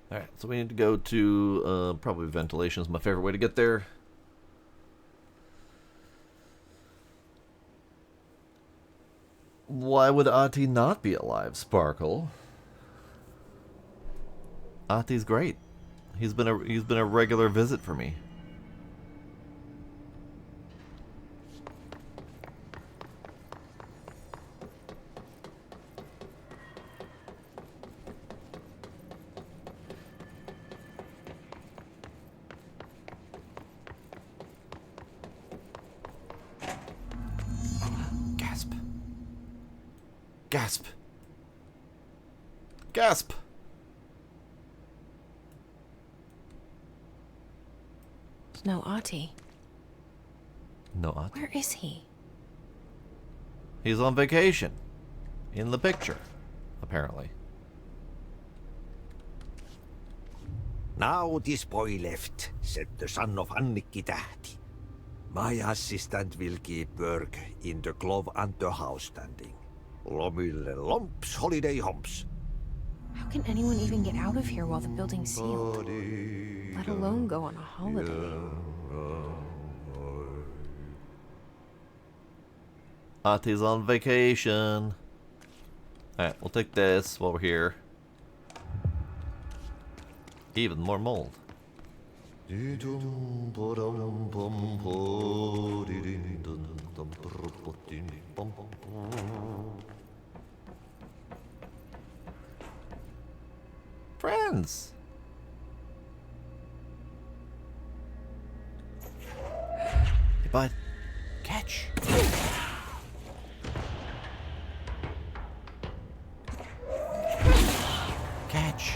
Alright, so we need to go to, probably ventilation is my favorite way to get there. Why would Ahti not be alive, Sparkle? Ahti's great. He's been a regular visit for me. Gasp. Gasp. No Ahti. No Ahti? Where is he? He's on vacation. In the picture, apparently. Now this boy left, said the son of Annikki Tähti. My assistant will keep work in the glove and the house standing. Lomille lomps, holiday humps. How can anyone even get out of here while the building's sealed? Let alone go on a holiday. Ahti's on vacation. Alright, we'll take this while we're here. Even more mold. Friends! Hey, bud. Catch! Catch!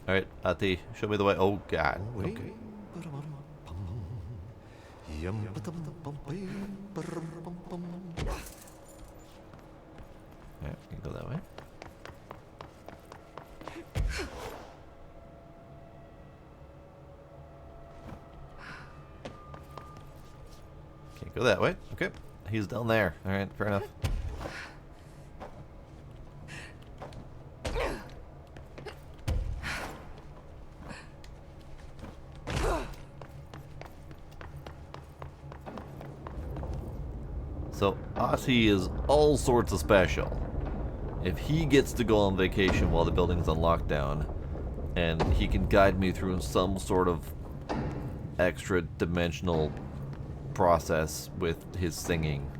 Alright, Ahti, show me the way. Oh god. Okay. Yeah, you can go that way. Can't go that way. Okay. He's down there. Alright, fair enough. So, Ahti is all sorts of special. If he gets to go on vacation while the building's on lockdown, and he can guide me through some sort of extra dimensional process with his singing.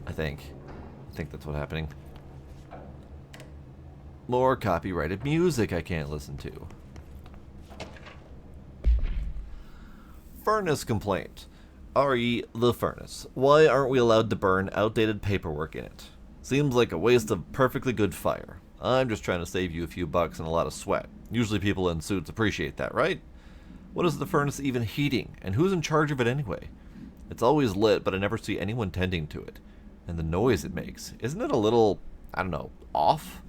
I think that's what's happening. More copyrighted music I can't listen to. Furnace complaint. RE the furnace. Why aren't we allowed to burn outdated paperwork in it? Seems like a waste of perfectly good fire. I'm just trying to save you a few bucks and a lot of sweat. Usually people in suits appreciate that, right? What is the furnace even heating, and who's in charge of it anyway? It's always lit, but I never see anyone tending to it. And the noise it makes, isn't it a little, I don't know, off?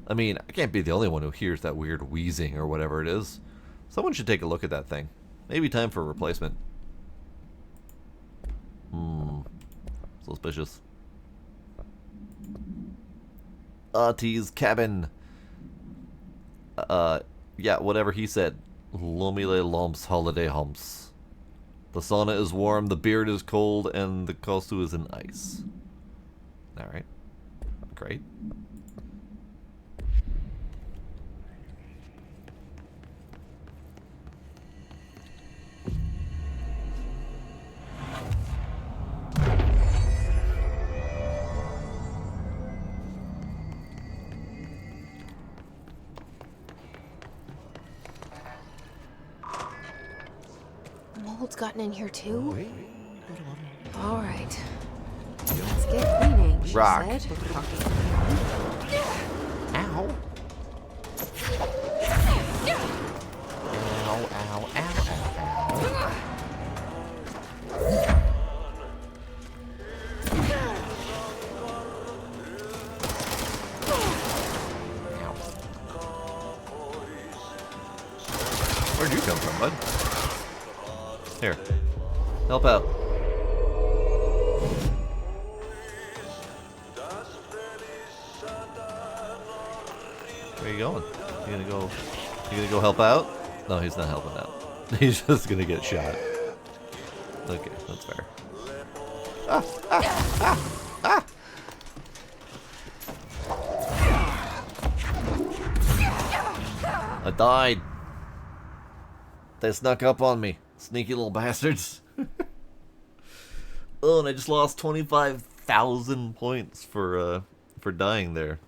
I mean, I can't be the only one who hears that weird wheezing or whatever it is. Someone should take a look at that thing. Maybe time for a replacement. Suspicious. Ahti's cabin. Yeah, whatever he said. Lomile Lomps holiday humps. The sauna is warm, the beard is cold, and the kosu is in ice. Alright. Great. Mold's gotten in here too? Alright. Let's get cleaning, she Rock. said. Ow. Ow, ow, ow, ow, ow. Where'd you come from, bud? Here. Help out. Where are you going? You gonna go help out? No, he's not helping out. He's just gonna get shot. Okay, that's fair. Ah! Ah! Ah! Ah! I died. They snuck up on me. Sneaky little bastards. Oh, and I just lost 25,000 points for dying there.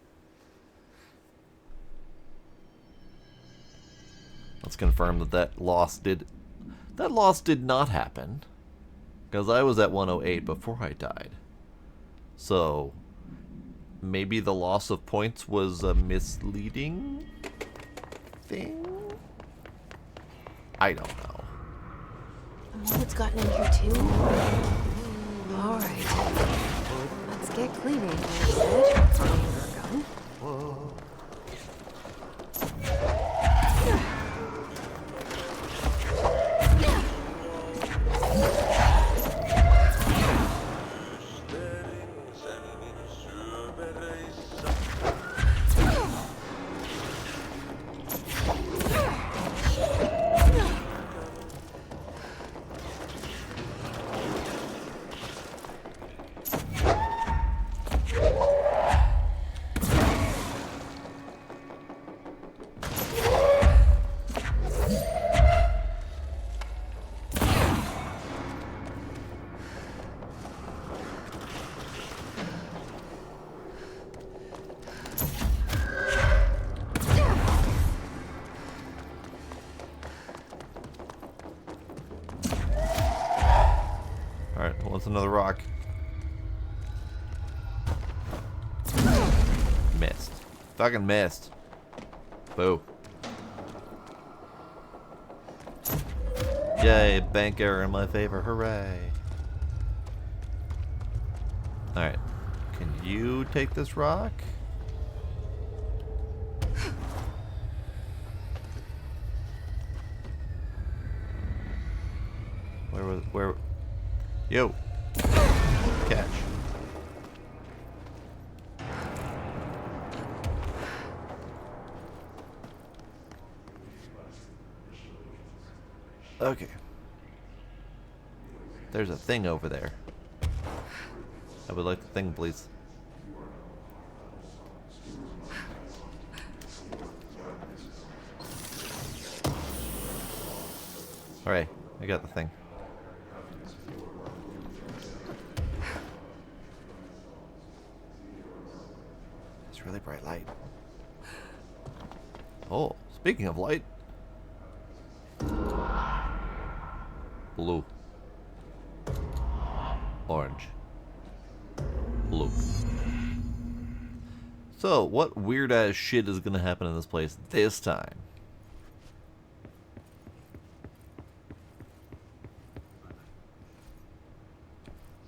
Let's confirm that loss did not happen, because I was at 108 before I died. So maybe the loss of points was a misleading thing? I don't know. Mold's gotten in here too? Alright. Let's get cleaning, she said. Whoa. What's another rock? Missed. Fucking missed. Boo. Yay, bank error in my favor. Hooray. Alright. Can you take this rock? Where? Yo. Catch. Okay. There's a thing over there. I would like the thing, please. Alright, I got the thing. It's really bright light. Oh, speaking of light. Blue. Orange. Blue. So, what weird ass shit is gonna happen in this place this time?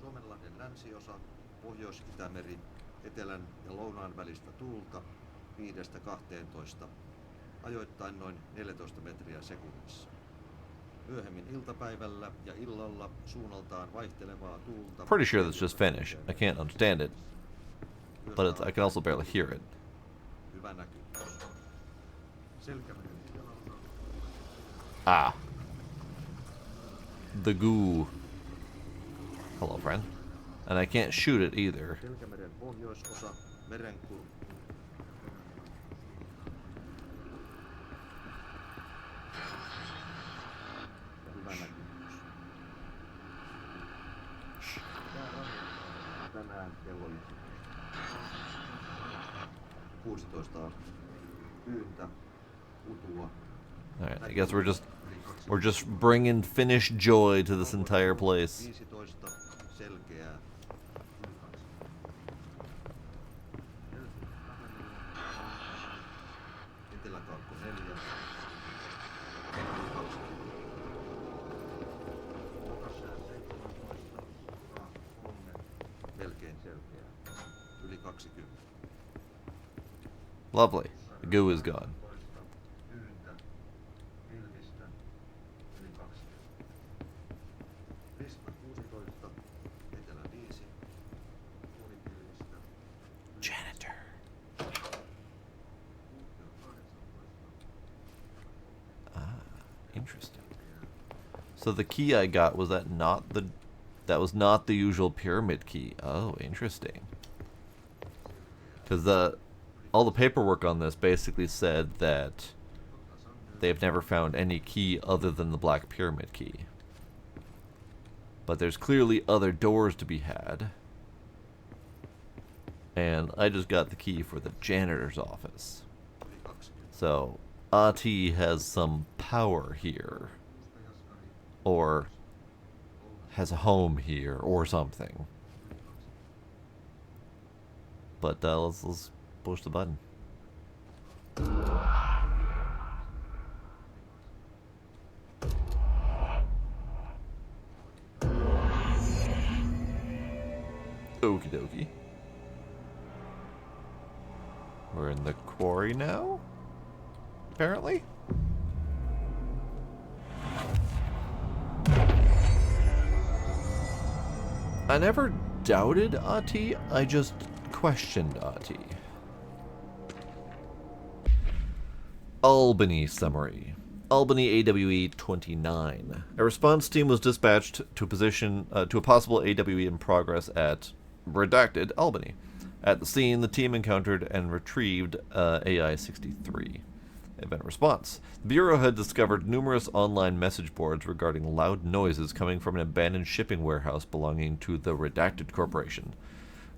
Suomenlahden länsiosa, Pohjois-Itämeri, etelän ja lounaan välistä tuulta 5–12, ajoittain noin 14 metriä sekunnissa. Myöhemmin iltapäivällä ja illalla suunnaltaan vaihtelevaa tuulta. Pretty sure that's just Finnish. I can't understand it, but I can also barely hear it. Hyvä näkyvyys. Selkämeren Ah. The goo. Hello, friend. And I can't shoot it either. Selkämeren pohjoisosa, merenkurkku. Hyvä näkyvyys. Tänään kello 16 pyyntä, utua. Alright, I guess we're just bringing Finnish joy to this entire place. 15 selkeää. Eteläkaakko 4. Melkein selkeää. Yli 20. Lovely. The goo is gone. Pyyntä, pilvistä, yli 20. Rispa 16, etelä 5, puolipilvistä. Janitor. Ah, interesting. So the key I got was that was not the usual pyramid key. Oh, interesting. Because all the paperwork on this basically said that they've never found any key other than the Black Pyramid key. But there's clearly other doors to be had. And I just got the key for the janitor's office. So, Ahti has some power here. Or has a home here, or something. But let's push the button. Okie dokie. We're in the quarry now? Apparently? I never doubted Ahti, I just questioned Ahti. Albany summary. Albany AWE 29. A response team was dispatched to a possible AWE in progress at redacted Albany. At the scene, the team encountered and retrieved AI-63. Event response. The Bureau had discovered numerous online message boards regarding loud noises coming from an abandoned shipping warehouse belonging to the Redacted Corporation.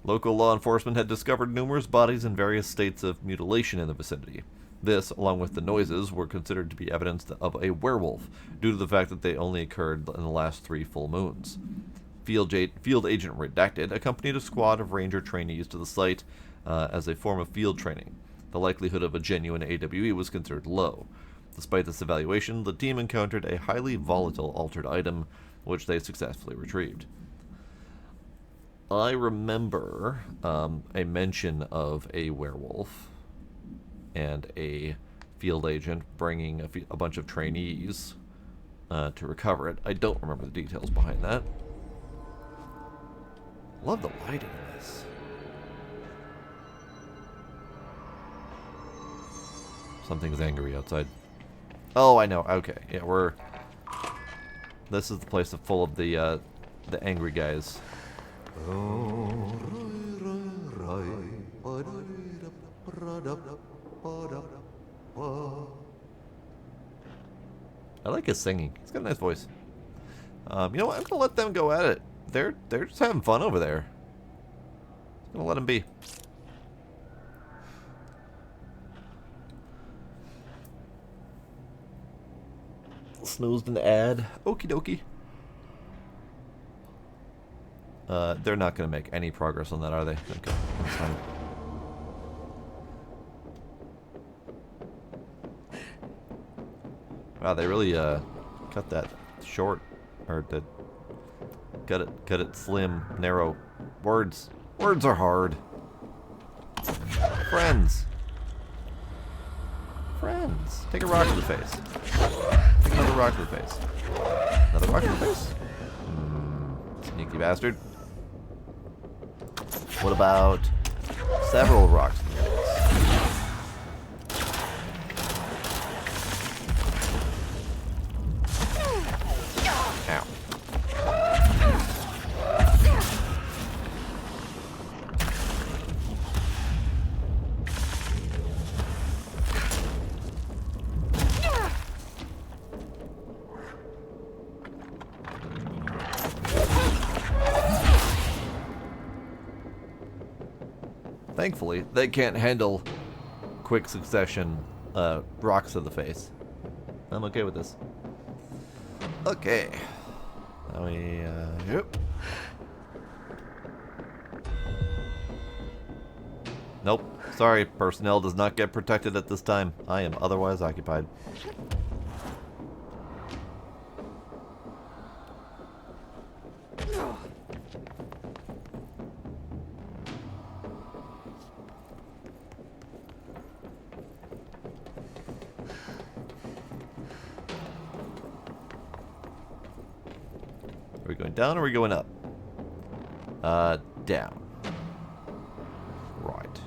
Local law enforcement had discovered numerous bodies in various states of mutilation in the vicinity. This, along with the noises, were considered to be evidence of a werewolf, due to the fact that they only occurred in the last 3 full moons. Field Agent Redacted accompanied a squad of ranger trainees to the site as a form of field training. The likelihood of a genuine AWE was considered low. Despite this evaluation, the team encountered a highly volatile altered item, which they successfully retrieved. I remember a mention of a werewolf and a field agent bringing a bunch of trainees to recover it. I don't remember the details behind that. Love the lighting in this. Something's angry outside. Oh, I know. Okay, yeah, this is the place full of the angry guys. I like his singing. He's got a nice voice. You know what? I'm gonna let them go at it. They're just having fun over there. I'm gonna let them be. Snoozed an ad. Okie dokie. They're not gonna make any progress on that, are they? Okay, that's fine. Wow, they really cut that short, or did cut it slim, narrow. Words are hard. Friends. Take a rock to the face. Take another rock to the face. Another rock to the face. Sneaky bastard. What about several rocks to the face? Ow. Thankfully, they can't handle quick succession rocks to the face. I'm okay with this. Okay. Now we, yep. Nope. Sorry, personnel does not get protected at this time. I am otherwise occupied. Are we going down or are we going up? Down. Right.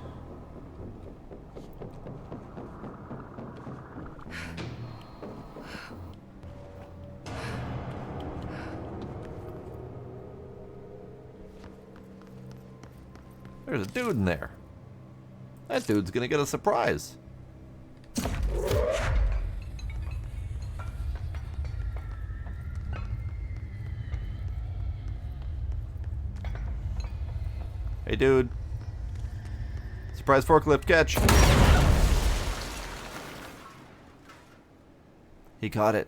There's a dude in there. That dude's gonna get a surprise. Hey, dude. Surprise forklift catch. He caught it.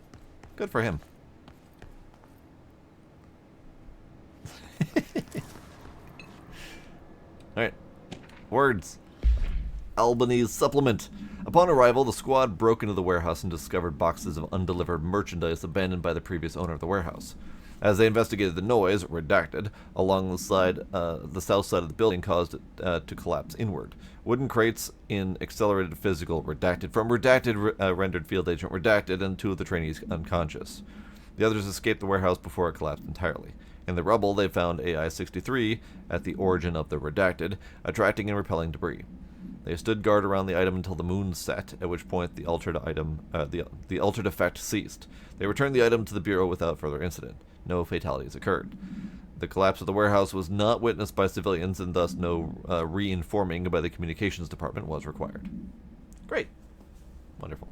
Good for him. Alright. Words. Albany's supplement. Upon arrival, the squad broke into the warehouse and discovered boxes of undelivered merchandise abandoned by the previous owner of the warehouse. As they investigated the noise, redacted, along the south side of the building caused it to collapse inward. Wooden crates in accelerated physical, redacted from redacted, rendered field agent redacted, and 2 of the trainees unconscious. The others escaped the warehouse before it collapsed entirely. In the rubble, they found AI-63 at the origin of the redacted, attracting and repelling debris. They stood guard around the item until the moon set, at which point the altered item, the altered effect ceased. They returned the item to the Bureau without further incident. No fatalities occurred. The collapse of the warehouse was not witnessed by civilians, and thus no re-informing by the communications department was required. Great. Wonderful.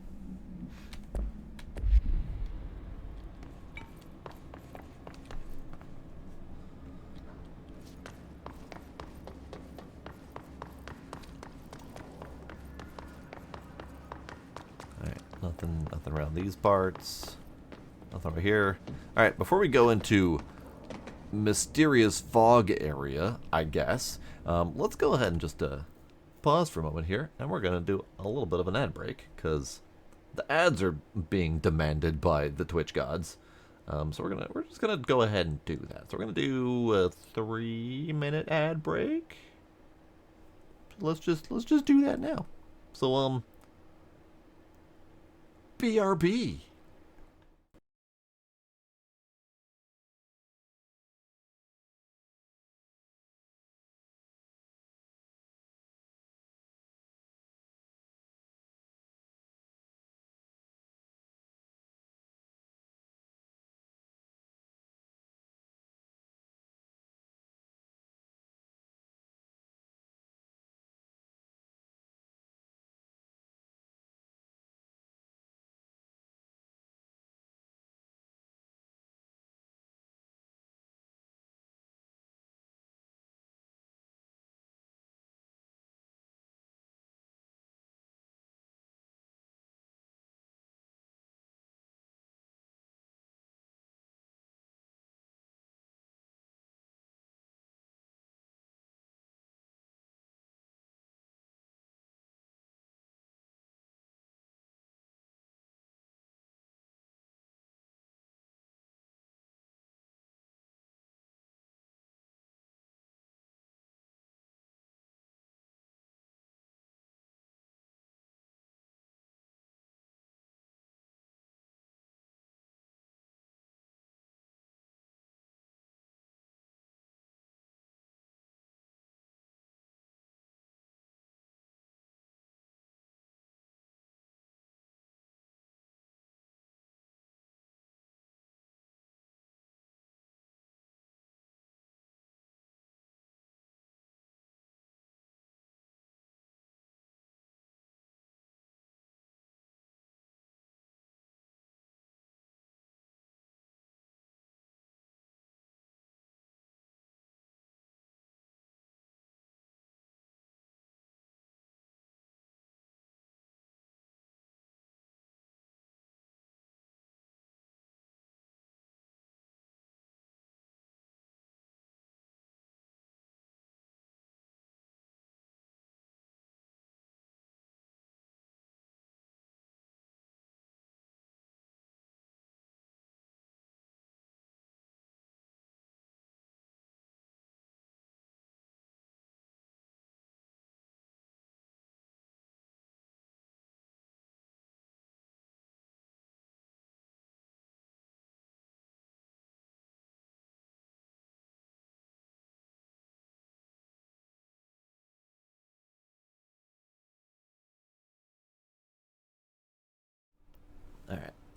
Alright, nothing around these parts. Nothing over here. Alright, before we go into mysterious fog area, I guess, let's go ahead and just pause for a moment here, and we're going to do a little bit of an ad break, because the ads are being demanded by the Twitch gods. So we're just gonna go ahead and do that. So we're gonna do a 3-minute ad break. Let's just do that now. So BRB.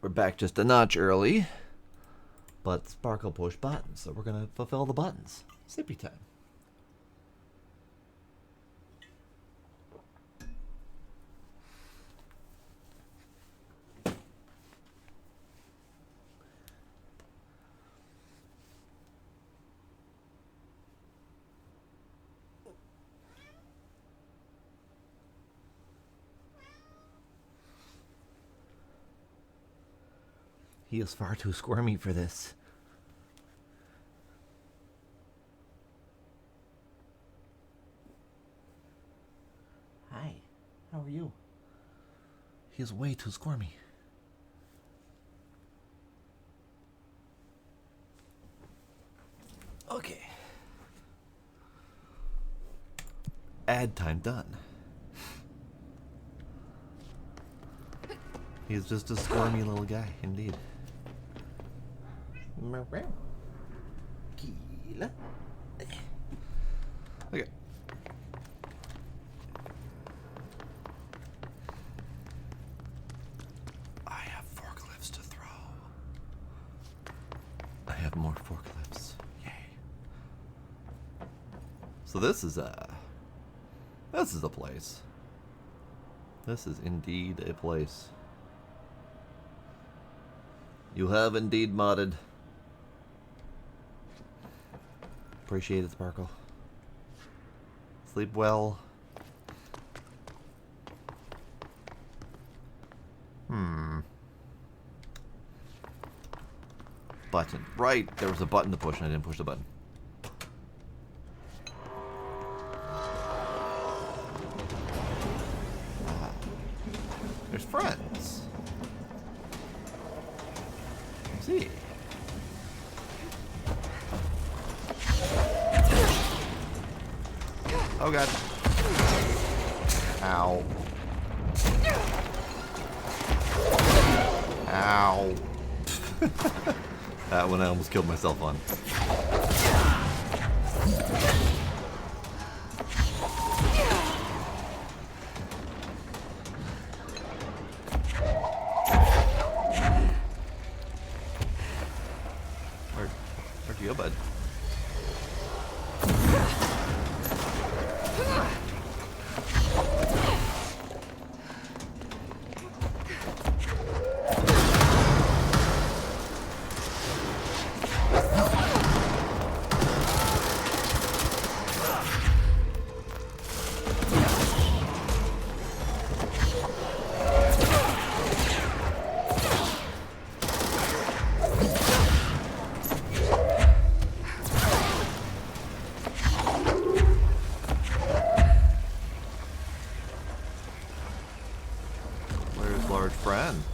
We're back just a notch early, but Sparkle pushed buttons, so we're gonna fulfill the buttons. Sippy time. He is far too squirmy for this. Hi, how are you? He is way too squirmy. Okay. Ad time done. He's just a squirmy little guy, indeed. Okay. I have forklifts to throw. I have more forklifts. Yay. So this is a place. This is indeed a place. You have indeed modded. Appreciate it, Sparkle. Sleep well. Button. Right, there was a button to push and I didn't push the button. There's friends. See. Oh god. Ow. Ow. That one I almost killed myself on. Where'd you go, bud?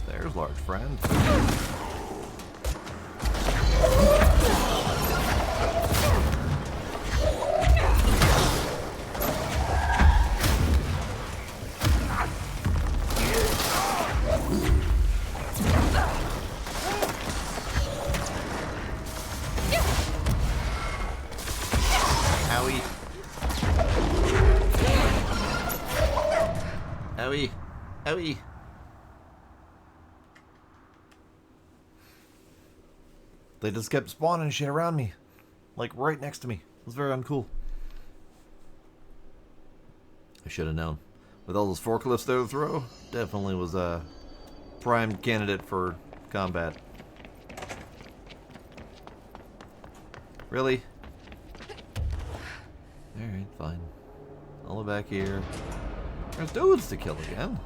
There's large friend. Owie. Owie. Owie. They just kept spawning shit around me. Like right next to me. It was very uncool. I should have known. With all those forklifts there to throw, definitely was a prime candidate for combat. Really? Alright, fine. All the way back here. There's dudes to kill again.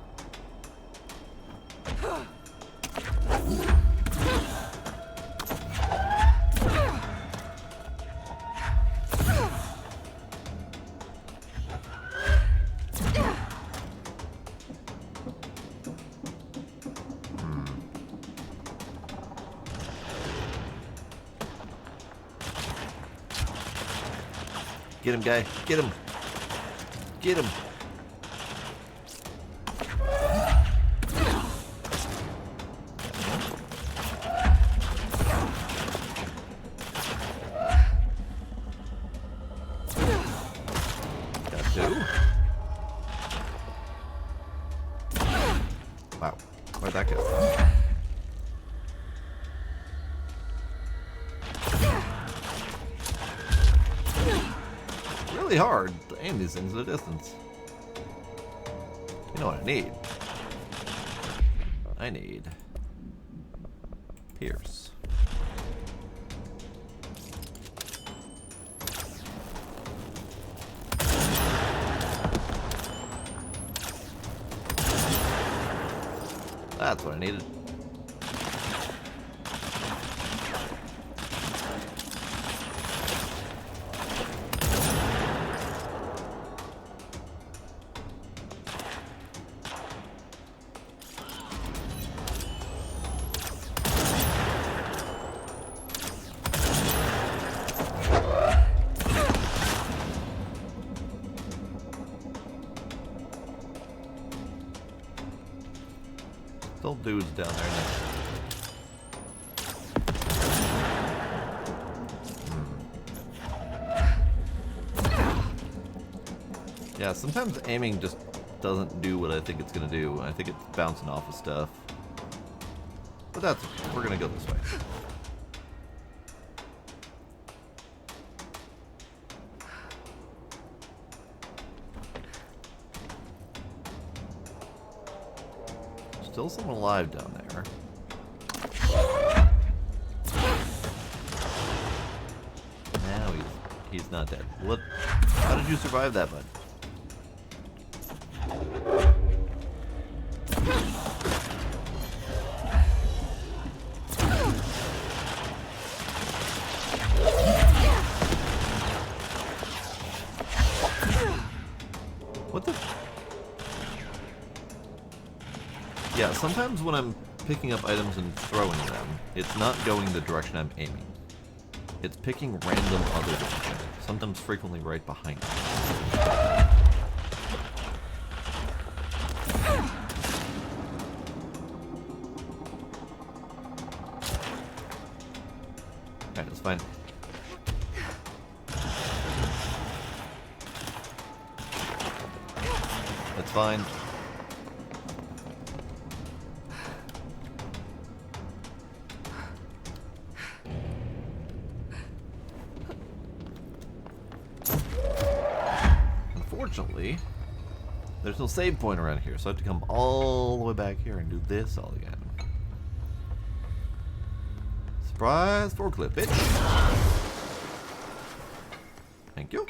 Get him, guy. Get him. Get him. Got two. Wow. Where'd that go? really hard to aim these things at a distance. You know what I need? I need Pierce. That's what I needed. Still dudes down there now. Yeah, sometimes aiming just doesn't do what I think it's gonna do. I think it's bouncing off of stuff. But that's okay. We're gonna go this way. Still someone alive down there. Now he's not dead. What? How did you survive that, bud? What the? Yeah, sometimes when I'm picking up items and throwing them, it's not going the direction I'm aiming. It's picking random other direction, sometimes frequently right behind me. Alright, that's fine. That's fine. Unfortunately, there's no save point around here, so I have to come all the way back here and do this all again. Surprise forklift, bitch! Thank you.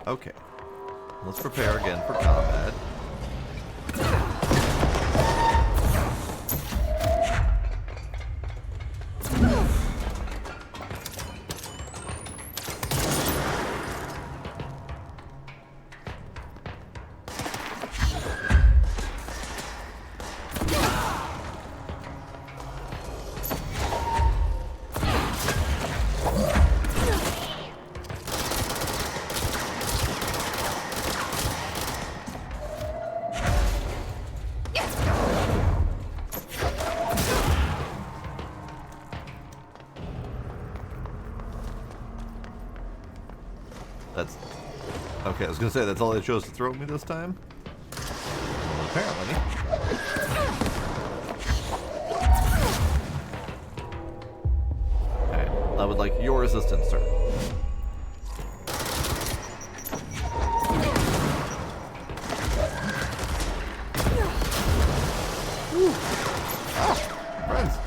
Okay. Let's prepare again for combat. That's... Okay, I was gonna say, that's all they chose to throw at me this time? Well, apparently. Okay, I would like your assistance, sir. Friends.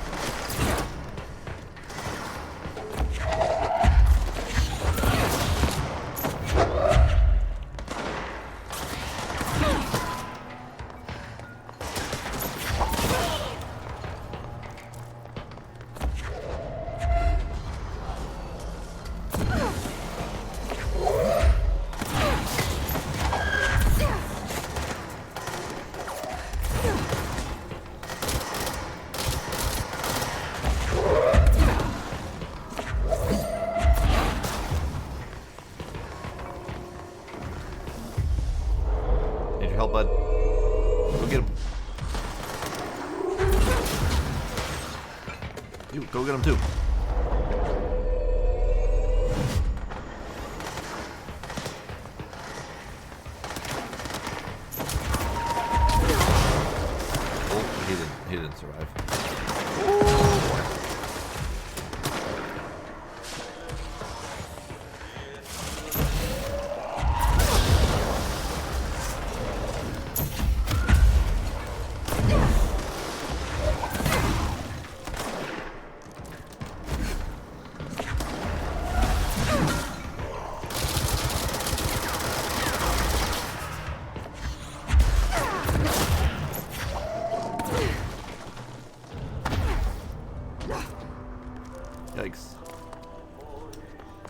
Help, bud. Go get him. You, go get him too. Oh, he didn't survive. Oh, boy. Yikes.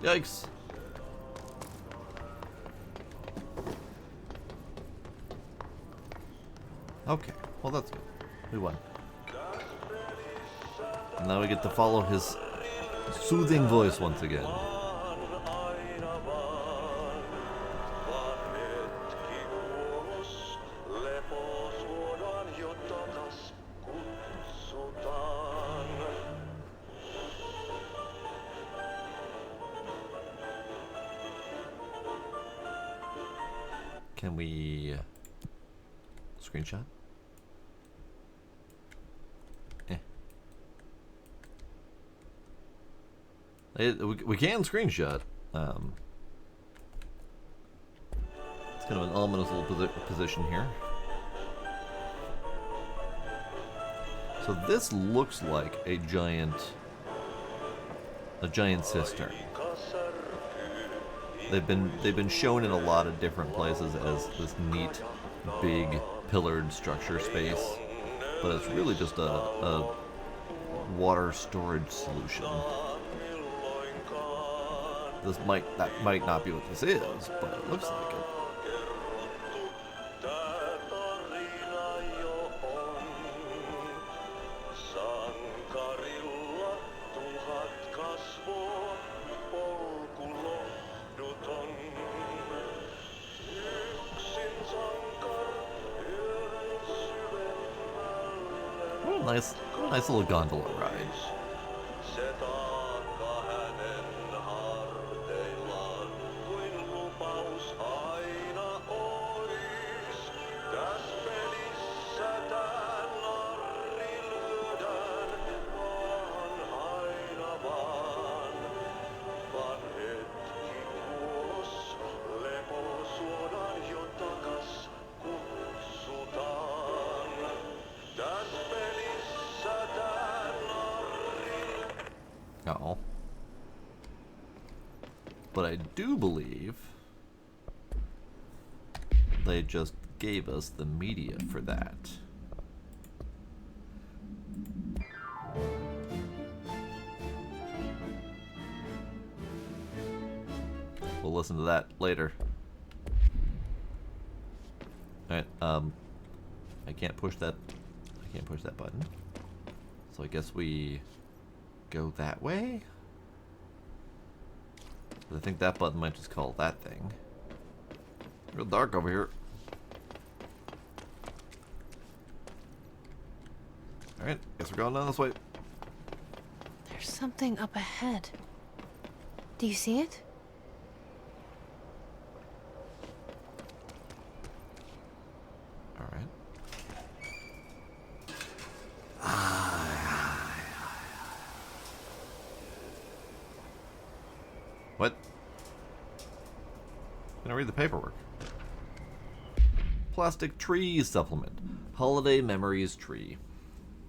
Yikes. Okay, well that's good. We won. And now we get to follow his soothing voice once again. Can we screenshot? We can screenshot. It's kind of an ominous little position here. So this looks like a giant sister. They've been shown in a lot of different places as this neat, big, pillared structure space, but it's really just a water storage solution. That might not be what this is, but it looks like it. Nice little gondola ride. Uh-oh. But I do believe they just gave us the media for that. We'll listen to that later. Alright, I can't push that button. So I guess we go that way? I think that button might just call that thing. Real dark over here. Alright, guess we're going down this way. There's something up ahead. Do you see it? Alright. What? Gonna read the paperwork. Plastic Tree Supplement. Holiday Memories Tree.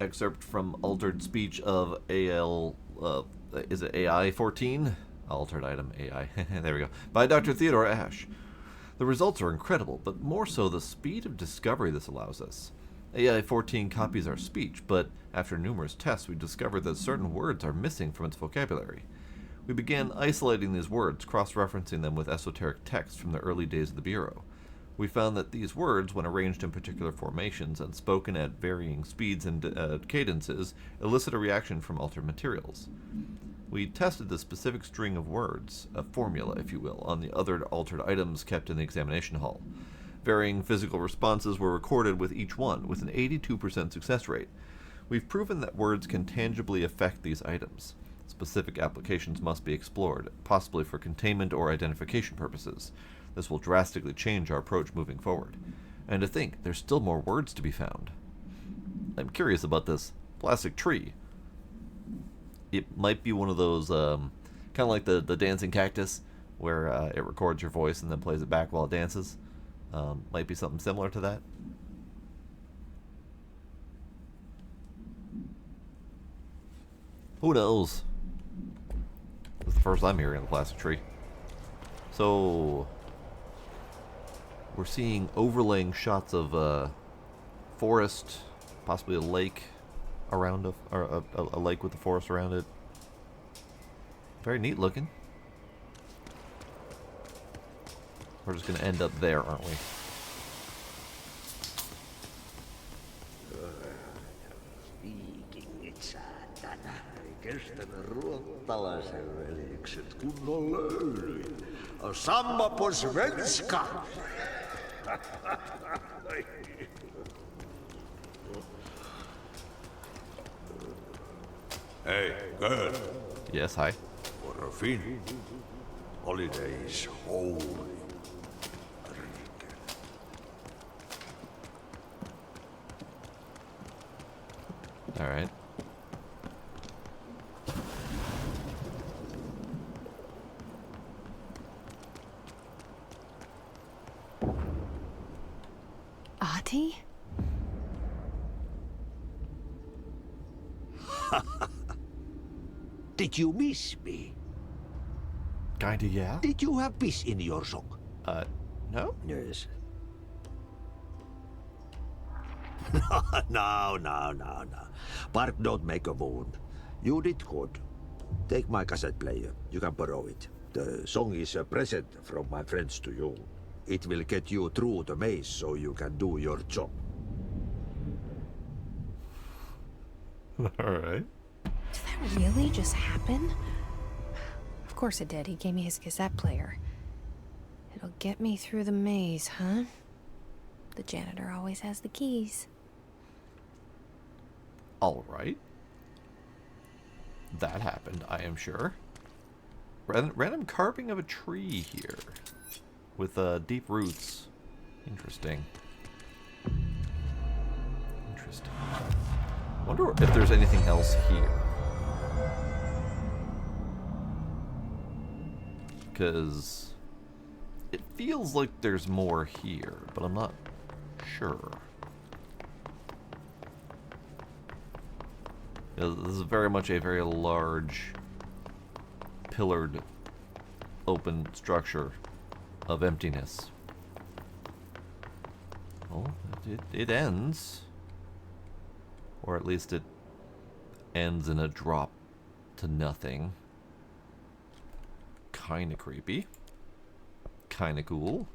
Excerpt from Altered Speech of is it AI 14? Altered Item AI. There we go. By Dr. Theodore Ashe. The results are incredible, but more so the speed of discovery this allows us. AI 14 copies our speech, but after numerous tests we discovered that certain words are missing from its vocabulary. We began isolating these words, cross-referencing them with esoteric texts from the early days of the Bureau. We found that these words, when arranged in particular formations and spoken at varying speeds and cadences, elicit a reaction from altered materials. We tested the specific string of words, a formula, if you will, on the other altered items kept in the examination hall. Varying physical responses were recorded with each one, with an 82% success rate. We've proven that words can tangibly affect these items. Specific applications must be explored, possibly for containment or identification purposes. This will drastically change our approach moving forward. And to think, there's still more words to be found. I'm curious about this plastic tree. It might be one of those, kind of like the dancing cactus, where it records your voice and then plays it back while it dances. Might be something similar to that. Who knows? This is the first I'm hearing of the plastic tree. So we're seeing overlaying shots of forest, possibly a lake around a lake with the forest around it. Very neat looking. We're just gonna end up there, aren't we? Viikingit saatana. Ei kestänyt ruottalaisen veljekset kunnon löylyin. Samma på svenska! Hey, girl. Yes, hi. For a Finn, holiday is holy. All right. Ahti? Did you miss me? Kinda, yeah. Did you have peace in your song? No? Yes. No. Bark don't make a wound. You did good. Take my cassette player. You can borrow it. The song is a present from my friends to you. It will get you through the maze so you can do your job. Alright. Did that really just happen? Of course it did. He gave me his cassette player. It'll get me through the maze, huh? The janitor always has the keys. Alright. That happened, I am sure. Random carving of a tree here. With deep roots. Interesting. Interesting. Wonder if there's anything else here. Because it feels like there's more here, but I'm not sure. This is very much a very large, pillared, open structure of emptiness. Well, it ends. Or at least it ends in a drop to nothing. Kinda creepy. Kinda cool.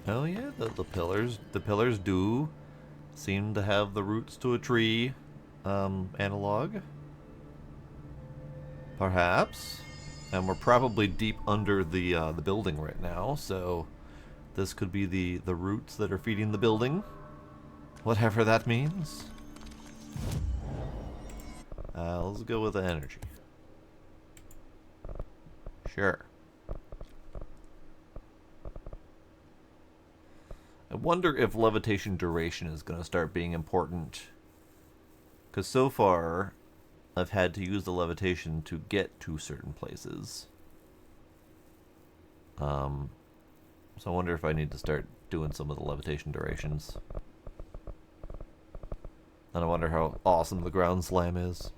Oh yeah, the pillars do seem to have the roots to a tree analog. Perhaps. And we're probably deep under the building right now, so this could be the roots that are feeding the building. Whatever that means. Let's go with the energy. Sure. I wonder if levitation duration is going to start being important. Because so far, I've had to use the levitation to get to certain places. So I wonder if I need to start doing some of the levitation durations. And I wonder how awesome the ground slam is.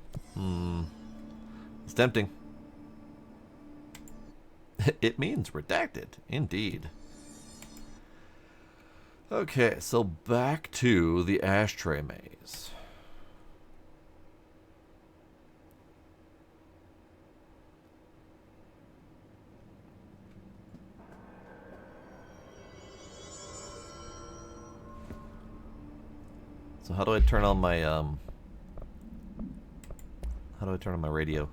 It's tempting. It means redacted, indeed. Okay, so back to the ashtray maze. So how do I turn on my radio?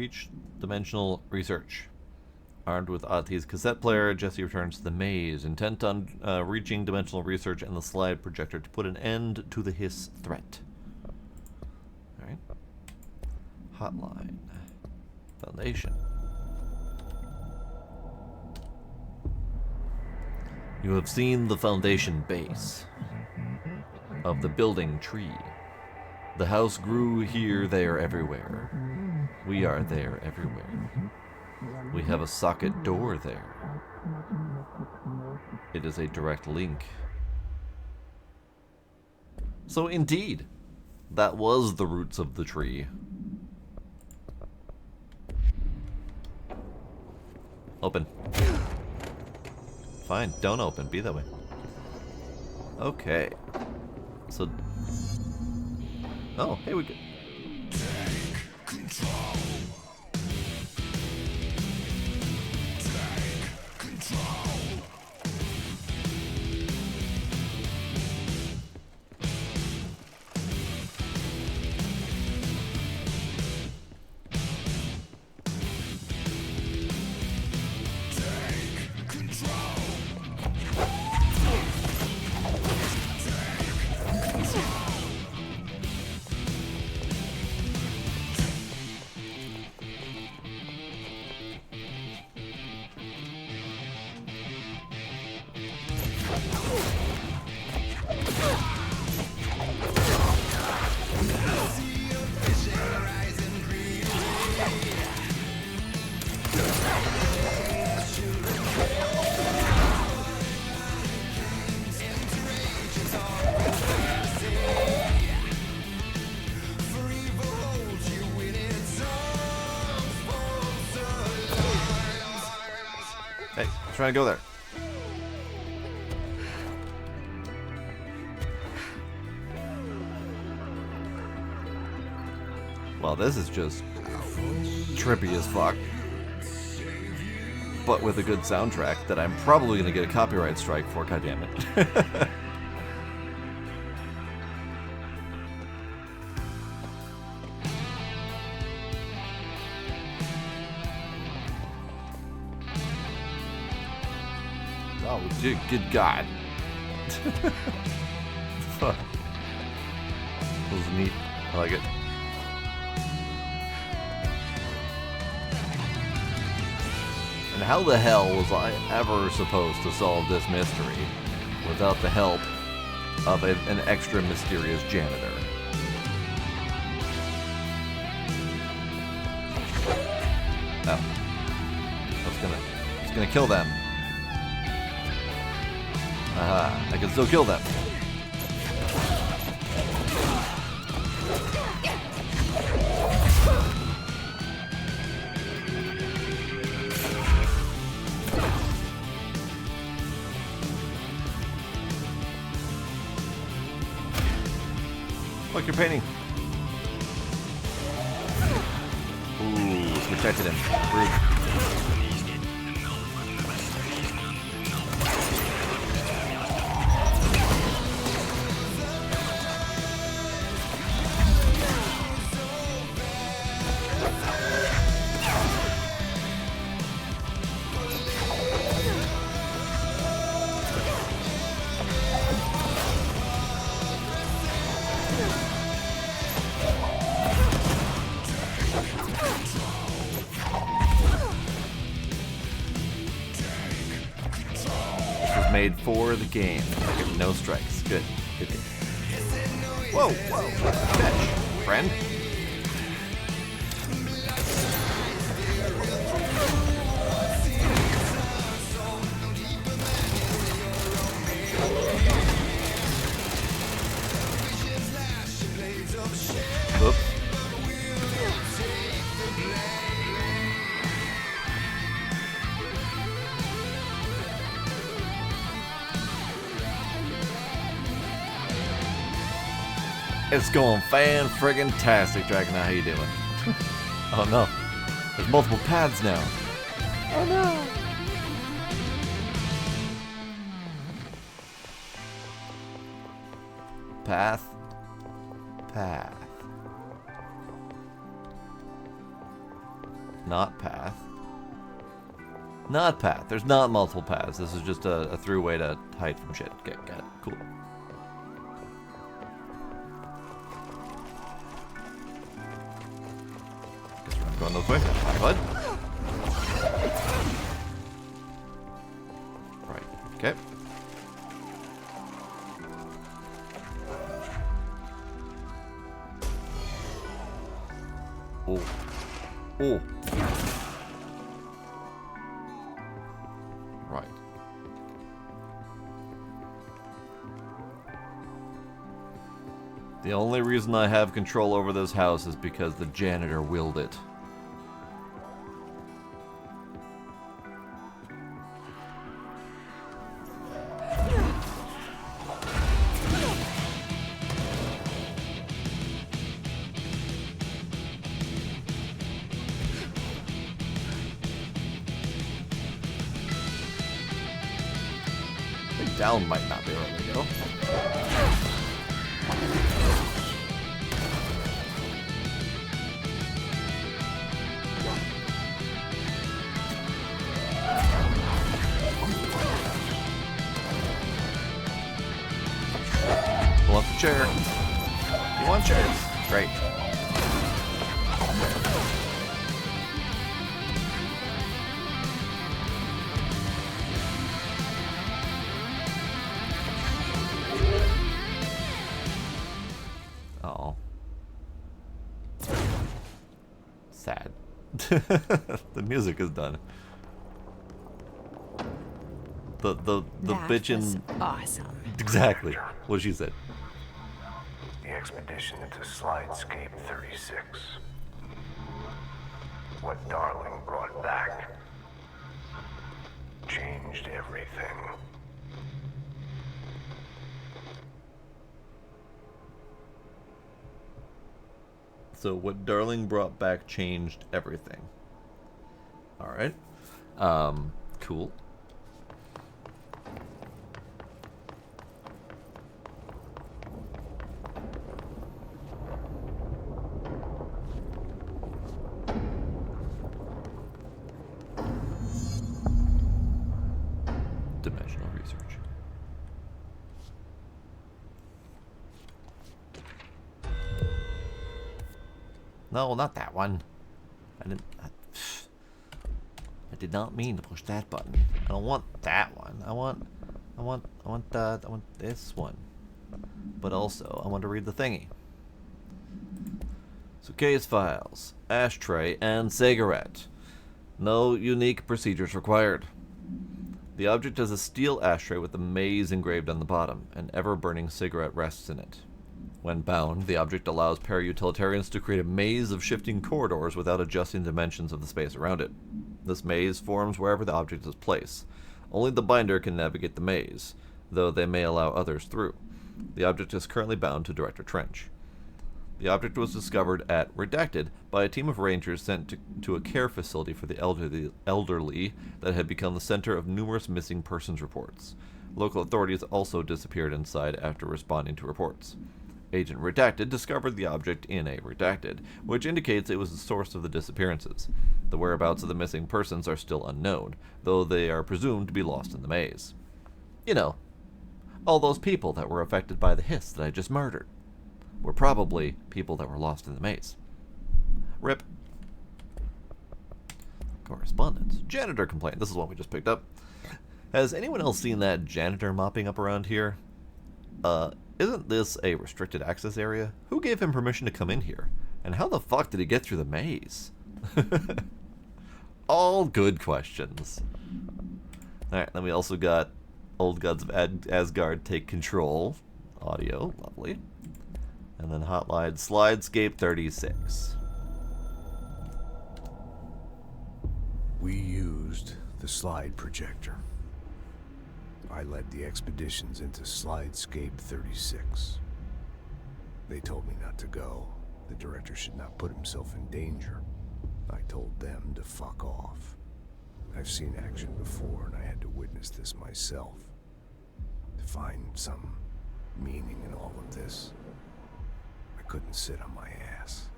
reach dimensional research. Armed with Ati's cassette player, Jesse returns to the maze, intent on reaching dimensional research and the slide projector to put an end to the hiss threat. Alright. Hotline. Foundation. You have seen the foundation base of the building tree. The house grew here, there, everywhere. We are there everywhere. We have a socket door there. It is a direct link. So indeed, that was the roots of the tree. Open. Fine, don't open. Be that way. Okay. So... Oh, hey, we go. Take control. Take control. Hey, trying to go there. Well, this is just trippy as fuck. But with a good soundtrack that I'm probably going to get a copyright strike for, goddammit. Oh, good God. Fuck. That was neat. I like it. And how the hell was I ever supposed to solve this mystery without the help of an extra mysterious janitor? Oh. I was gonna kill them. Aha, I can still kill them. Look, you're painting. Ooh, protected him. Rude. Made for the game. No strikes. Good. Good. Whoa, whoa. Fetch, friend. Oops. It's going fan-friggin-tastic, Dragon. How you doing? Oh no. There's multiple paths now. Oh no. Path. Path. Not path. Not path. There's not multiple paths. This is just a through way to hide from shit. Okay, got it. Cool. Guess we're not going those way. Bye, bud. Right. Okay. Oh. Oh. Right. The only reason I have control over this house is because the janitor willed it. Down might not be where we go. Pull up the chair. You want chairs? Great. Sad. The music is done. The that bitchin'. was awesome. Exactly what she said. The expedition into Slidescape 36. What Darling brought back changed everything. So what Darling brought back changed everything. Alright. Cool. Dimensional research. No, not that one. I did not mean to push that button. I don't want that one. I want this one. But also, I want to read the thingy. So case files, ashtray, and cigarette. No unique procedures required. The object is a steel ashtray with a maze engraved on the bottom. An ever-burning cigarette rests in it. When bound, the object allows para-utilitarians to create a maze of shifting corridors without adjusting dimensions of the space around it. This maze forms wherever the object is placed. Only the binder can navigate the maze, though they may allow others through. The object is currently bound to Director Trench. The object was discovered at Redacted by a team of rangers sent to a care facility for the elderly that had become the center of numerous missing persons reports. Local authorities also disappeared inside after responding to reports. Agent Redacted discovered the object in a Redacted, which indicates it was the source of the disappearances. The whereabouts of the missing persons are still unknown, though they are presumed to be lost in the maze. You know, all those people that were affected by the hiss that I just murdered were probably people that were lost in the maze. RIP. Correspondence. Janitor complaint. This is one we just picked up. Has anyone else seen that janitor mopping up around here? Isn't this a restricted access area? Who gave him permission to come in here? And how the fuck did he get through the maze? All good questions. Alright, then we also got Old Gods of Asgard Take Control. Audio, lovely. And then Hotline Slidescape 36. We used the slide projector. I led the expeditions into Slidescape 36. They told me not to go. The director should not put himself in danger. I told them to fuck off. I've seen action before, and I had to witness this myself. To find some meaning in all of this, I couldn't sit on my ass,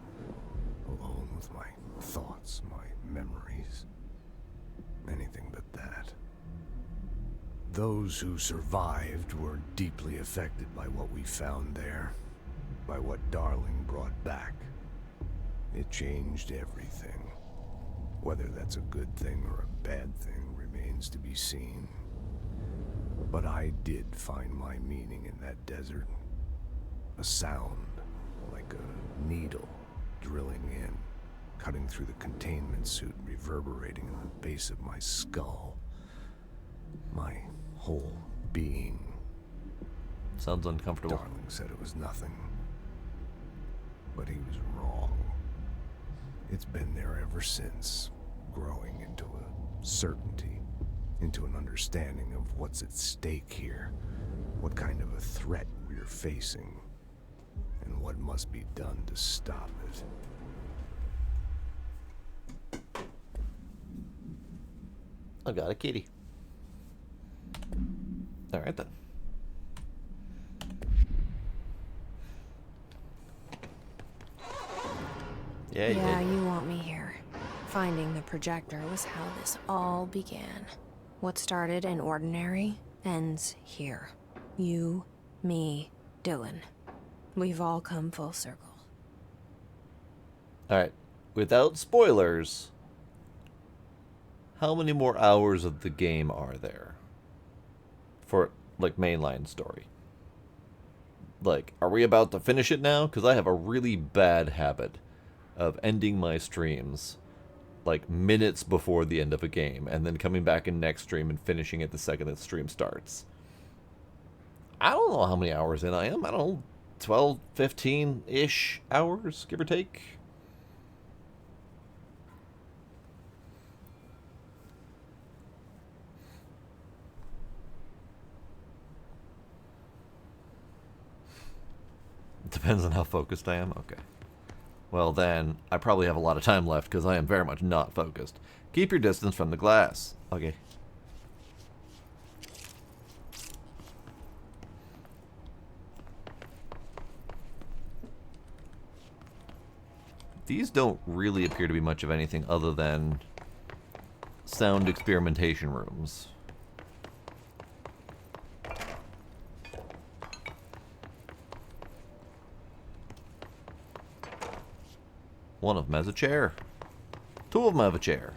alone with my thoughts, my memories. Anything but that. Those who survived were deeply affected by what we found there, by what Darling brought back. It changed everything. Whether that's a good thing or a bad thing remains to be seen. But I did find my meaning in that desert. A sound, like a needle drilling in, cutting through the containment suit, reverberating in the base of my skull. My whole being. Sounds uncomfortable. Darling said it was nothing. But he was wrong. It's been there ever since, growing into a certainty, into an understanding of what's at stake here, what kind of a threat we're facing, and what must be done to stop it. I got a kitty. Alright then. Yeah, you want me here. Finding the projector was how this all began. What started in ordinary ends here. You, me, Dylan. We've all come full circle. Alright. Without spoilers, how many more hours of the game are there? For, like, mainline story. Like, are we about to finish it now? Because I have a really bad habit of ending my streams like minutes before the end of a game and then coming back in next stream and finishing it the second the stream starts. I don't know how many hours in I am. I don't know, 12, 15-ish hours, give or take. Depends on how focused I am. Okay. Well, then, I probably have a lot of time left because I am very much not focused. Keep your distance from the glass. Okay. These don't really appear to be much of anything other than sound experimentation rooms. One of them has a chair. Two of them have a chair.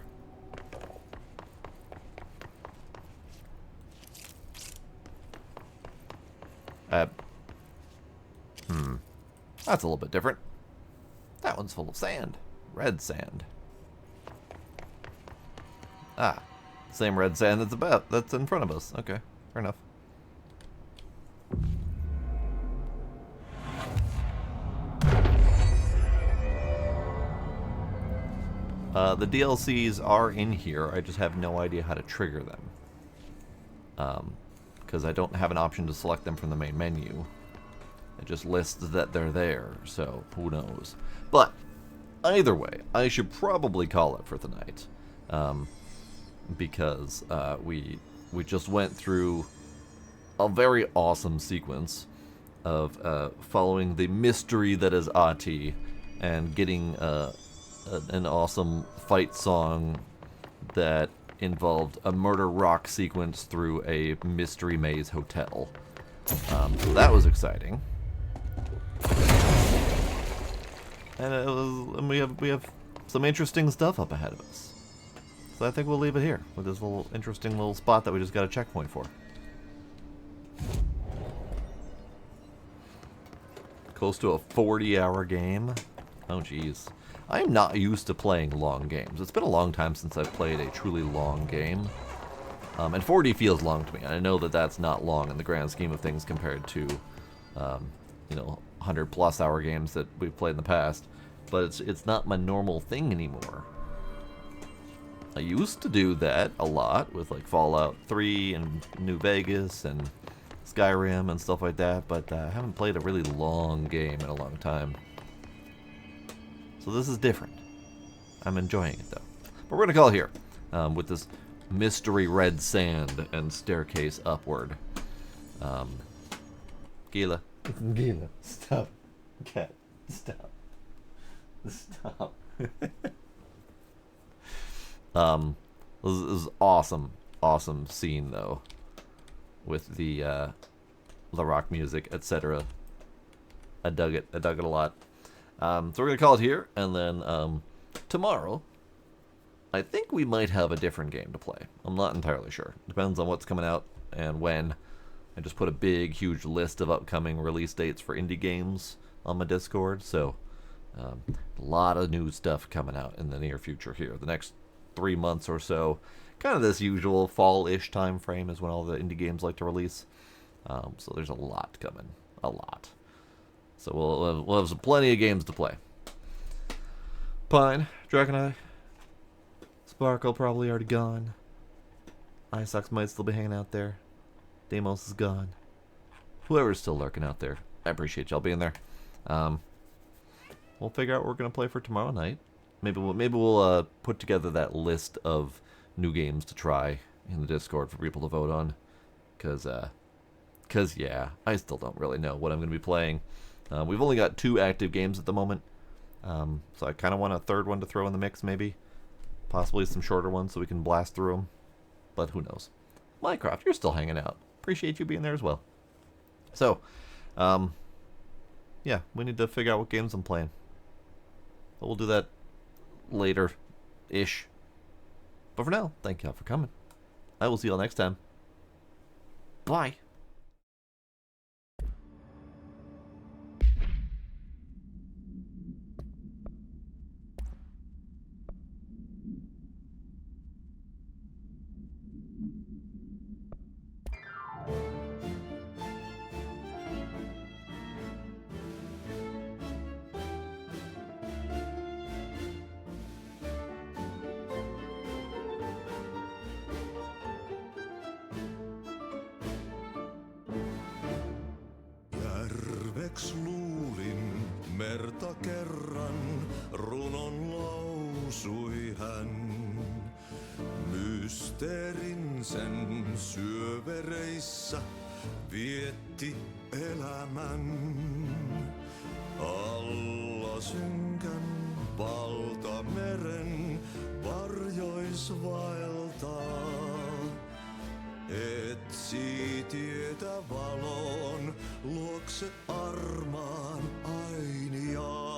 That's a little bit different. That one's full of sand. Red sand. Ah. Same red sand that's in front of us. Okay, fair enough. The DLCs are in here, I just have no idea how to trigger them. Because I don't have an option to select them from the main menu. It just lists that they're there, so who knows. But, either way, I should probably call it for the night. Because we just went through a very awesome sequence of following the mystery that is Ahti and getting an awesome fight song that involved a murder rock sequence through a mystery maze hotel. So that was exciting. And we have some interesting stuff up ahead of us. So I think we'll leave it here with this little interesting little spot that we just got a checkpoint for. Close to a 40-hour game. Oh geez. I am not used to playing long games. It's been a long time since I've played a truly long game. And 40 feels long to me. And I know that that's not long in the grand scheme of things compared to, you know, 100+ hour games that we've played in the past. But it's not my normal thing anymore. I used to do that a lot with like Fallout 3 and New Vegas and Skyrim and stuff like that. But I haven't played a really long game in a long time. So this is different. I'm enjoying it though. But we're gonna call it here with this mystery red sand and staircase upward. Gila. Gila, stop. Cat, stop. Stop. This is awesome scene though, with the rock music, etc. I dug it a lot. So we're gonna call it here, and then tomorrow, I think we might have a different game to play. I'm not entirely sure. Depends on what's coming out and when. I just put a big, huge list of upcoming release dates for indie games on my Discord, so a lot of new stuff coming out in the near future here. The next 3 months or so, kind of this usual fall-ish time frame is when all the indie games like to release. So there's a lot coming, a lot. So we'll have some plenty of games to play. Pine, Dragoneye, Sparkle probably already gone. Isox might still be hanging out there. Deimos is gone. Whoever's still lurking out there, I appreciate y'all being there. We'll figure out what we're gonna play for tomorrow night. Maybe we'll put together that list of new games to try in the Discord for people to vote on. Cause yeah, I still don't really know what I'm gonna be playing. We've only got 2 active games at the moment, so I kind of want a third one to throw in the mix, maybe. Possibly some shorter ones so we can blast through them. But who knows? Minecraft, you're still hanging out. Appreciate you being there as well. So, yeah, we need to figure out what games I'm playing. But we'll do that later-ish. But for now, thank y'all for coming. I will see y'all next time. Bye. Järveks luulin merta kerran, runon lausui hän. Mysteerin sen syövereissä vietti elämän. Alla synkän valtameren varjois vaeltaa. Etsi tietä valon luokse armaan ainiaan.